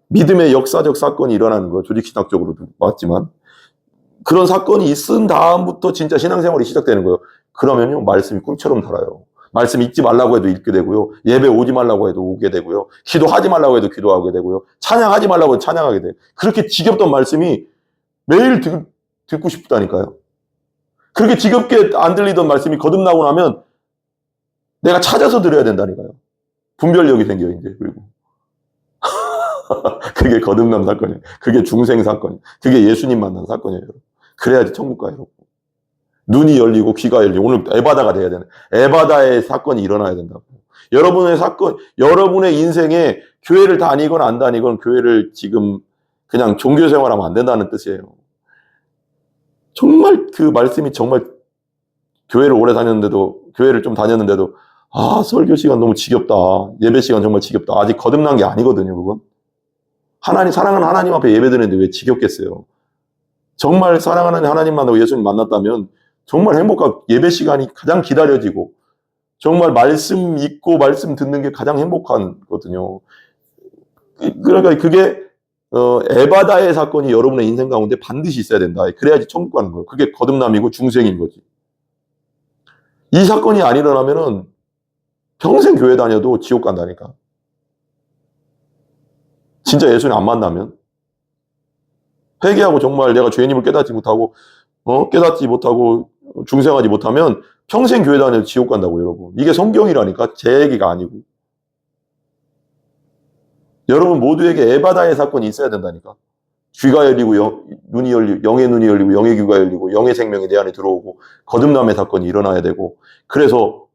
믿음의 역사적 사건이 일어나는 거예요. 조직신학적으로도 맞지만 그런 사건이 있은 다음부터 진짜 신앙생활이 시작되는 거예요. 그러면요 말씀이 꿈처럼 달아요. 말씀 읽지 말라고 해도 읽게 되고요. 예배 오지 말라고 해도 오게 되고요. 기도하지 말라고 해도 기도하게 되고요. 찬양하지 말라고 해도 찬양하게 돼요. 그렇게 지겹던 말씀이 매일 듣고 싶다니까요. 그렇게 지겹게 안 들리던 말씀이 거듭나고 나면 내가 찾아서 드려야 된다니까요. 분별력이 생겨요, 이제. 그리고. 그게 거듭남 사건이에요. 그게 중생 사건이에요. 그게 예수님 만난 사건이에요. 그래야지 천국 가요, 여러분. 눈이 열리고 귀가 열리고, 오늘 에바다가 돼야 되는, 에바다의 사건이 일어나야 된다고. 여러분의 사건, 여러분의 인생에 교회를 다니건 안 다니건 교회를 지금 그냥 종교 생활하면 안 된다는 뜻이에요. 정말 그 말씀이 정말 교회를 오래 다녔는데도, 교회를 좀 다녔는데도, 아, 설교 시간 너무 지겹다. 예배 시간 정말 지겹다. 아직 거듭난 게 아니거든요, 그건. 하나님, 사랑하는 하나님 앞에 예배 드리는데 왜 지겹겠어요? 정말 사랑하는 하나님 만나고 예수님 만났다면 정말 행복한 예배 시간이 가장 기다려지고 정말 말씀 읽고 말씀 듣는 게 가장 행복한 거거든요. 그러니까 그게 에바다의 사건이 여러분의 인생 가운데 반드시 있어야 된다. 그래야지 천국 가는 거예요. 그게 거듭남이고 중생인 거지. 이 사건이 안 일어나면은 평생 교회 다녀도 지옥 간다니까. 진짜 예수님 안 만나면 회개하고 정말 내가 죄인임을 깨닫지 못하고 중생하지 못하면 평생 교회 다녀도 지옥 간다고, 여러분. 이게 성경이라니까. 제 얘기가 아니고. 여러분 모두에게 에바다의 사건이 있어야 된다니까. 귀가 열리고 눈이 열리고 영의 눈이 열리고 영의 귀가 열리고 영의 생명이 내 안에 들어오고 거듭남의 사건이 일어나야 되고, 그래서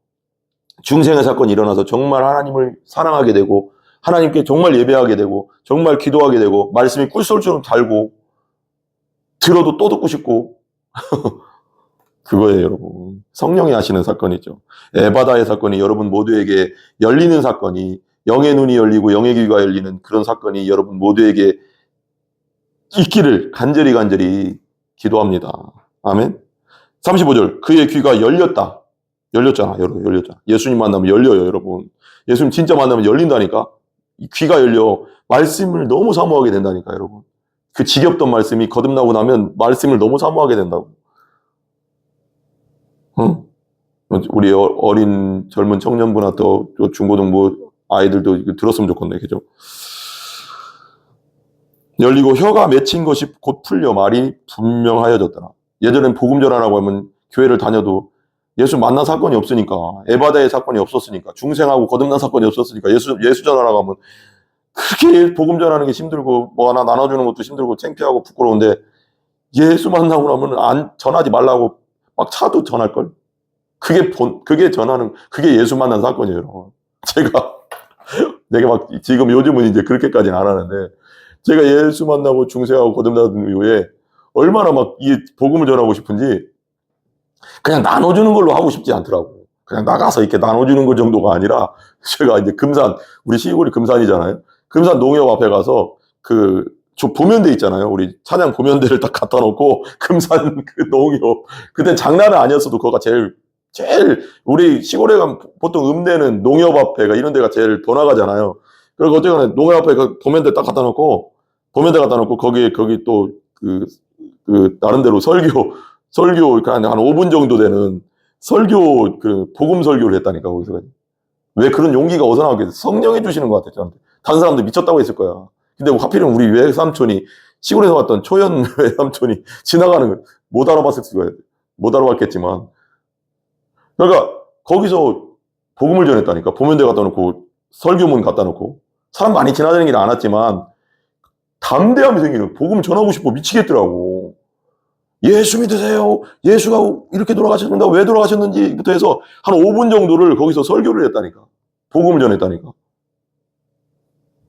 중생의 사건이 일어나서 정말 하나님을 사랑하게 되고 하나님께 정말 예배하게 되고 정말 기도하게 되고 말씀이 꿀솔처럼 달고 들어도 또 듣고 싶고 그거예요, 여러분. 성령이 하시는 사건이죠. 에바다의 사건이 여러분 모두에게 열리는 사건이, 영의 눈이 열리고 영의 귀가 열리는 그런 사건이 여러분 모두에게 있기를 간절히 기도합니다. 아멘. 35절, 그의 귀가 열렸다. 열렸잖아, 여러분. 열렸잖아. 예수님 만나면 열려요, 여러분. 예수님 진짜 만나면 열린다니까. 귀가 열려. 말씀을 너무 사모하게 된다니까, 여러분. 그 지겹던 말씀이 거듭나고 나면 말씀을 너무 사모하게 된다고. 응? 우리 어린 젊은 청년부나 또 중고등부 아이들도 이거 들었으면 좋겠네, 그죠? 열리고 혀가 맺힌 것이 곧 풀려 말이 분명하여졌더라. 예전엔 복음 전하라고 하면 교회를 다녀도 예수 만난 사건이 없으니까, 에바다의 사건이 없었으니까, 중생하고 거듭난 사건이 없었으니까 예수 전하라고 하면 그렇게 복음 전하는 게 힘들고 뭐 하나 나눠주는 것도 힘들고 창피하고 부끄러운데, 예수 만나고 나면 안 전하지 말라고 막 차도 전할걸? 그게 전하는, 그게 예수 만난 사건이에요. 내가 막 지금 요즘은 이제 그렇게까지는 안 하는데, 제가 예수 만나고 중생하고 거듭난 이후에 얼마나 막 이 복음을 전하고 싶은지 그냥 나눠주는 걸로 하고 싶지 않더라고. 그냥 나가서 이렇게 나눠주는 것 정도가 아니라, 제가 이제 금산, 우리 시골이 금산이잖아요. 금산 농협 앞에 가서 저 보면대 있잖아요. 우리 찬양 보면대를 딱 갖다 놓고 금산 그 농협, 그때 장난은 아니었어도 그거가 제일 우리 시골에 가면 보통 읍내는 농협 앞에가 이런 데가 제일 더 나가잖아요. 그리고 어쨌거나 농협 앞에 그 보면대 딱 갖다 놓고 거기 또 나름대로 설교 한 5분 정도 되는 설교, 복음 설교를 했다니까, 거기서. 왜 그런 용기가 어디서 나왔겠어? 성령이 주시는 것 같아, 저한테. 다른 사람들 미쳤다고 했을 거야. 근데 하필이면 우리 외삼촌이, 시골에서 왔던 초연 외삼촌이 지나가는 걸 못 알아봤겠지만. 그러니까, 거기서 복음을 전했다니까. 보면대 갖다 놓고, 설교문 갖다 놓고. 사람 많이 지나다니는 길 안 왔지만, 담대함이 생기는, 복음 전하고 싶어 미치겠더라고. 예수 믿으세요. 예수가 이렇게 돌아가셨습니다. 왜 돌아가셨는지부터 해서 한 5분 정도를 거기서 설교를 했다니까. 복음을 전했다니까.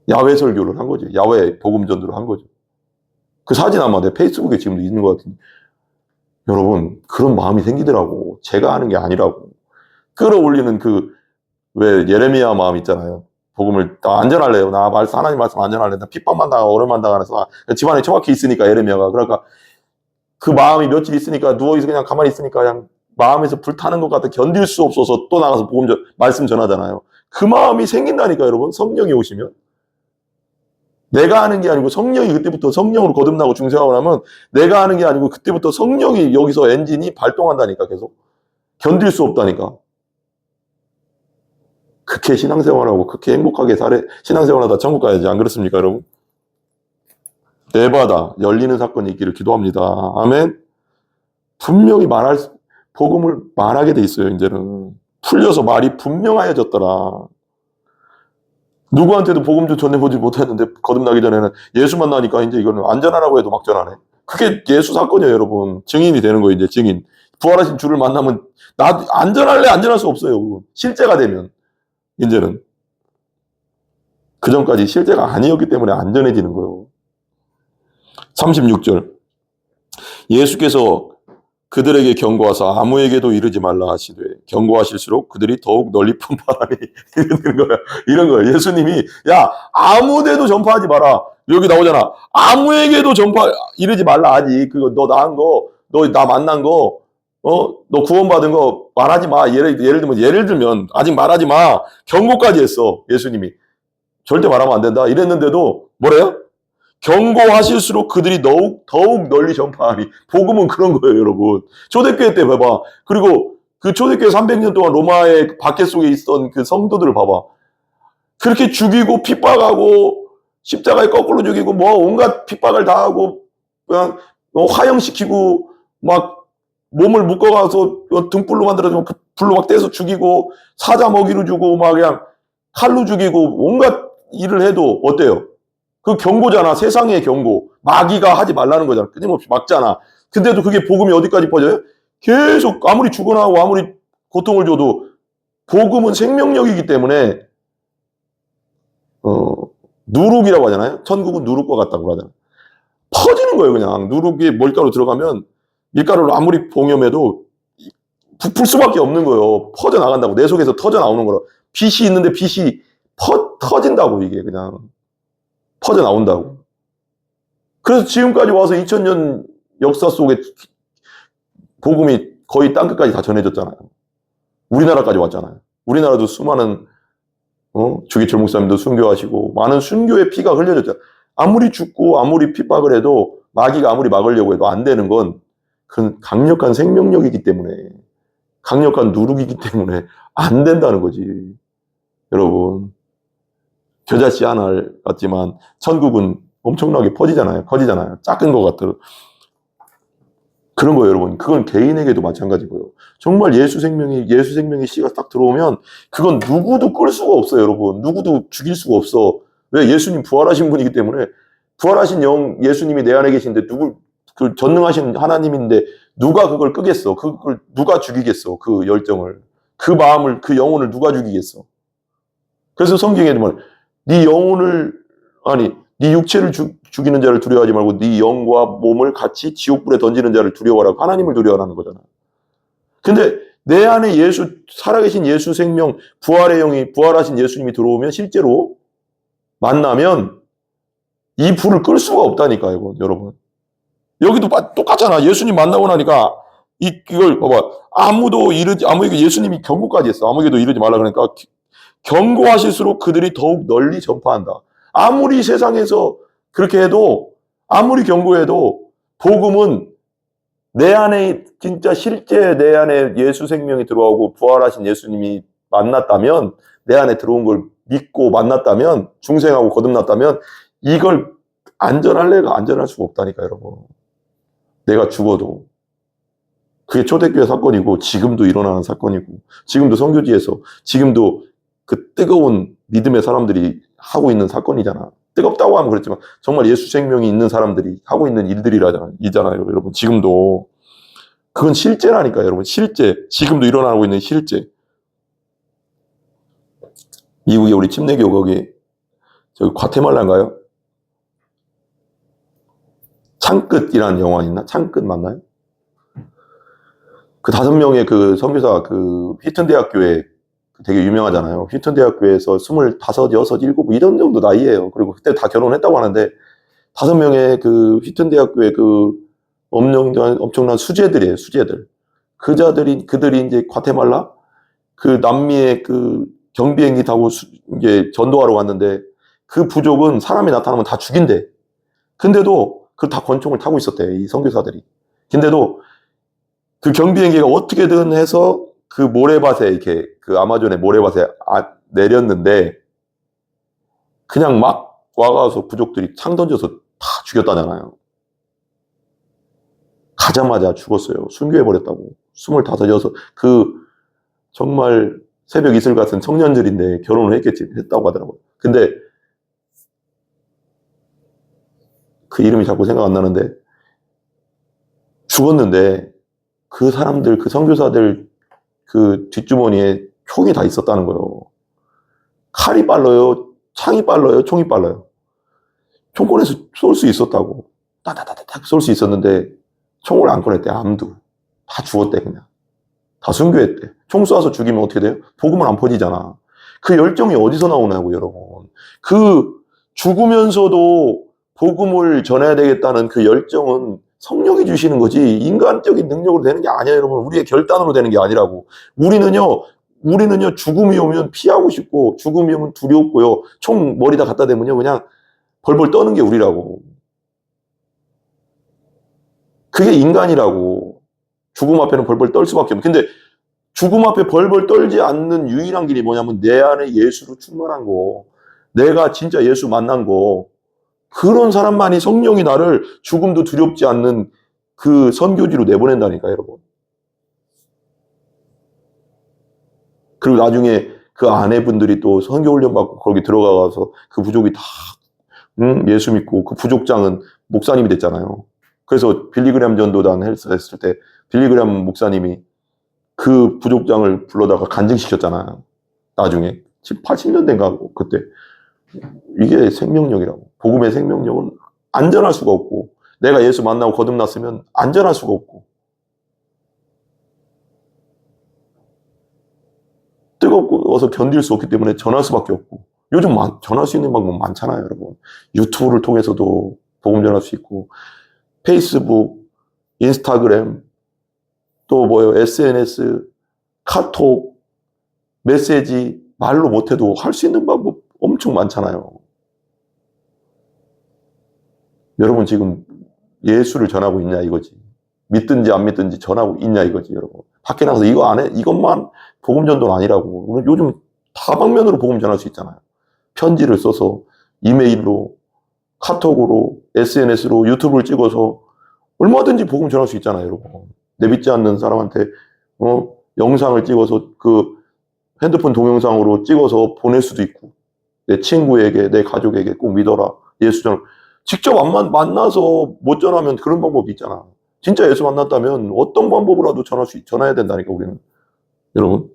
야외 설교를 한 거지. 야외 복음 전도를 한 거죠. 그 사진 아마 내 페이스북에 지금도 있는 것 같은데. 여러분, 그런 마음이 생기더라고. 제가 하는 게 아니라고. 끌어올리는 왜 예레미야 마음 있잖아요. 복음을 안전할래요. 하나님 말씀 안전할래. 나 핍박만 당하고 어려움만 당하면서 집안에 처박혀 있으니까, 예레미야가. 그러니까 그 마음이 며칠 있으니까, 누워있어 그냥 가만히 있으니까 그냥 마음에서 불타는 것 같아. 견딜 수 없어서 또 나가서 말씀 전하잖아요. 그 마음이 생긴다니까, 여러분. 성령이 오시면. 내가 하는 게 아니고 성령이, 그때부터 성령으로 거듭나고 중생하고 나면 내가 하는 게 아니고 그때부터 성령이 여기서 엔진이 발동한다니까, 계속. 견딜 수 없다니까. 그렇게 신앙생활하고 그렇게 행복하게 신앙생활하다 천국 가야지. 안 그렇습니까, 여러분? 에바다, 열리는 사건이 있기를 기도합니다. 아멘. 분명히 복음을 말하게 돼 있어요, 이제는. 풀려서 말이 분명하여졌더라. 누구한테도 복음 좀 전해보지 못했는데 거듭나기 전에는 예수 만나니까 이제 이거는 안전하라고 해도 막 전하네. 그게 예수 사건이에요, 여러분. 증인이 되는 거예요, 이제 증인. 부활하신 주를 만나면 나도 안전할래 안전할 수 없어요. 실제가 되면 이제는 그 전까지 실제가 아니었기 때문에 안전해지는 거예요. 36절 예수께서 그들에게 경고하사 아무에게도 이르지 말라 하시되 경고하실수록 그들이 더욱 널리 분파하니 이런 거예요. 예수님이 야 아무데도 전파하지 마라. 여기 나오잖아. 아무에게도 이르지 말라 하지. 그거 너 나은 거, 너 나 만난 거, 너 구원받은 거 말하지 마. 예를 들면 아직 말하지 마. 경고까지 했어. 예수님이 절대 말하면 안 된다. 이랬는데도 뭐래요? 경고하실수록 그들이 더욱 널리 전파하니. 복음은 그런 거예요, 여러분. 초대교회 때 봐봐. 그리고 그 초대교회 300년 동안 로마의 박해 속에 있던 그 성도들을 봐봐. 그렇게 죽이고 핍박하고 십자가에 거꾸로 죽이고 뭐 온갖 핍박을 다 하고 그냥 화형시키고 막 몸을 묶어가서 등불로 만들어서 불로 막 떼서 죽이고 사자 먹이로 주고 막 그냥 칼로 죽이고 온갖 일을 해도 어때요? 그 경고잖아. 세상의 경고. 마귀가 하지 말라는 거잖아. 끊임없이 막잖아. 근데도 그게 복음이 어디까지 퍼져요? 계속 아무리 죽어나고 아무리 고통을 줘도 복음은 생명력이기 때문에 누룩이라고 하잖아요. 천국은 누룩과 같다고 그러잖아요. 퍼지는 거예요. 그냥 누룩에 밀가루 들어가면 밀가루를 아무리 봉염해도 부풀 수밖에 없는 거예요. 퍼져나간다고. 내 속에서 터져나오는 거라. 빛이 있는데 빛이 터진다고 이게 그냥. 퍼져 나온다고. 그래서 지금까지 와서 2000년 역사 속에 복음이 거의 땅끝까지 다 전해졌잖아요. 우리나라까지 왔잖아요. 우리나라도 수많은 주기철 목사님도 순교하시고 많은 순교의 피가 흘려졌잖아요. 아무리 죽고 아무리 핍박을 해도 마귀가 아무리 막으려고 해도 안 되는 건 그건 강력한 생명력이기 때문에 강력한 누룩이기 때문에 안 된다는 거지. 여러분. 겨자씨 하나 같지만 천국은 엄청나게 퍼지잖아요. 커지잖아요. 작은 것 같아요. 그런 거예요, 여러분. 그건 개인에게도 마찬가지고요. 정말 예수 생명의 씨가 딱 들어오면 그건 누구도 끌 수가 없어요, 여러분. 누구도 죽일 수가 없어. 왜? 예수님 부활하신 분이기 때문에 부활하신 예수님이 내 안에 계신데 그 전능하신 하나님인데 누가 그걸 끄겠어? 그걸 누가 죽이겠어? 그 열정을. 그 마음을, 그 영혼을 누가 죽이겠어? 그래서 성경에 보면 네 육체를 죽이는 자를 두려워하지 말고 네 영과 몸을 같이 지옥불에 던지는 자를 두려워하라고 하나님을 두려워하는 거잖아. 근데 내 안에 살아계신 예수 생명, 부활하신 예수님이 들어오면 실제로 만나면 이 불을 끌 수가 없다니까요, 여러분. 여기도 똑같잖아. 예수님 만나고 나니까 이걸 봐봐. 아무에게 예수님이 경고까지 했어. 아무에게도 이르지 말라 그러니까 경고하실수록 그들이 더욱 널리 전파한다. 아무리 세상에서 그렇게 해도 아무리 경고해도 복음은 내 안에 진짜 실제 내 안에 예수 생명이 들어오고 부활하신 예수님이 만났다면 내 안에 들어온 걸 믿고 만났다면 중생하고 거듭났다면 이걸 안전할래가 안전할 수가 없다니까 여러분. 내가 죽어도 그게 초대교회 사건이고 지금도 일어나는 사건이고 지금도 선교지에서 지금도 그 뜨거운 믿음의 사람들이 하고 있는 사건이잖아. 뜨겁다고 하면 그렇지만 정말 예수 생명이 있는 사람들이 하고 있는 일들이잖아요. 여러분 지금도 그건 실제라니까 여러분. 실제 지금도 일어나고 있는 실제. 미국에 우리 침례교 거기 저기 과테말라인가요? 창끝이라는 영화 있나? 창끝 맞나요? 그 5명의 그 선교사 그 휘튼 대학교에 되게 유명하잖아요. 휘튼 대학교에서 25, 6, 7 이런 정도 나이예요. 그리고 그때 다 결혼했다고 하는데 5명의 그 휘튼 대학교의 그 엄청난 수재들이에요. 수재들. 그들이 이제 과테말라 그 남미의 그 경비행기 타고 이제 전도하러 갔는데 그 부족은 사람이 나타나면 다 죽인대. 근데도 그 다 권총을 타고 있었대. 이 선교사들이. 근데도 그 경비행기가 어떻게든 해서 그 모래밭에 이렇게 그 아마존의 모래밭에 내렸는데 그냥 막 와가서 부족들이 창 던져서 다 죽였다잖아요. 가자마자 죽었어요. 순교해버렸다고. 25, 6 그 정말 새벽 이슬 같은 청년들인데 결혼을 했다고 하더라고요. 근데 그 이름이 자꾸 생각 안 나는데 죽었는데 그 사람들, 그 선교사들 그 뒷주머니에 총이 다 있었다는 거예요. 칼이 빨라요, 창이 빨라요, 총이 빨라요. 총 꺼내서 쏠 수 있었다고. 따다다닥 쏠 수 있었는데 총을 안 꺼냈대. 아무도. 다 죽었대 그냥. 다 순교했대. 총 쏴서 죽이면 어떻게 돼요? 복음은 안 퍼지잖아. 그 열정이 어디서 나오냐고 여러분. 그 죽으면서도 복음을 전해야 되겠다는 그 열정은 성령이 주시는 거지 인간적인 능력으로 되는 게 아니야 여러분. 우리의 결단으로 되는 게 아니라고. 우리는요 죽음이 오면 피하고 싶고 죽음이 오면 두렵고요. 총 머리다 갖다 대면요 그냥 벌벌 떠는 게 우리라고. 그게 인간이라고. 죽음 앞에는 벌벌 떨 수밖에 없는. 근데 죽음 앞에 벌벌 떨지 않는 유일한 길이 뭐냐면 내 안에 예수로 충만한 거. 내가 진짜 예수 만난 거. 그런 사람만이 성령이 나를 죽음도 두렵지 않는 그 선교지로 내보낸다니까 여러분. 그리고 나중에 그 아내분들이 또 선교 훈련 받고 거기 들어가서 그 부족이 다 예수 믿고 그 부족장은 목사님이 됐잖아요. 그래서 빌리그램 전도단 했을 때 빌리그램 목사님이 그 부족장을 불러다가 간증시켰잖아요. 나중에 80년대인가 그때. 이게 생명력이라고. 복음의 생명력은 안전할 수가 없고 내가 예수 만나고 거듭났으면 안전할 수가 없고 뜨거워서 견딜 수 없기 때문에 전할 수밖에 없고 요즘 전할 수 있는 방법 많잖아요 여러분. 유튜브를 통해서도 복음 전할 수 있고 페이스북, 인스타그램 또 뭐요 SNS, 카톡, 메시지 말로 못해도 할 수 있는 방법 엄청 많잖아요. 여러분 지금 예수를 전하고 있냐 이거지. 믿든지 안 믿든지 전하고 있냐 이거지 여러분. 밖에 나가서 이거 안 해? 이것만 복음 전도는 아니라고. 요즘 다방면으로 복음 전할 수 있잖아요. 편지를 써서 이메일로 카톡으로 SNS로 유튜브를 찍어서 얼마든지 복음 전할 수 있잖아요 여러분. 내 믿지 않는 사람한테 영상을 찍어서 그 핸드폰 동영상으로 찍어서 보낼 수도 있고 내 친구에게 내 가족에게 꼭 믿어라 예수 전 직접 안 만나서 못 전하면 그런 방법이 있잖아. 진짜 예수 만났다면 어떤 방법으로라도 전해야 된다니까 우리는. 여러분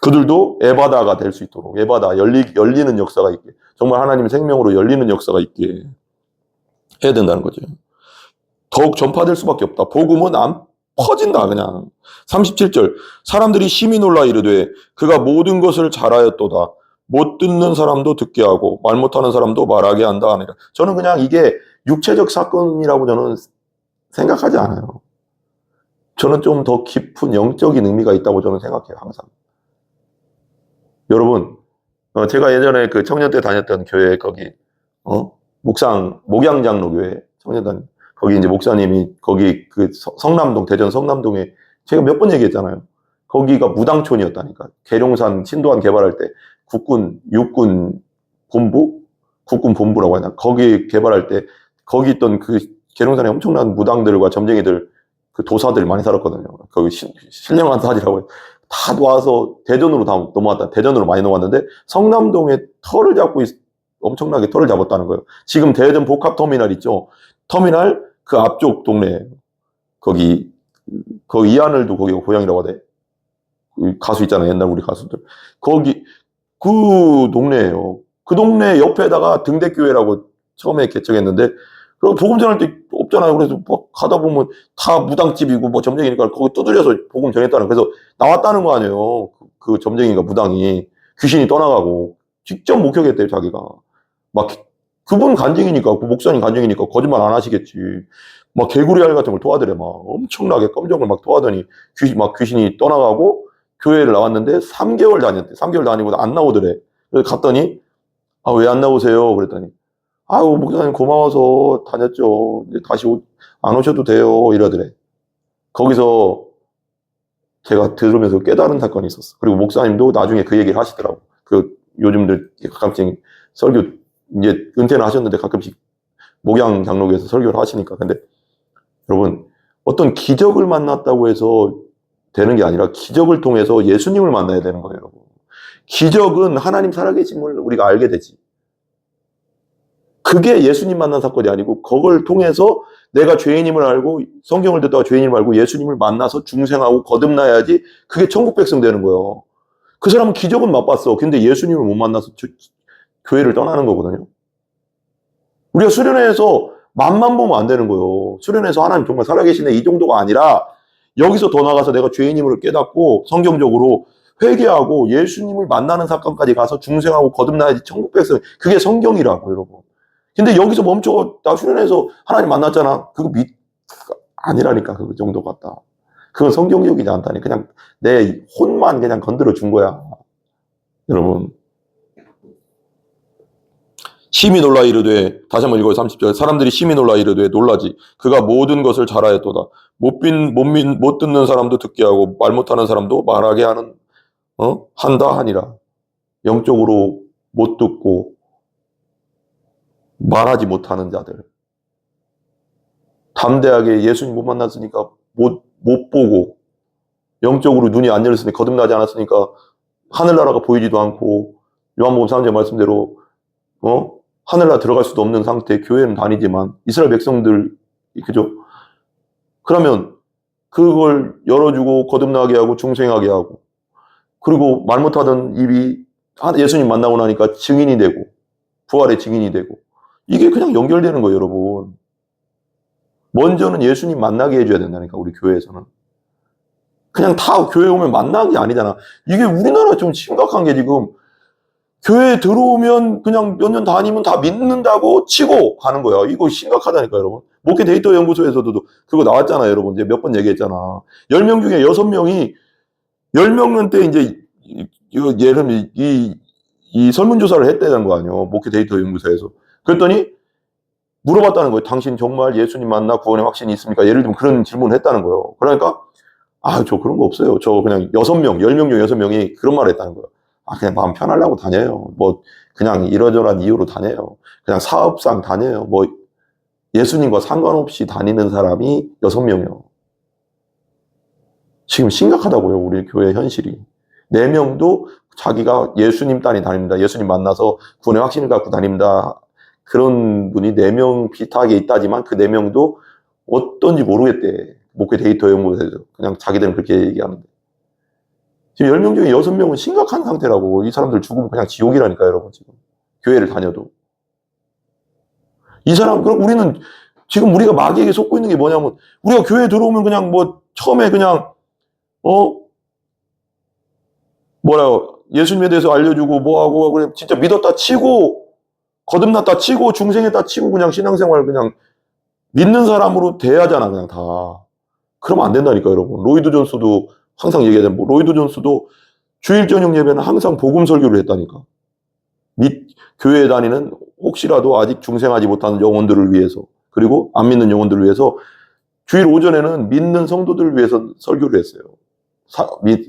그들도 에바다가 될 수 있도록 에바다 열리는 역사가 있게 정말 하나님의 생명으로 열리는 역사가 있게 해야 된다는 거죠. 더욱 전파될 수밖에 없다. 복음은 안 퍼진다 그냥. 37절 사람들이 심히 놀라 이르되 그가 모든 것을 잘하였도다. 못 듣는 사람도 듣게 하고 말 못하는 사람도 말하게 한다 하니라. 저는 그냥 이게 육체적 사건이라고 저는 생각하지 않아요. 저는 좀 더 깊은 영적인 의미가 있다고 저는 생각해요 항상. 여러분 제가 예전에 그 청년 때 다녔던 교회 거기 목양장로교회 청년단 거기 이제 목사님이 거기 그 성남동 대전 성남동에 제가 몇 번 얘기했잖아요. 거기가 무당촌이었다니까. 계룡산 신도안 개발할 때 육군 본부라고 하나 거기 개발할 때 거기 있던 그 계룡산에 엄청난 무당들과 점쟁이들 그 도사들 많이 살았거든요. 거기 신령한 사지라고 다 와서 대전으로 다 넘어왔다. 대전으로 많이 넘어왔는데 성남동에 엄청나게 털을 잡았다는 거예요. 지금 대전 복합터미널 있죠. 터미널 그 앞쪽 동네 거기 이하늘도 거기가 고향이라고 하대. 가수 있잖아요. 옛날 우리 가수들. 거기 그 동네예요. 그 동네 옆에다가 등대교회라고 처음에 개척했는데 그럼 복음 전할 때 없잖아요. 그래서 뭐 가다 보면 다 무당집이고 뭐 점쟁이니까 거기 두드려서 복음 전했다는. 그래서 나왔다는 거 아니에요. 그 점쟁이가 무당이 귀신이 떠나가고 직접 목격했대요 자기가. 막 그분 간증이니까 그 목사님 간증이니까 거짓말 안 하시겠지. 막 개구리 알 같은 걸 토하더래. 막 엄청나게 껌정을 막 토하더니 귀신이 떠나가고 교회를 나왔는데 3개월 다녔대. 3개월 다니고 안 나오더래. 그래서 갔더니 왜 안 나오세요? 그랬더니 목사님 고마워서 다녔죠. 이제 다시 안 오셔도 돼요. 이러더래. 거기서 제가 들으면서 깨달은 사건이 있었어. 그리고 목사님도 나중에 그 얘기를 하시더라고. 그 요즘들 가끔씩 설교 이제 은퇴는 하셨는데 가끔씩 목양장로교에서 설교를 하시니까. 근데 여러분 어떤 기적을 만났다고 해서 되는 게 아니라 기적을 통해서 예수님을 만나야 되는 거예요, 여러분. 기적은 하나님 살아계심을 우리가 알게 되지. 그게 예수님 만난 사건이 아니고 그걸 통해서 내가 죄인임을 알고 성경을 듣다가 죄인임을 알고 예수님을 만나서 중생하고 거듭나야지 그게 천국 백성 되는 거예요. 그 사람은 기적은 맛봤어. 근데 예수님을 못 만나서 교회를 떠나는 거거든요. 우리가 수련회에서 맛만 보면 안 되는 거예요. 수련회에서 하나님 정말 살아계시네 이 정도가 아니라 여기서 더 나가서 내가 죄인임을 깨닫고 성경적으로 회개하고 예수님을 만나는 사건까지 가서 중생하고 거듭나야지 천국 백성. 그게 성경이라고 여러분. 근데 여기서 멈춰 나 수련회에서 하나님 만났잖아. 그거 아니라니까 그 정도 같다. 그건 성경적이지 않다니. 그냥 내 혼만 그냥 건드려 준 거야. 여러분. 심히 놀라 이르되, 다시 한번 읽어요. 30절. 사람들이 심히 놀라 이르되 놀라지. 그가 모든 것을 잘하였도다. 못 듣는 사람도 듣게 하고 말 못하는 사람도 말하게 하는 한다 하니라. 영적으로 못 듣고 말하지 못하는 자들. 담대하게 예수님 못 만났으니까 못 보고 영적으로 눈이 안 열렸으니까 거듭나지 않았으니까 하늘나라가 보이지도 않고 요한복음 3장 말씀대로 하늘나라 들어갈 수도 없는 상태 교회는 다니지만 이스라엘 백성들 그죠? 그러면 그걸 열어주고 거듭나게 하고 중생하게 하고 그리고 말 못하던 입이 예수님 만나고 나니까 증인이 되고 부활의 증인이 되고 이게 그냥 연결되는 거예요, 여러분. 먼저는 예수님 만나게 해줘야 된다니까, 우리 교회에서는. 그냥 다 교회 오면 만나는 게 아니잖아. 이게 우리나라 좀 심각한 게 지금 교회에 들어오면 그냥 몇 년 다니면 다 믿는다고 치고 가는 거야. 이거 심각하다니까, 여러분. 목회 데이터 연구소에서도 그거 나왔잖아요, 여러분. 이제 몇 번 얘기했잖아. 10명 중에 6명이 10명은 때 이제 예를 들면 이 설문조사를 했다는 거 아니에요. 목회 데이터 연구소에서. 그랬더니 물어봤다는 거예요. 당신 정말 예수님 만나 구원의 확신이 있습니까? 예를 들면 그런 질문을 했다는 거예요. 그러니까 저 그런 거 없어요. 저 그냥 6명, 10명 중 6명이 그런 말을 했다는 거예요. 그냥 마음 편하려고 다녀요. 뭐 그냥 이러저러한 이유로 다녀요. 그냥 사업상 다녀요. 뭐 예수님과 상관없이 다니는 사람이 6명이요. 지금 심각하다고요. 우리 교회 현실이. 4명도 자기가 예수님 따니 다닙니다. 예수님 만나서 구원의 확신을 갖고 다닙니다. 그런 분이 4명 비슷하게 있다지만 그 4명도 어떤지 모르겠대. 목회 데이터 연구소에서. 그냥 자기들은 그렇게 얘기하는데. 지금 10명 중에 6명은 심각한 상태라고. 이 사람들 죽으면 그냥 지옥이라니까, 여러분, 지금. 교회를 다녀도. 이 사람, 그럼 우리는, 지금 우리가 마귀에게 속고 있는 게 뭐냐면, 우리가 교회에 들어오면 그냥 처음에 그냥, 예수님에 대해서 알려주고, 뭐하고, 그래, 진짜 믿었다 치고, 거듭났다 치고, 중생했다 치고, 그냥 신앙생활 그냥 믿는 사람으로 돼야잖아, 그냥 다. 그러면 안 된다니까, 여러분. 로이드 존스도 항상 얘기하잖아요. 로이드 존스도 주일 저녁 예배는 항상 복음 설교를 했다니까. 교회에 다니는 혹시라도 아직 중생하지 못하는 영혼들을 위해서, 그리고 안 믿는 영혼들을 위해서 주일 오전에는 믿는 성도들을 위해서 설교를 했어요.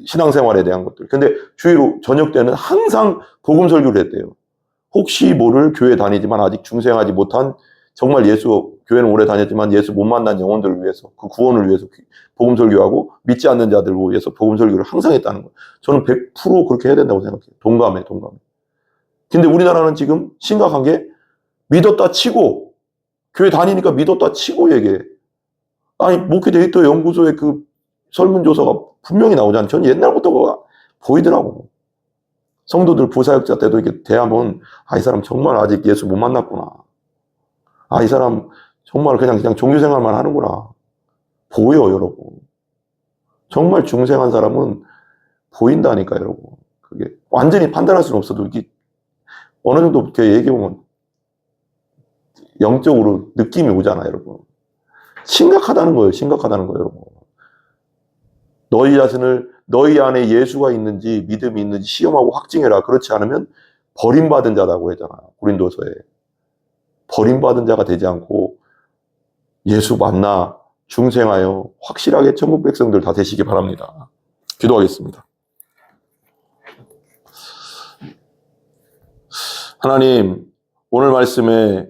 신앙생활에 대한 것들. 근데 주일 저녁 때는 항상 복음 설교를 했대요. 혹시 모를 교회 다니지만 아직 중생하지 못한 정말 교회는 오래 다녔지만 예수 못 만난 영혼들을 위해서 그 구원을 위해서 복음 설교하고 믿지 않는 자들을 위해서 복음 설교를 항상 했다는 거예요. 저는 100% 그렇게 해야 된다고 생각해요. 동감해. 근데 우리나라는 지금 심각한 게 믿었다 치고 교회 다니니까 믿었다 치고 얘기해. 아니 목회 데이터 연구소의 그 설문조사가 분명히 나오잖아요. 전 옛날부터 보이더라고. 성도들 부사역자 때도 이렇게 대하면 이 사람 정말 아직 예수 못 만났구나. 이 사람 정말 그냥 종교생활만 하는구나. 보여, 여러분. 정말 중생한 사람은 보인다니까, 여러분. 그게 완전히 판단할 수는 없어도 이게 어느 정도 이렇게 얘기해보면 영적으로 느낌이 오잖아요, 여러분. 심각하다는 거예요, 여러분. 너희 자신을 너희 안에 예수가 있는지 믿음이 있는지 시험하고 확증해라. 그렇지 않으면 버림받은 자라고 했잖아요. 고린도서에. 버림받은 자가 되지 않고 예수 만나 중생하여 확실하게 천국 백성들 다 되시기 바랍니다. 기도하겠습니다. 하나님, 오늘 말씀에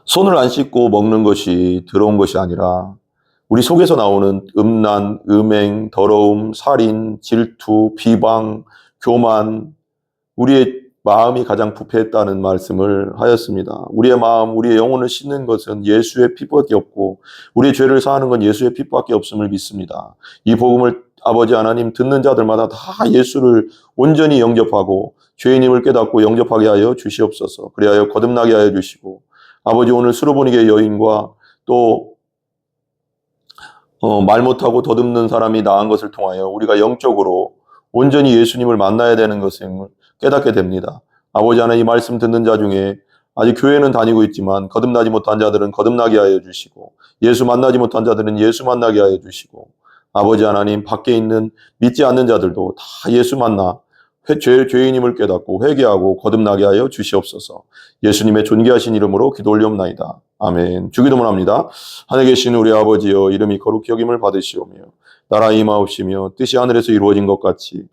손을 안 씻고 먹는 것이 더러운 것이 아니라 우리 속에서 나오는 음란, 음행, 더러움, 살인, 질투, 비방, 교만, 우리의 마음이 가장 부패했다는 말씀을 하였습니다. 우리의 마음, 우리의 영혼을 씻는 것은 예수의 피밖에 없고 우리의 죄를 사하는 건 예수의 피밖에 없음을 믿습니다. 이 복음을 아버지 하나님 듣는 자들마다 다 예수를 온전히 영접하고 죄인임을 깨닫고 영접하게 하여 주시옵소서. 그리하여 거듭나게 하여 주시고 아버지 오늘 수로보니게 여인과 또 말 못하고 더듬는 사람이 나은 것을 통하여 우리가 영적으로 온전히 예수님을 만나야 되는 것을 깨닫게 됩니다. 아버지 하나님 말씀 듣는 자 중에 아직 교회는 다니고 있지만 거듭나지 못한 자들은 거듭나게 하여 주시고 예수 만나지 못한 자들은 예수 만나게 하여 주시고 아버지 하나님 밖에 있는 믿지 않는 자들도 다 예수 만나 죄인임을 깨닫고 회개하고 거듭나게 하여 주시옵소서. 예수님의 존귀하신 이름으로 기도 올리옵나이다. 아멘. 주기도문 합니다. 하늘에 계신 우리 아버지여 이름이 거룩히 여김을 받으시오며 나라 임하옵시며 뜻이 하늘에서 이루어진 것 같이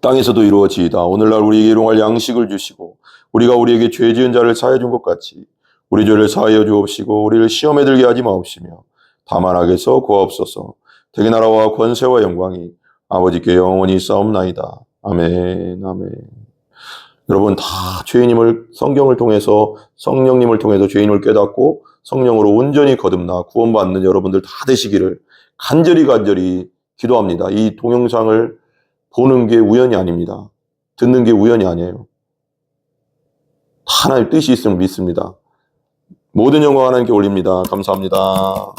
땅에서도 이루어지이다. 오늘날 우리에게 일용할 양식을 주시고 우리가 우리에게 죄 지은 자를 사하여 준 것 같이 우리 죄를 사하여 주옵시고 우리를 시험에 들게 하지 마옵시며 다만 악에서 구하옵소서. 대개 나라와 권세와 영광이 아버지께 영원히 싸움나이다. 아멘. 아멘. 여러분 다 죄인임을 성경을 통해서 성령님을 통해서 죄인을 깨닫고 성령으로 온전히 거듭나 구원받는 여러분들 다 되시기를 간절히 기도합니다. 이 동영상을 보는 게 우연이 아닙니다. 듣는 게 우연이 아니에요. 하나님의 뜻이 있음을 믿습니다. 모든 영광 하나님께 올립니다. 감사합니다.